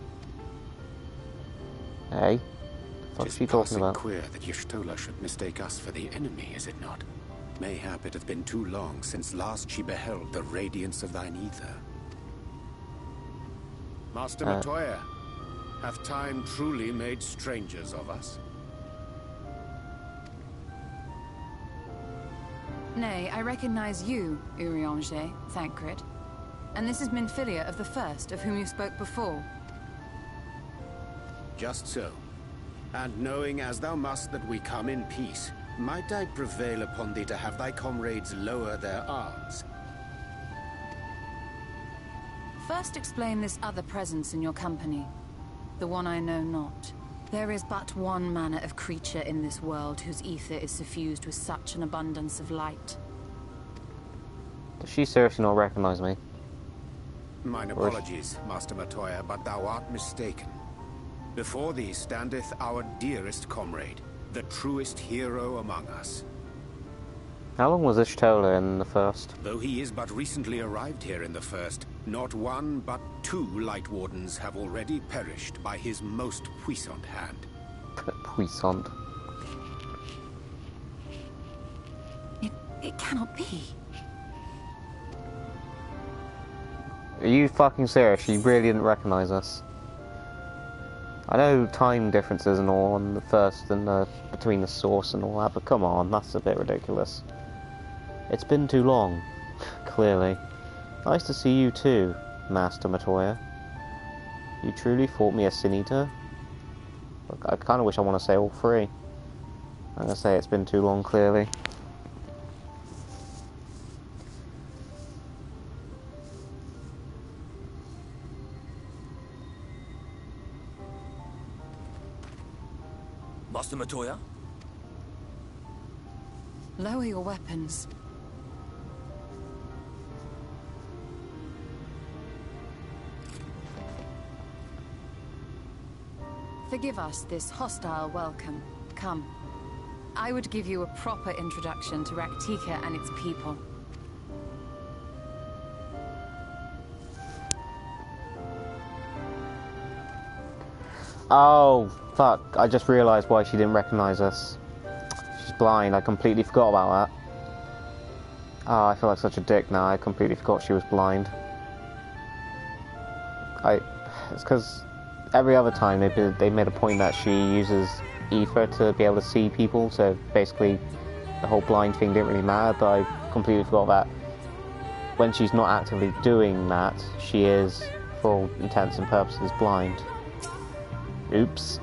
Hey? What's she talking about? Queer that Y'shtola should mistake us for the enemy, is it not? Mayhap it hath been too long since last she beheld the radiance of thine ether. Master Matoya, hath time truly made strangers of us? Nay, I recognize you, Urianger, Thancred. And this is Minfilia of the First, of whom you spoke before. Just so. And knowing as thou must that we come in peace, might I prevail upon thee to have thy comrades lower their arms? First explain this other presence in your company. The one I know not. There is but one manner of creature in this world whose ether is suffused with such an abundance of light. Does she seriously not recognize me? Mine apologies, Master Matoya, but thou art mistaken. Before thee standeth our dearest comrade, the truest hero among us. How long was Y'shtola in the First? Though he is but recently arrived here in the First, not one but two Light Wardens have already perished by his most puissant hand. Puissant. It cannot be. Are you fucking serious? She really didn't recognize us. I know time differences and all on the First and between the Source and all that, but come on, that's a bit ridiculous. It's been too long, clearly. Nice to see you too, Master Matoya. You truly thought me a Sin Eater? Look, I kind of wish I want to say all three. I'm going to say it's been too long, clearly. Master Matoya? Lower your weapons. Forgive us this hostile welcome. Come. I would give you a proper introduction to Raktika and its people. Oh, fuck. I just realised why she didn't recognise us. She's blind. I completely forgot about that. Oh, I feel like such a dick now. I completely forgot she was blind. It's because every other time they made a point that she uses ether to be able to see people, so basically the whole blind thing didn't really matter, but I completely forgot that when she's not actively doing that, she is, for all intents and purposes, blind. Oops.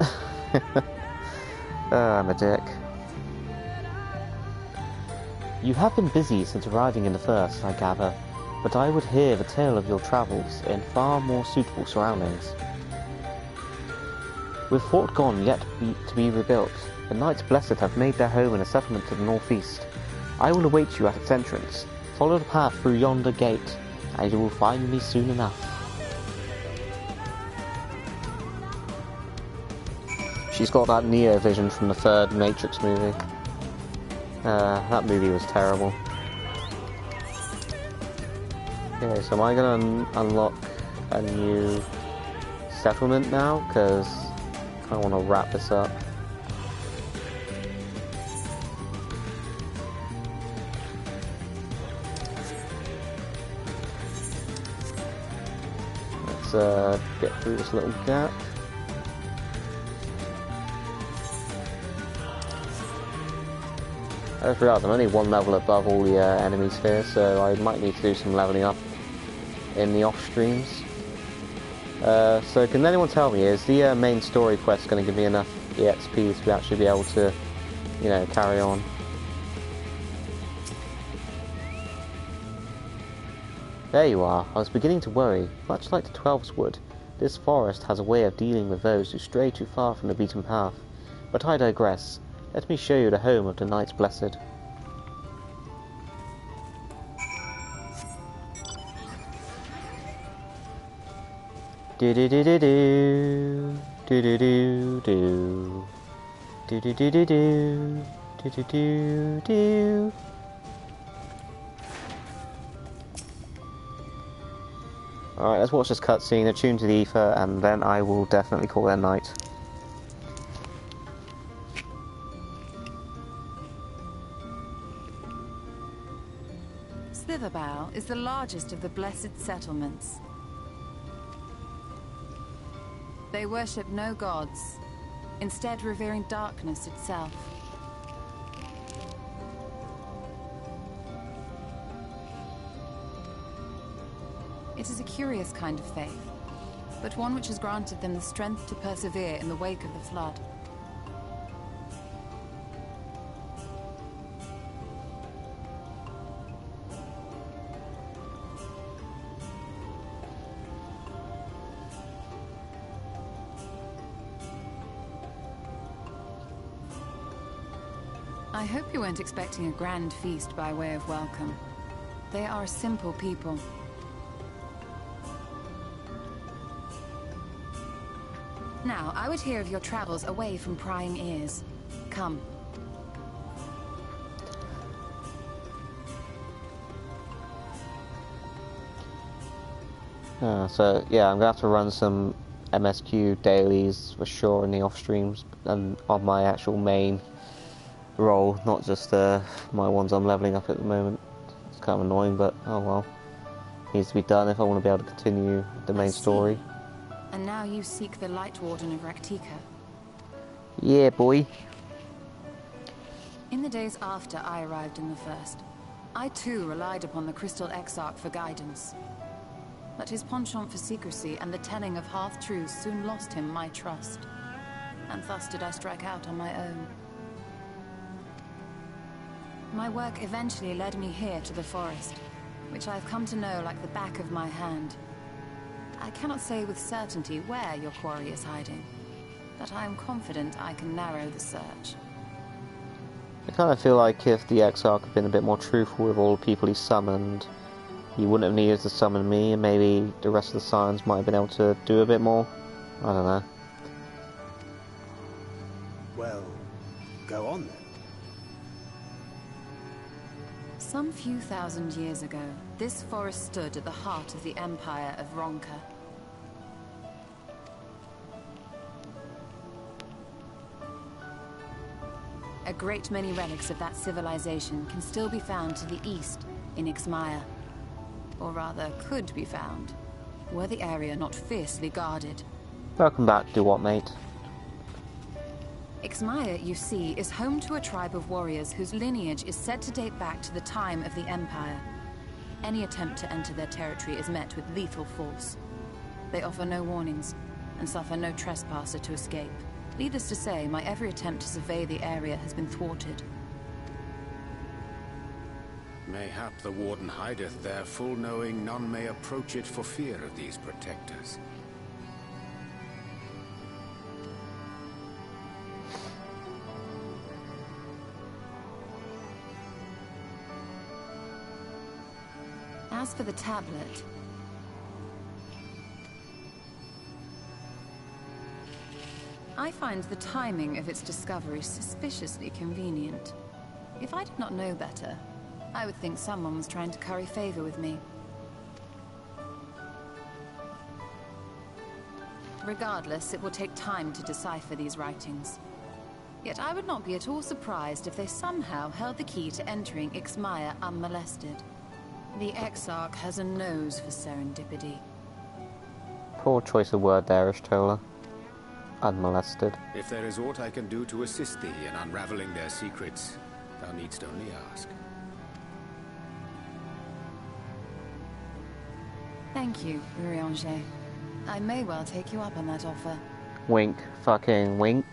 I'm a dick. You have been busy since arriving in the First, I gather, but I would hear the tale of your travels in far more suitable surroundings. With Fort Gone yet to be rebuilt, the Knights Blessed have made their home in a settlement to the northeast. I will await you at its entrance. Follow the path through yonder gate, and you will find me soon enough. She's got that Neo vision from the third Matrix movie. That movie was terrible. Okay, so am I gonna unlock a new settlement now? Because I kind of want to wrap this up. Let's get through this little gap. I just realised I'm only one level above all the enemies here, so I might need to do some leveling up in the off streams. So can anyone tell me, is the main story quest going to give me enough EXP to actually be able to, you know, carry on? There you are. I was beginning to worry. Much like the Twelves would, this forest has a way of dealing with those who stray too far from the beaten path. But I digress. Let me show you the home of the Knights Blessed. Do do do do do do do do do do do do do do do do do. Alright, let's watch this cutscene, attune to the ether, and then I will definitely call it a night. Slitherbow is the largest of the blessed settlements. They worship no gods, instead revering darkness itself. It is a curious kind of faith, but one which has granted them the strength to persevere in the wake of the flood. I hope you weren't expecting a grand feast by way of welcome. They are a simple people. Now, I would hear of your travels away from prying ears. Come. So, yeah, I'm going to have to run some MSQ dailies for sure in the off streams and on my actual main role, not just my ones I'm leveling up at the moment. It's kind of annoying, but oh well. Needs to be done if I want to be able to continue the main story. And now you seek the Light Warden of Raktika. Yeah, boy. In the days after I arrived in the First, I too relied upon the Crystal Exarch for guidance. But his penchant for secrecy and the telling of half-truths soon lost him my trust. And thus did I strike out on my own. My work eventually led me here to the forest, which I have come to know like the back of my hand. I cannot say with certainty where your quarry is hiding, but I am confident I can narrow the search. I kind of feel like if the Exarch had been a bit more truthful with all the people he summoned, he wouldn't have needed to summon me, and maybe the rest of the Scions might have been able to do a bit more. I don't know. Well, go on then. Some few thousand years ago, this forest stood at the heart of the Empire of Ronka. A great many relics of that civilization can still be found to the east in Ixmaya. Or rather, could be found, were the area not fiercely guarded. Welcome back, do what, mate? Ixmaya, you see, is home to a tribe of warriors whose lineage is said to date back to the time of the Empire. Any attempt to enter their territory is met with lethal force. They offer no warnings, and suffer no trespasser to escape. Needless to say, my every attempt to survey the area has been thwarted. Mayhap the Warden hideth there, full knowing none may approach it for fear of these protectors. As for the tablet, I find the timing of its discovery suspiciously convenient. If I did not know better, I would think someone was trying to curry favor with me. Regardless, it will take time to decipher these writings. Yet I would not be at all surprised if they somehow held the key to entering Ixmaya unmolested. The Exarch has a nose for serendipity. Poor choice of word there, Ishtola. Unmolested. If there is aught I can do to assist thee in unraveling their secrets, thou needst only ask. Thank you, Urianger. I may well take you up on that offer. Wink. Fucking wink.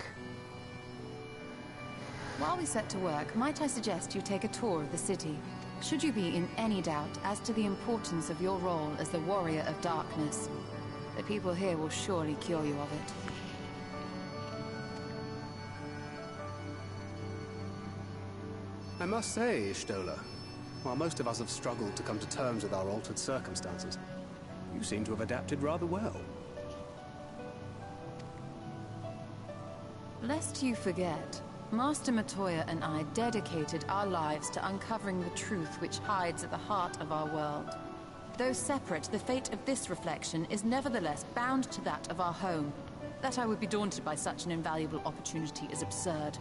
While we set to work, might I suggest you take a tour of the city? Should you be in any doubt as to the importance of your role as the Warrior of Darkness, the people here will surely cure you of it. I must say, Ishtola, while most of us have struggled to come to terms with our altered circumstances, you seem to have adapted rather well. Lest you forget, Master Matoya and I dedicated our lives to uncovering the truth which hides at the heart of our world. Though separate, the fate of this reflection is nevertheless bound to that of our home. That I would be daunted by such an invaluable opportunity is absurd.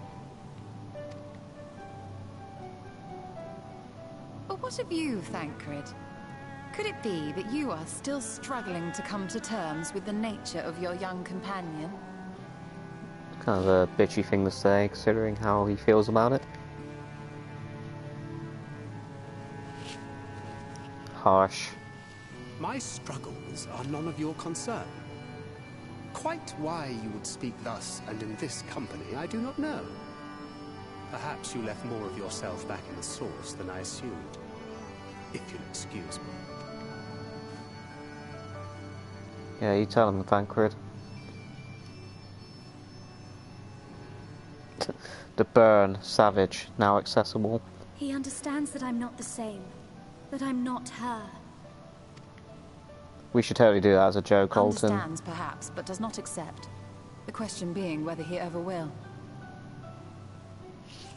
But what of you, Thancred? Could it be that you are still struggling to come to terms with the nature of your young companion? Kind of a bitchy thing to say, considering how he feels about it. Harsh. My struggles are none of your concern. Quite why you would speak thus and in this company, I do not know. Perhaps you left more of yourself back in the source than I assumed. If you'll excuse me. Yeah, you tell him, Thancred. The burn, savage, now accessible. He understands that I'm not the same. That I'm not her. We should totally do that as a joke, Alton. Understands, perhaps, but does not accept. The question being whether he ever will.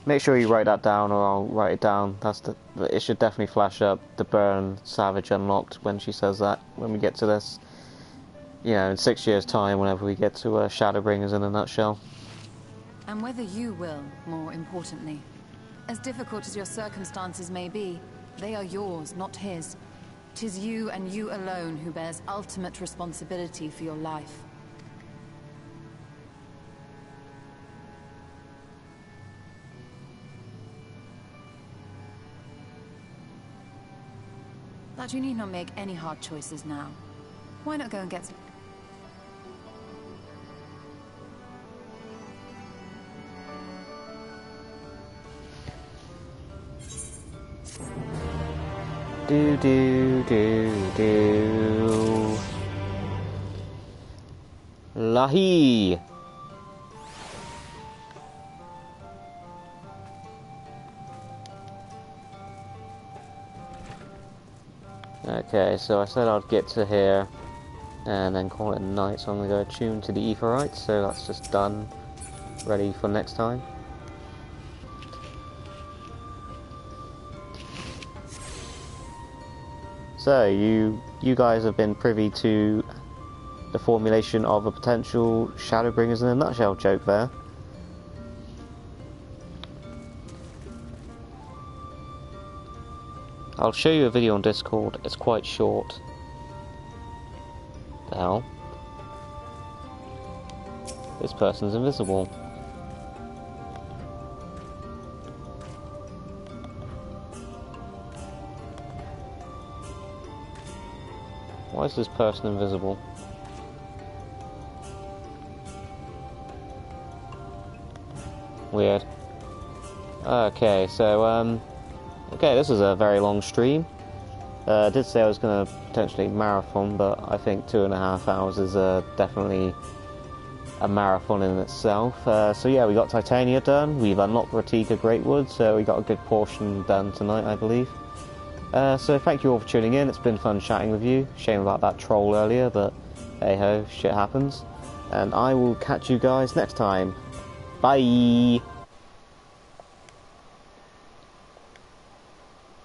Make sure you write that down, or I'll write it down. It should definitely flash up. The burn, savage, unlocked when she says that. When we get to this, you know, in 6 years' time, whenever we get to Shadowbringers in a nutshell. And whether you will, more importantly. As difficult as your circumstances may be, they are yours, not his. 'Tis you and you alone who bears ultimate responsibility for your life. But you need not make any hard choices now. Why not go and get some... Do do do do. Lahi. Okay, so I said I'd get to here and then call it a night, so I'm gonna go attune to the Aetherites, so that's just done, ready for next time. So, you guys have been privy to the formulation of a potential Shadowbringers in a nutshell joke there. I'll show you a video on Discord, it's quite short. The hell? This person's invisible. Why is this person invisible? Weird. Okay, so, okay, this is a very long stream. I did say I was going to potentially marathon, but I think 2.5 hours is definitely a marathon in itself. So yeah, we got Titania done, we've unlocked Ratika Greatwood, so we got a good portion done tonight, I believe. So thank you all for tuning in, it's been fun chatting with you. Shame about that troll earlier, but hey ho, shit happens. And I will catch you guys next time. Bye!